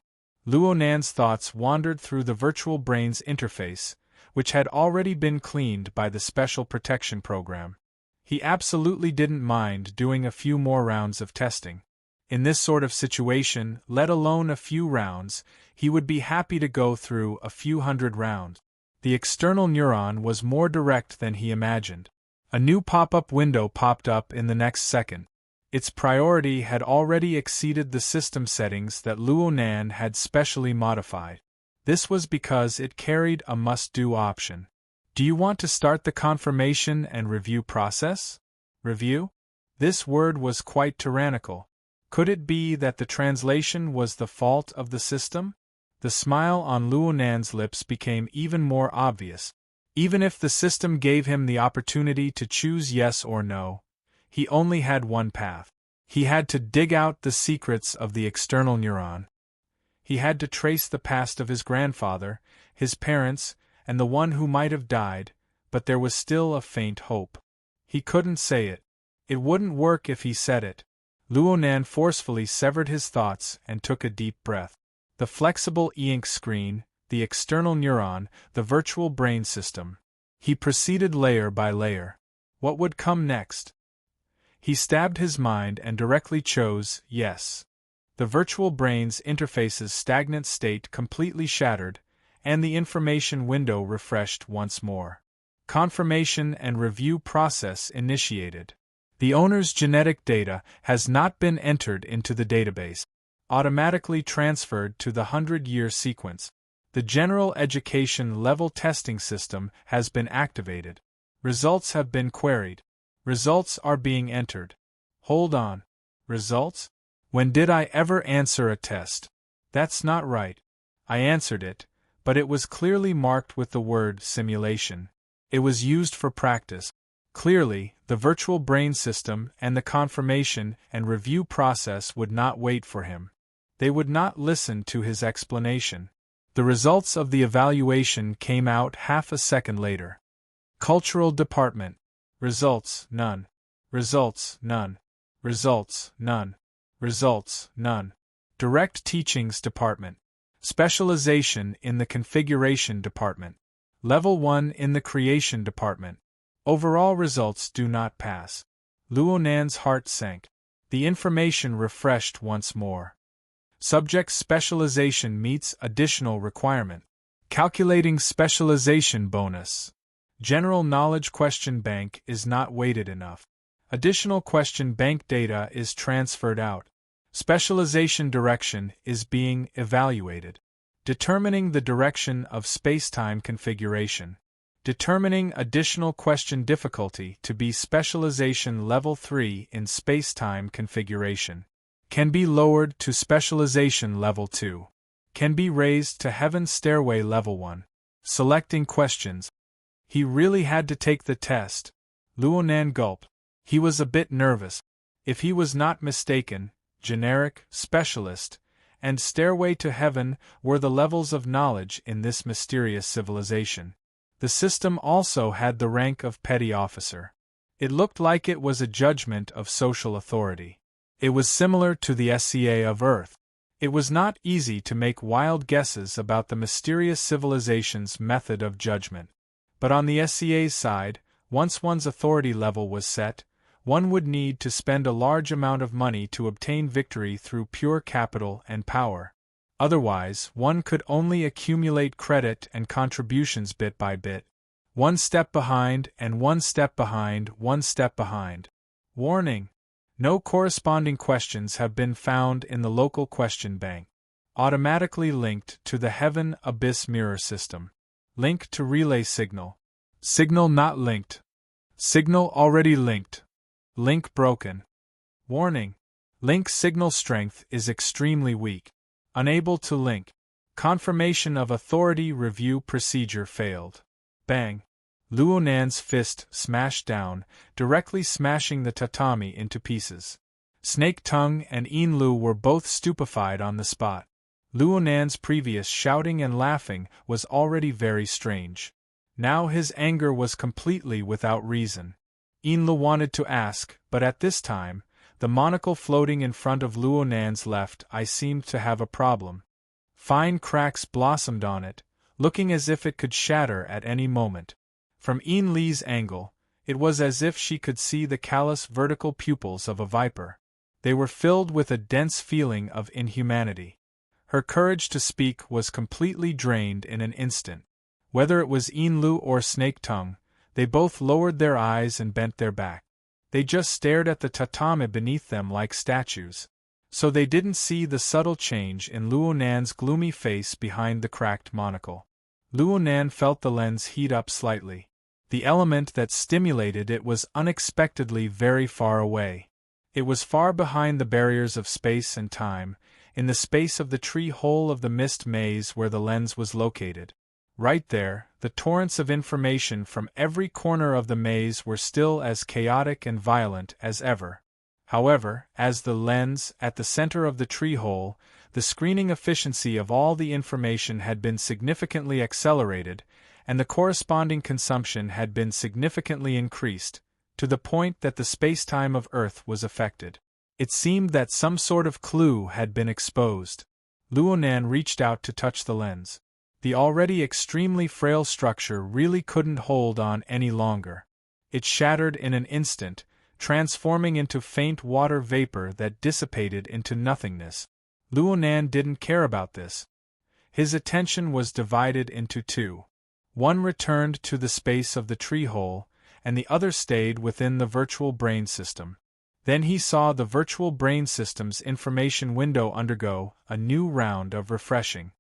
A: Luo Nan's thoughts wandered through the virtual brain's interface, which had already been cleaned by the special protection program. He absolutely didn't mind doing a few more rounds of testing. In this sort of situation, let alone a few rounds, he would be happy to go through a few hundred rounds. The external neuron was more direct than he imagined. A new pop-up window popped up in the next second. Its priority had already exceeded the system settings that Luo Nan had specially modified. This was because it carried a must-do option. Do you want to start the confirmation and review process? Review? This word was quite tyrannical. Could it be that the translation was the fault of the system? The smile on Luo Nan's lips became even more obvious. Even if the system gave him the opportunity to choose yes or no, he only had one path. He had to dig out the secrets of the external neuron. He had to trace the past of his grandfather, his parents, and the one who might have died, but there was still a faint hope. He couldn't say it. It wouldn't work if he said it. Luo Nan forcefully severed his thoughts and took a deep breath. The flexible e-ink screen, the external neuron, the virtual brain system. He proceeded layer by layer. What would come next? He stabbed his mind and directly chose yes. The virtual brain's interface's stagnant state completely shattered, and the information window refreshed once more. Confirmation and review process initiated. The owner's genetic data has not been entered into the database, automatically transferred to the 100-year sequence. The general education level testing system has been activated. Results have been queried. Results are being entered. Hold on. Results? When did I ever answer a test? That's not right. I answered it, but it was clearly marked with the word simulation. It was used for practice. Clearly, the virtual brain system and the confirmation and review process would not wait for him. They would not listen to his explanation. The results of the evaluation came out half a second later. Cultural Department. Results, none. Results, none. Results, none. Results, none. Direct Teachings Department. Specialization in the Configuration Department. Level 1 in the Creation Department. Overall results do not pass. Luonan's heart sank. The information refreshed once more. Subject specialization meets additional requirement. Calculating specialization bonus. General knowledge question bank is not weighted enough. Additional question bank data is transferred out. Specialization direction is being evaluated. Determining the direction of spacetime configuration. Determining additional question difficulty to be specialization level 3 in spacetime configuration. Can be lowered to specialization level 2. Can be raised to heaven stairway level 1. Selecting questions. He really had to take the test. Luonan gulped. He was a bit nervous. If he was not mistaken, generic, specialist, and stairway to heaven were the levels of knowledge in this mysterious civilization. The system also had the rank of petty officer. It looked like it was a judgment of social authority. It was similar to the SCA of Earth. It was not easy to make wild guesses about the mysterious civilization's method of judgment. But on the SCA's side, once one's authority level was set, one would need to spend a large amount of money to obtain victory through pure capital and power. Otherwise, one could only accumulate credit and contributions bit by bit. One step behind and one step behind, one step behind. Warning! No corresponding questions have been found in the local question bank. Automatically linked to the Heaven Abyss Mirror System. Link to relay signal. Signal not linked. Signal already linked. Link broken. Warning! Link signal strength is extremely weak. Unable to link. Confirmation of authority review procedure failed. Bang! Luonan's fist smashed down, directly smashing the tatami into pieces. Snake Tongue and Enlu were both stupefied on the spot. Luonan's previous shouting and laughing was already very strange. Now his anger was completely without reason. Enlu wanted to ask, but at this time, the monocle floating in front of Luonan's left eye seemed to have a problem. Fine cracks blossomed on it, looking as if it could shatter at any moment. From Enli's angle, it was as if she could see the callous vertical pupils of a viper. They were filled with a dense feeling of inhumanity. Her courage to speak was completely drained in an instant. Whether it was Enlu or Snake Tongue, they both lowered their eyes and bent their back. They just stared at the tatami beneath them like statues. So they didn't see the subtle change in Luonan's gloomy face behind the cracked monocle. Luonan felt the lens heat up slightly. The element that stimulated it was unexpectedly very far away. It was far behind the barriers of space and time, in the space of the tree hole of the mist maze where the lens was located. Right there, the torrents of information from every corner of the maze were still as chaotic and violent as ever. However, as the lens, at the center of the tree hole, the screening efficiency of all the information had been significantly accelerated, and the corresponding consumption had been significantly increased, to the point that the spacetime of Earth was affected. It seemed that some sort of clue had been exposed. Luonan reached out to touch the lens. The already extremely frail structure really couldn't hold on any longer. It shattered in an instant, transforming into faint water vapor that dissipated into nothingness. Luonan didn't care about this. His attention was divided into two. One returned to the space of the tree hole, and the other stayed within the virtual brain system. Then he saw the virtual brain system's information window undergo a new round of refreshing.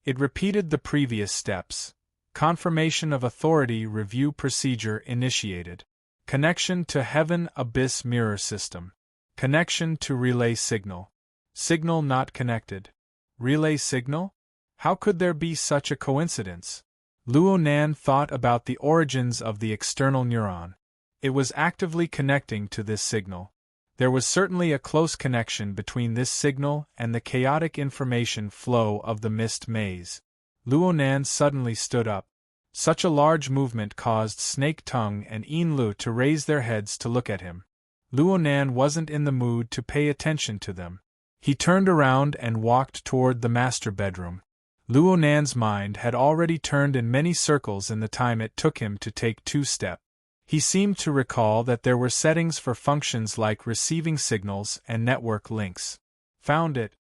A: It repeated the previous steps. Confirmation of authority review procedure initiated. Connection to heaven abyss mirror system. Connection to relay signal. Signal not connected. Relay signal? How could there be such a coincidence? Luo Nan thought about the origins of the external neuron. It was actively connecting to this signal. There was certainly a close connection between this signal and the chaotic information flow of the mist maze. Luo Nan suddenly stood up. Such a large movement caused Snake Tongue and Yin Lu to raise their heads to look at him. Luo Nan wasn't in the mood to pay attention to them. He turned around and walked toward the master bedroom. Luo Nan's mind had already turned in many circles in the time it took him to take 2 steps. He seemed to recall that there were settings for functions like receiving signals and network links. Found it.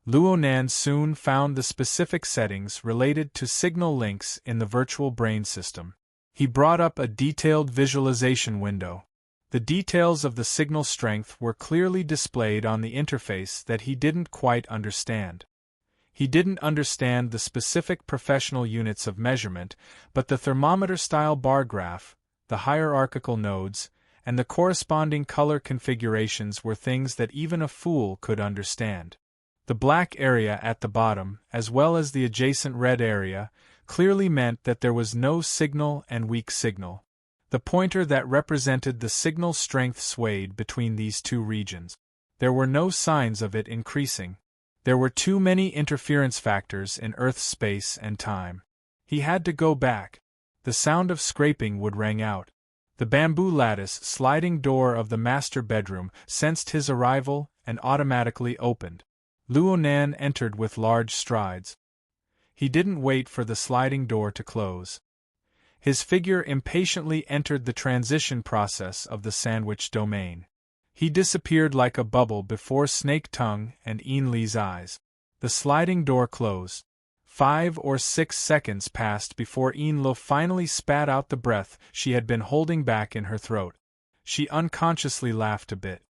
A: Luo Nan soon found the specific settings related to signal links in the virtual brain system. He brought up a detailed visualization window. The details of the signal strength were clearly displayed on the interface that he didn't quite understand. He didn't understand the specific professional units of measurement, but the thermometer-style bar graph, the hierarchical nodes, and the corresponding color configurations were things that even a fool could understand. The black area at the bottom, as well as the adjacent red area, clearly meant that there was no signal and weak signal. The pointer that represented the signal strength swayed between these 2 regions. There were no signs of it increasing. There were too many interference factors in Earth's space and time. He had to go back. The sound of scraping would ring out. The bamboo lattice sliding door of the master bedroom sensed his arrival and automatically opened. Luo Nan entered with large strides. He didn't wait for the sliding door to close. His figure impatiently entered the transition process of the sandwich domain. He disappeared like a bubble before Snake Tongue and Yin Li's eyes. The sliding door closed. 5 or 6 seconds passed before Yin Lu finally spat out the breath she had been holding back in her throat. She unconsciously laughed a bit.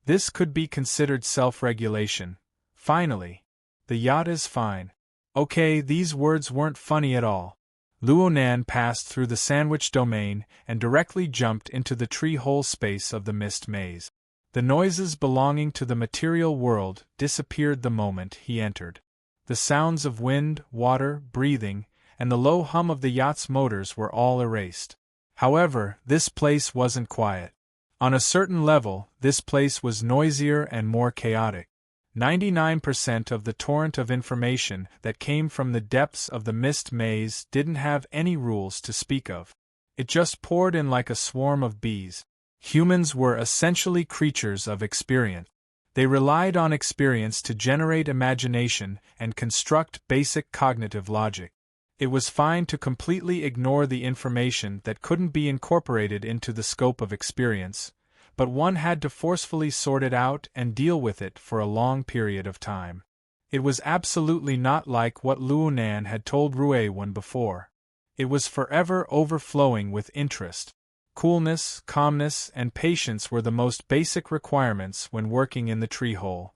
A: This could be considered self-regulation. Finally. The yacht is fine. Okay, these words weren't funny at all. Luo Nan passed through the sandwich domain and directly jumped into the tree-hole space of the mist maze. The noises belonging to the material world disappeared the moment he entered. The sounds of wind, water, breathing, and the low hum of the yacht's motors were all erased. However, this place wasn't quiet. On a certain level, this place was noisier and more chaotic. 99% of the torrent of information that came from the depths of the mist maze didn't have any rules to speak of. It just poured in like a swarm of bees. Humans were essentially creatures of experience. They relied on experience to generate imagination and construct basic cognitive logic. It was fine to completely ignore the information that couldn't be incorporated into the scope of experience, but one had to forcefully sort it out and deal with it for a long period of time. It was absolutely not like what Luo Nan had told Rui Wen before. It was forever overflowing with interest. Coolness, calmness, and patience were the most basic requirements when working in the tree hole.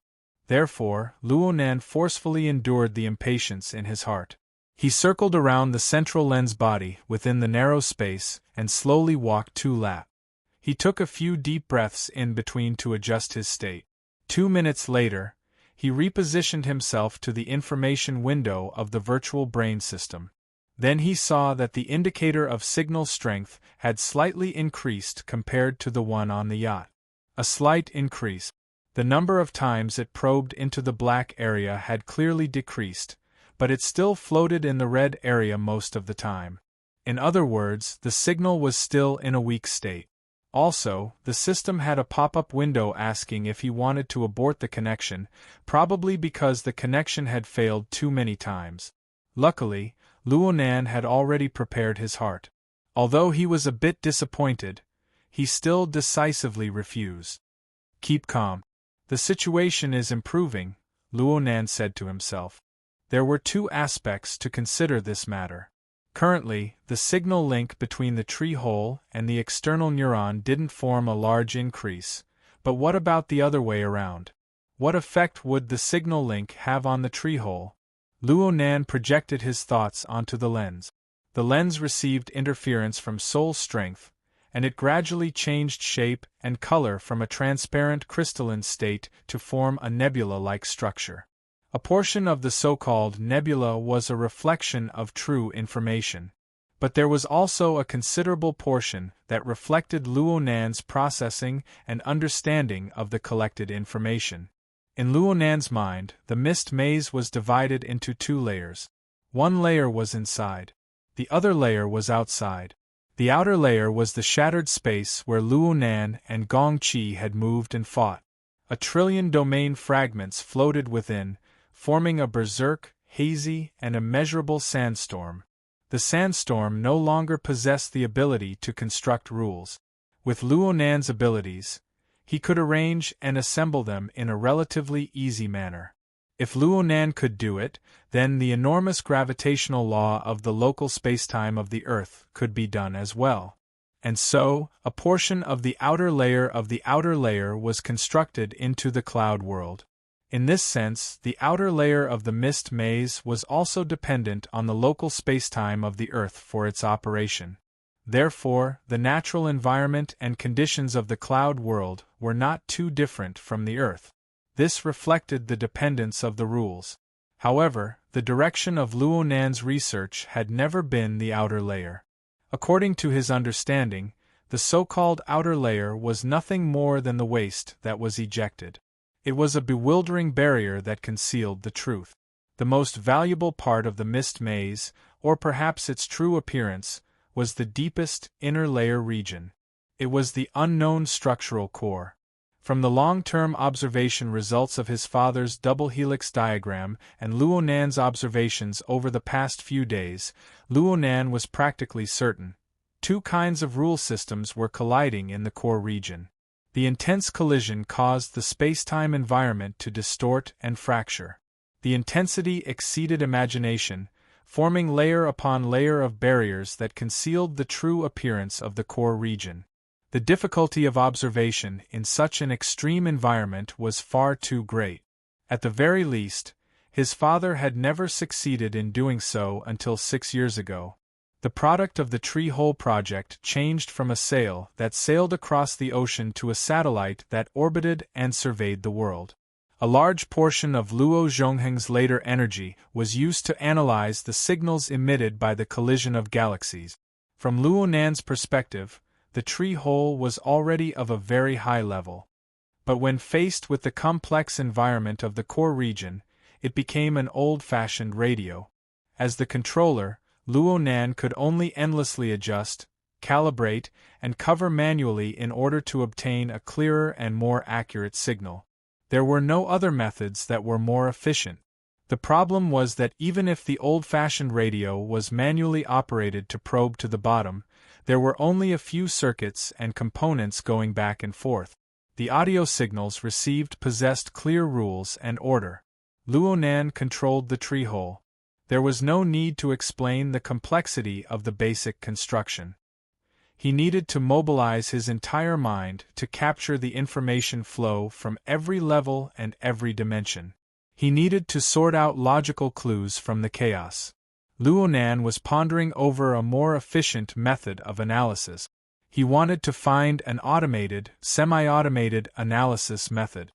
A: Therefore, Luo Nan forcefully endured the impatience in his heart. He circled around the central lens body within the narrow space and slowly walked 2 laps. He took a few deep breaths in between to adjust his state. 2 minutes later, he repositioned himself to the information window of the virtual brain system. Then he saw that the indicator of signal strength had slightly increased compared to the one on the yacht. A slight increase. The number of times it probed into the black area had clearly decreased, but it still floated in the red area most of the time. In other words, the signal was still in a weak state. Also, the system had a pop-up window asking if he wanted to abort the connection, probably because the connection had failed too many times. Luckily, Luo Nan had already prepared his heart. Although he was a bit disappointed, he still decisively refused. Keep calm. The situation is improving, Luo Nan said to himself. There were 2 aspects to consider this matter. Currently, the signal link between the tree hole and the external neuron didn't form a large increase, but what about the other way around? What effect would the signal link have on the tree hole? Luo Nan projected his thoughts onto the lens. The lens received interference from soul strength, and it gradually changed shape and color from a transparent crystalline state to form a nebula-like structure. A portion of the so-called nebula was a reflection of true information. But there was also a considerable portion that reflected Luo Nan's processing and understanding of the collected information. In Luo Nan's mind, the mist maze was divided into two layers. One layer was inside. The other layer was outside. The outer layer was the shattered space where Luo Nan and Gong Qi had moved and fought. 1,000,000,000,000 domain fragments floated within, forming a berserk, hazy, and immeasurable sandstorm. The sandstorm no longer possessed the ability to construct rules. With Luo Nan's abilities, he could arrange and assemble them in a relatively easy manner. If Luo Nan could do it, then the enormous gravitational law of the local spacetime of the Earth could be done as well. And so, a portion of the outer layer was constructed into the cloud world. In this sense, the outer layer of the mist maze was also dependent on the local spacetime of the Earth for its operation. Therefore, the natural environment and conditions of the cloud world were not too different from the Earth. This reflected the dependence of the rules. However, the direction of Luo Nan's research had never been the outer layer. According to his understanding, the so-called outer layer was nothing more than the waste that was ejected. It was a bewildering barrier that concealed the truth. The most valuable part of the mist maze, or perhaps its true appearance, was the deepest, inner layer region. It was the unknown structural core. From the long-term observation results of his father's double helix diagram and Luo Nan's observations over the past few days, Luo Nan was practically certain. Two kinds of rule systems were colliding in the core region. The intense collision caused the space-time environment to distort and fracture. The intensity exceeded imagination, forming layer upon layer of barriers that concealed the true appearance of the core region. The difficulty of observation in such an extreme environment was far too great. At the very least, his father had never succeeded in doing so until 6 years ago. The product of the Tree Hole project changed from a sail that sailed across the ocean to a satellite that orbited and surveyed the world. A large portion of Luo Zhongheng's later energy was used to analyze the signals emitted by the collision of galaxies. From Luo Nan's perspective, the tree hole was already of a very high level. But when faced with the complex environment of the core region, it became an old-fashioned radio. As the controller, Luo Nan could only endlessly adjust, calibrate, and cover manually in order to obtain a clearer and more accurate signal. There were no other methods that were more efficient. The problem was that even if the old-fashioned radio was manually operated to probe to the bottom, there were only a few circuits and components going back and forth. The audio signals received possessed clear rules and order. Luo Nan controlled the tree hole. There was no need to explain the complexity of the basic construction. He needed to mobilize his entire mind to capture the information flow from every level and every dimension. He needed to sort out logical clues from the chaos. Luo Nan was pondering over a more efficient method of analysis. He wanted to find an automated, semi-automated analysis method.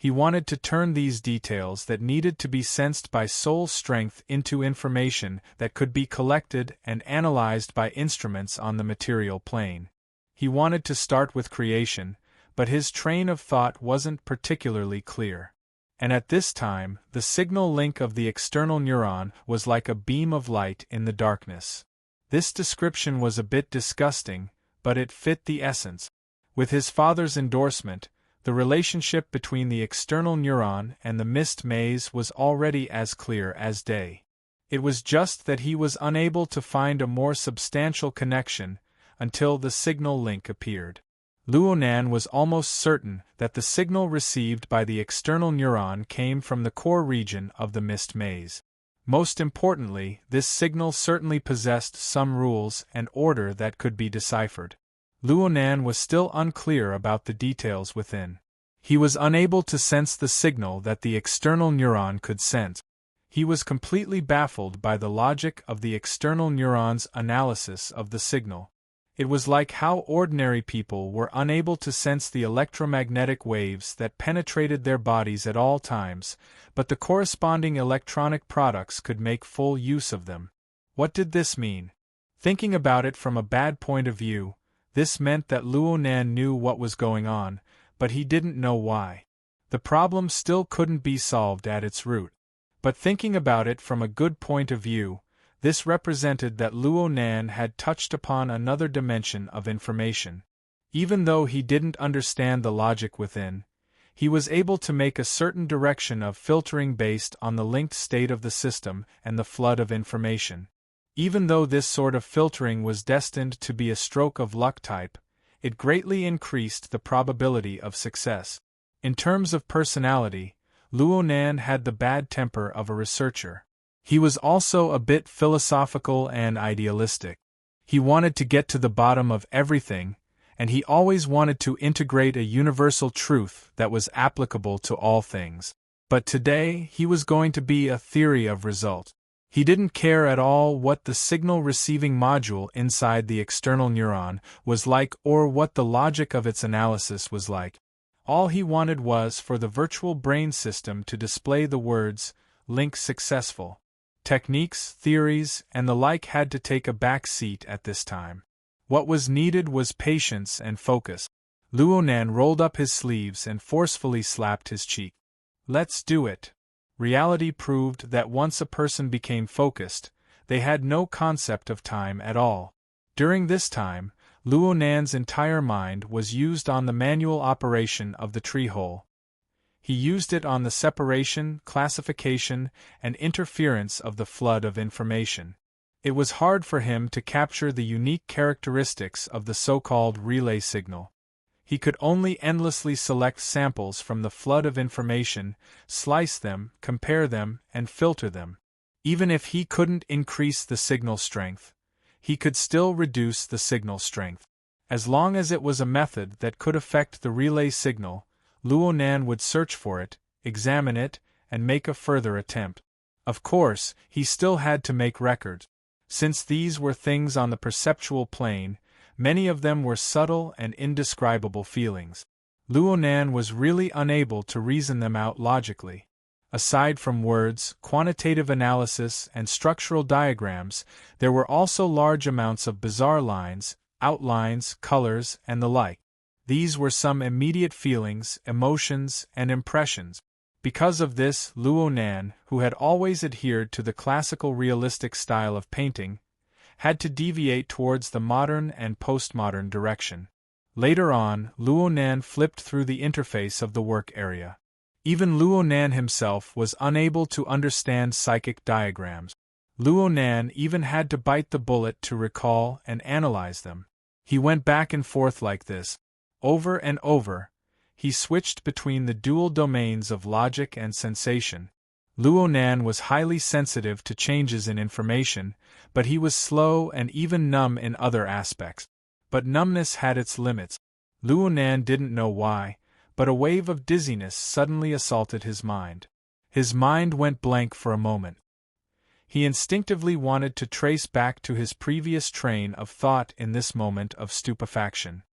A: He wanted to turn these details that needed to be sensed by soul strength into information that could be collected and analyzed by instruments on the material plane. He wanted to start with creation, but his train of thought wasn't particularly clear. And at this time, the signal link of the external neuron was like a beam of light in the darkness. This description was a bit disgusting, but it fit the essence. With his father's endorsement, the relationship between the external neuron and the mist maze was already as clear as day. It was just that he was unable to find a more substantial connection until the signal link appeared. Luo Nan was almost certain that the signal received by the external neuron came from the core region of the mist maze. Most importantly, this signal certainly possessed some rules and order that could be deciphered. Luonan was still unclear about the details within. He was unable to sense the signal that the external neuron could sense. He was completely baffled by the logic of the external neuron's analysis of the signal. It was like how ordinary people were unable to sense the electromagnetic waves that penetrated their bodies at all times, but the corresponding electronic products could make full use of them. What did this mean? Thinking about it from a bad point of view, this meant that Luonan knew what was going on, but he didn't know why. The problem still couldn't be solved at its root. But thinking about it from a good point of view, this represented that Luonan had touched upon another dimension of information. Even though he didn't understand the logic within, he was able to make a certain direction of filtering based on the linked state of the system and the flood of information. Even though this sort of filtering was destined to be a stroke of luck type, it greatly increased the probability of success. In terms of personality, Luonan had the bad temper of a researcher. He was also a bit philosophical and idealistic. He wanted to get to the bottom of everything, and he always wanted to integrate a universal truth that was applicable to all things. But today, he was going to be a theory of result. He didn't care at all what the signal-receiving module inside the external neuron was like or what the logic of its analysis was like. All he wanted was for the virtual brain system to display the words, "link successful." Techniques, theories, and the like had to take a back seat at this time. What was needed was patience and focus. Luonan rolled up his sleeves and forcefully slapped his cheek. Let's do it. Reality proved that once a person became focused, they had no concept of time at all. During this time, Luonan's entire mind was used on the manual operation of the tree hole. He used it on the separation, classification, and interference of the flood of information. It was hard for him to capture the unique characteristics of the so-called relay signal. He could only endlessly select samples from the flood of information, slice them, compare them, and filter them. Even if he couldn't increase the signal strength, he could still reduce the signal strength. As long as it was a method that could affect the relay signal, Luonan would search for it, examine it, and make a further attempt. Of course, he still had to make records. Since these were things on the perceptual plane, many of them were subtle and indescribable feelings. Luonan was really unable to reason them out logically. Aside from words, quantitative analysis, and structural diagrams, there were also large amounts of bizarre lines, outlines, colors, and the like. These were some immediate feelings, emotions, and impressions. Because of this, Luonan, who had always adhered to the classical realistic style of painting, had to deviate towards the modern and postmodern direction. Later on, Luonan flipped through the interface of the work area. Even Luonan himself was unable to understand psychic diagrams. Luonan even had to bite the bullet to recall and analyze them. He went back and forth like this. Over and over, he switched between the dual domains of logic and sensation. Luonan was highly sensitive to changes in information, but he was slow and even numb in other aspects. But numbness had its limits. Luonan didn't know why, but a wave of dizziness suddenly assaulted his mind. His mind went blank for a moment. He instinctively wanted to trace back to his previous train of thought in this moment of stupefaction.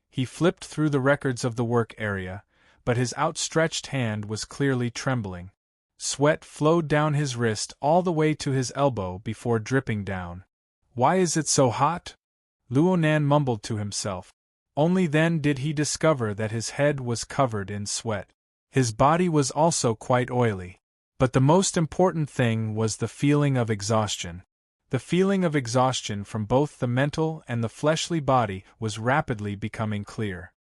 A: He flipped through the records of the work area, but his outstretched hand was clearly trembling. Sweat flowed down his wrist all the way to his elbow before dripping down. "Why is it so hot?" Luonan mumbled to himself. Only then did he discover that his head was covered in sweat. His body was also quite oily. But the most important thing was the feeling of exhaustion. The feeling of exhaustion from both the mental and the fleshly body was rapidly becoming clear.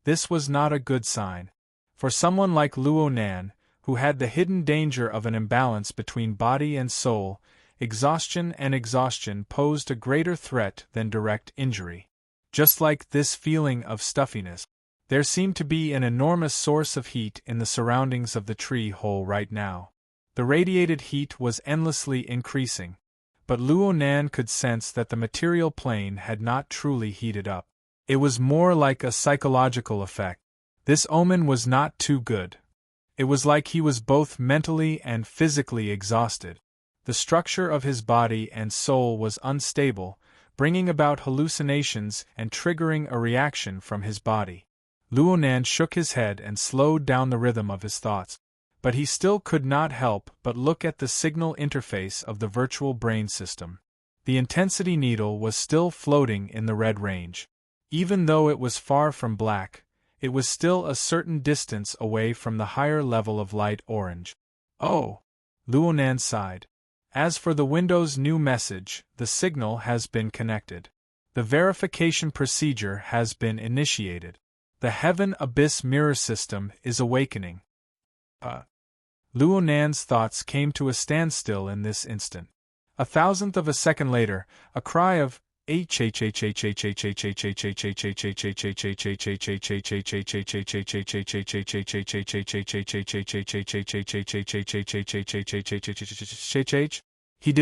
A: This was not a good sign. For someone like Luonan, who had the hidden danger of an imbalance between body and soul, exhaustion posed a greater threat than direct injury. Just like this feeling of stuffiness, there seemed to be an enormous source of heat in the surroundings of the tree hole right now. The radiated heat was endlessly increasing. But Luo Nan could sense that the material plane had not truly heated up. It was more like a psychological effect. This omen was not too good. It was like he was both mentally and physically exhausted. The structure of his body and soul was unstable, bringing about hallucinations and triggering a reaction from his body. Luo Nan shook his head and slowed down the rhythm of his thoughts. But he still could not help but look at the signal interface of the virtual brain system. The intensity needle was still floating in the red range. Even though it was far from black, it was still a certain distance away from the higher level of light orange. Oh! Luo Nan sighed. As for the Window's new message, the signal has been connected. The verification procedure has been initiated. The Heaven Abyss Mirror System is awakening. Luo Nan's thoughts came to a standstill in this instant. A thousandth of a second later, a cry of He did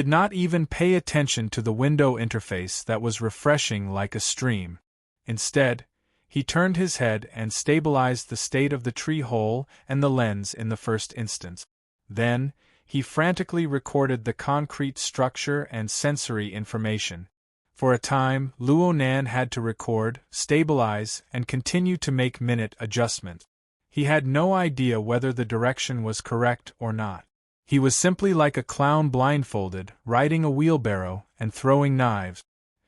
A: not even pay attention to the window interface that was refreshing like a stream. Instead, he turned his head and stabilized the state of the tree hole and the lens in the first instance. Then, he frantically recorded the concrete structure and sensory information. For a time, Luo Nan had to record, stabilize, and continue to make minute adjustments. He had no idea whether the direction was correct or not. He was simply like a clown blindfolded, riding a wheelbarrow and throwing knives.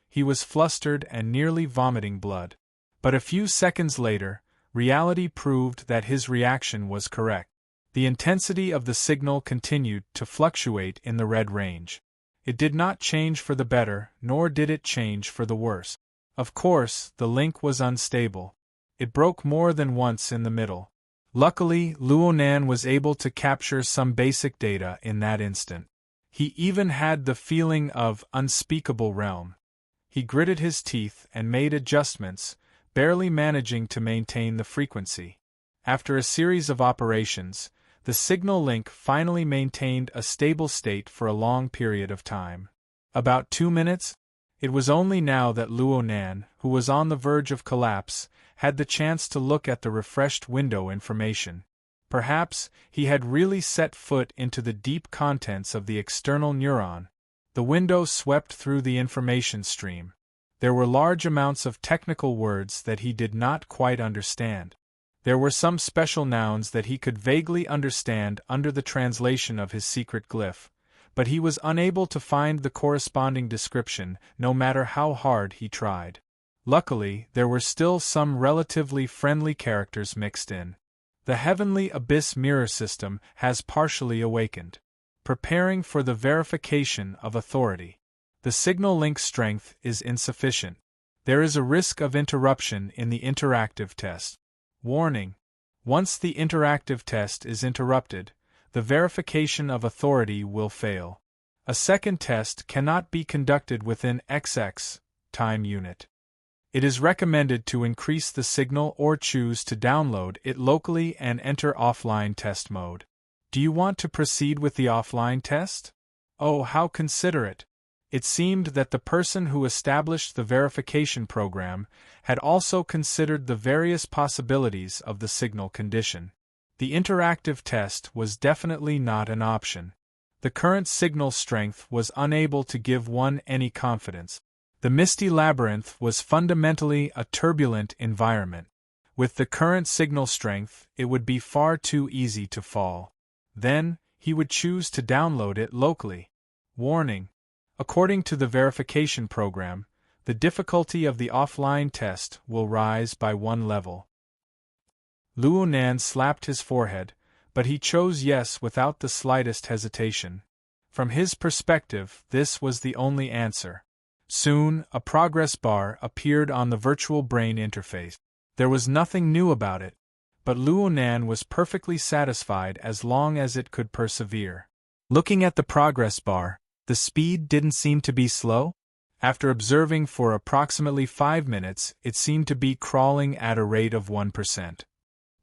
A: He was flustered and nearly vomiting blood. But a few seconds later, reality proved that his reaction was correct. The intensity of the signal continued to fluctuate in the red range. It did not change for the better, nor did it change for the worse. Of course, the link was unstable. It broke more than once in the middle. Luckily, Luo Nan was able to capture some basic data in that instant. He even had the feeling of unspeakable realm. He gritted his teeth and made adjustments, barely managing to maintain the frequency. After a series of operations, the signal link finally maintained a stable state for a long period of time. About 2 minutes? It was only now that Luo Nan, who was on the verge of collapse, had the chance to look at the refreshed window information. Perhaps he had really set foot into the deep contents of the external neuron. The window swept through the information stream. There were large amounts of technical words that he did not quite understand. There were some special nouns that he could vaguely understand under the translation of his secret glyph, but he was unable to find the corresponding description, no matter how hard he tried. Luckily, there were still some relatively friendly characters mixed in. The Heavenly Abyss Mirror System has partially awakened. Preparing for the verification of authority. The signal link strength is insufficient. There is a risk of interruption in the interactive test. Warning: once the interactive test is interrupted, the verification of authority will fail. A second test cannot be conducted within XX time unit. It is recommended to increase the signal or choose to download it locally and enter offline test mode. Do you want to proceed with the offline test? Oh, how considerate! It seemed that the person who established the verification program had also considered the various possibilities of the signal condition. The interactive test was definitely not an option. The current signal strength was unable to give one any confidence. The misty labyrinth was fundamentally a turbulent environment. With the current signal strength, it would be far too easy to fall. Then, he would choose to download it locally. Warning: according to the verification program, the difficulty of the offline test will rise by 1 level. Luo Nan slapped his forehead, but he chose yes without the slightest hesitation. From his perspective, this was the only answer. Soon, a progress bar appeared on the virtual brain interface. There was nothing new about it, but Luo Nan was perfectly satisfied as long as it could persevere. Looking at the progress bar, the speed didn't seem to be slow. After observing for approximately 5 minutes, it seemed to be crawling at a rate of 1%.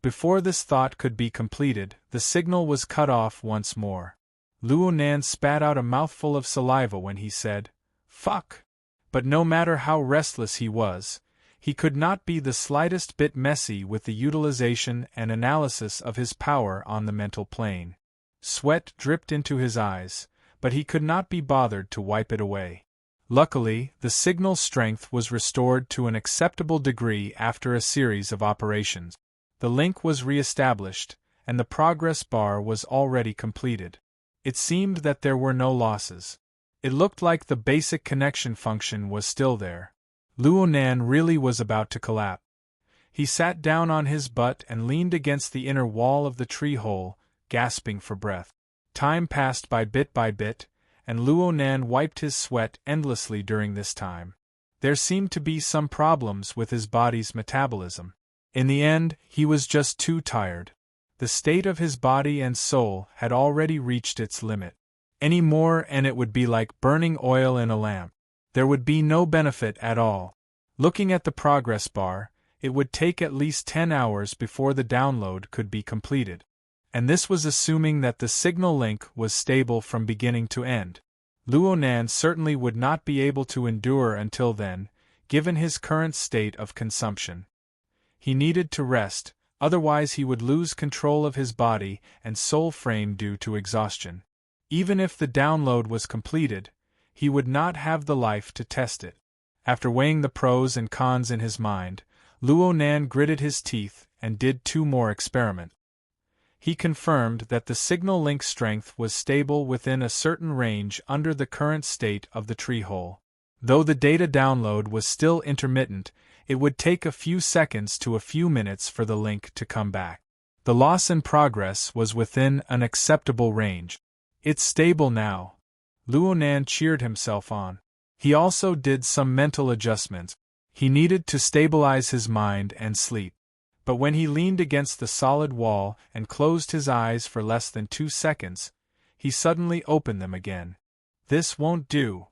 A: Before this thought could be completed, the signal was cut off once more. Luo Nan spat out a mouthful of saliva when he said, "Fuck." But no matter how restless he was, he could not be the slightest bit messy with the utilization and analysis of his power on the mental plane. Sweat dripped into his eyes, but he could not be bothered to wipe it away. Luckily, the signal strength was restored to an acceptable degree after a series of operations. The link was re-established, and the progress bar was already completed. It seemed that there were no losses. It looked like the basic connection function was still there. Luo Nan really was about to collapse. He sat down on his butt and leaned against the inner wall of the tree hole, gasping for breath. Time passed by bit, and Luo Nan wiped his sweat endlessly during this time. There seemed to be some problems with his body's metabolism. In the end, he was just too tired. The state of his body and soul had already reached its limit. Any more and it would be like burning oil in a lamp. There would be no benefit at all. Looking at the progress bar, it would take at least 10 hours before the download could be completed. And this was assuming that the signal link was stable from beginning to end. Luo Nan certainly would not be able to endure until then, given his current state of consumption. He needed to rest, otherwise he would lose control of his body and soul frame due to exhaustion. Even if the download was completed, he would not have the life to test it. After weighing the pros and cons in his mind, Luo Nan gritted his teeth and did 2 more experiments. He confirmed that the signal link strength was stable within a certain range under the current state of the tree hole. Though the data download was still intermittent, it would take a few seconds to a few minutes for the link to come back. The loss in progress was within an acceptable range. "It's stable now." Luo Nan cheered himself on. He also did some mental adjustments. He needed to stabilize his mind and sleep. But when he leaned against the solid wall and closed his eyes for less than 2 seconds, he suddenly opened them again. This won't do.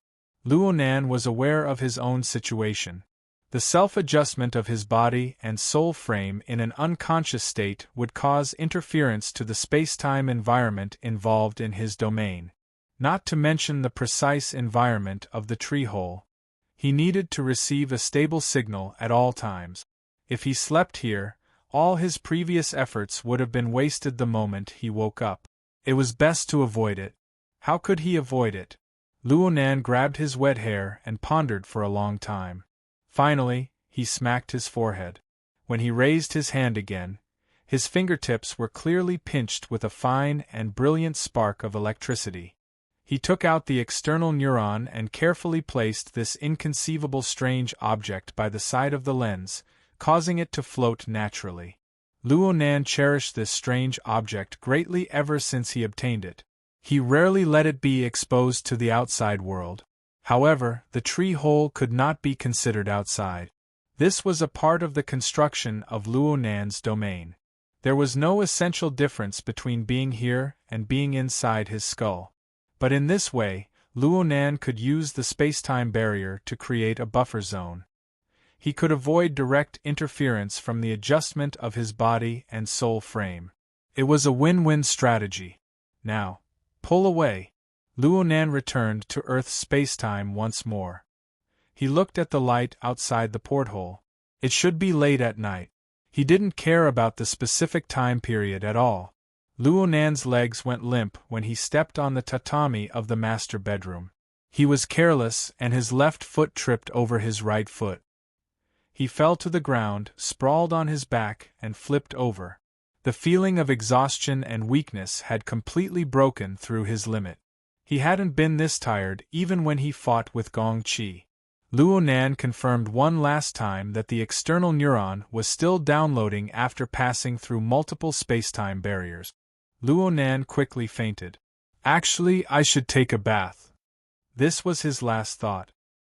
A: Luo Nan was aware of his own situation. The self-adjustment of his body and soul frame in an unconscious state would cause interference to the space-time environment involved in his domain. Not to mention the precise environment of the tree hole. He needed to receive a stable signal at all times. If he slept here, all his previous efforts would have been wasted the moment he woke up. It was best to avoid it. How could he avoid it? Luo Nan grabbed his wet hair and pondered for a long time. Finally, he smacked his forehead. When he raised his hand again, his fingertips were clearly pinched with a fine and brilliant spark of electricity. He took out the external neuron and carefully placed this inconceivable strange object by the side of the lens, causing it to float naturally. Luo Nan cherished this strange object greatly ever since he obtained it. He rarely let it be exposed to the outside world. However, the tree hole could not be considered outside. This was a part of the construction of Luo Nan's domain. There was no essential difference between being here and being inside his skull. But in this way, Luo Nan could use the space-time barrier to create a buffer zone. He could avoid direct interference from the adjustment of his body and soul frame. It was a win-win strategy. Now, pull away. Luo Nan returned to Earth's space-time once more. He looked at the light outside the porthole. It should be late at night. He didn't care about the specific time period at all. Luo Nan's legs went limp when he stepped on the tatami of the master bedroom. He was careless and his left foot tripped over his right foot. He fell to the ground, sprawled on his back, and flipped over. The feeling of exhaustion and weakness had completely broken through his limit. He hadn't been this tired even when he fought with Gong Qi. Luo Nan confirmed one last time that the external neuron was still downloading after passing through multiple space-time barriers. Luo Nan quickly fainted. Actually, I should take a bath. This was his last thought.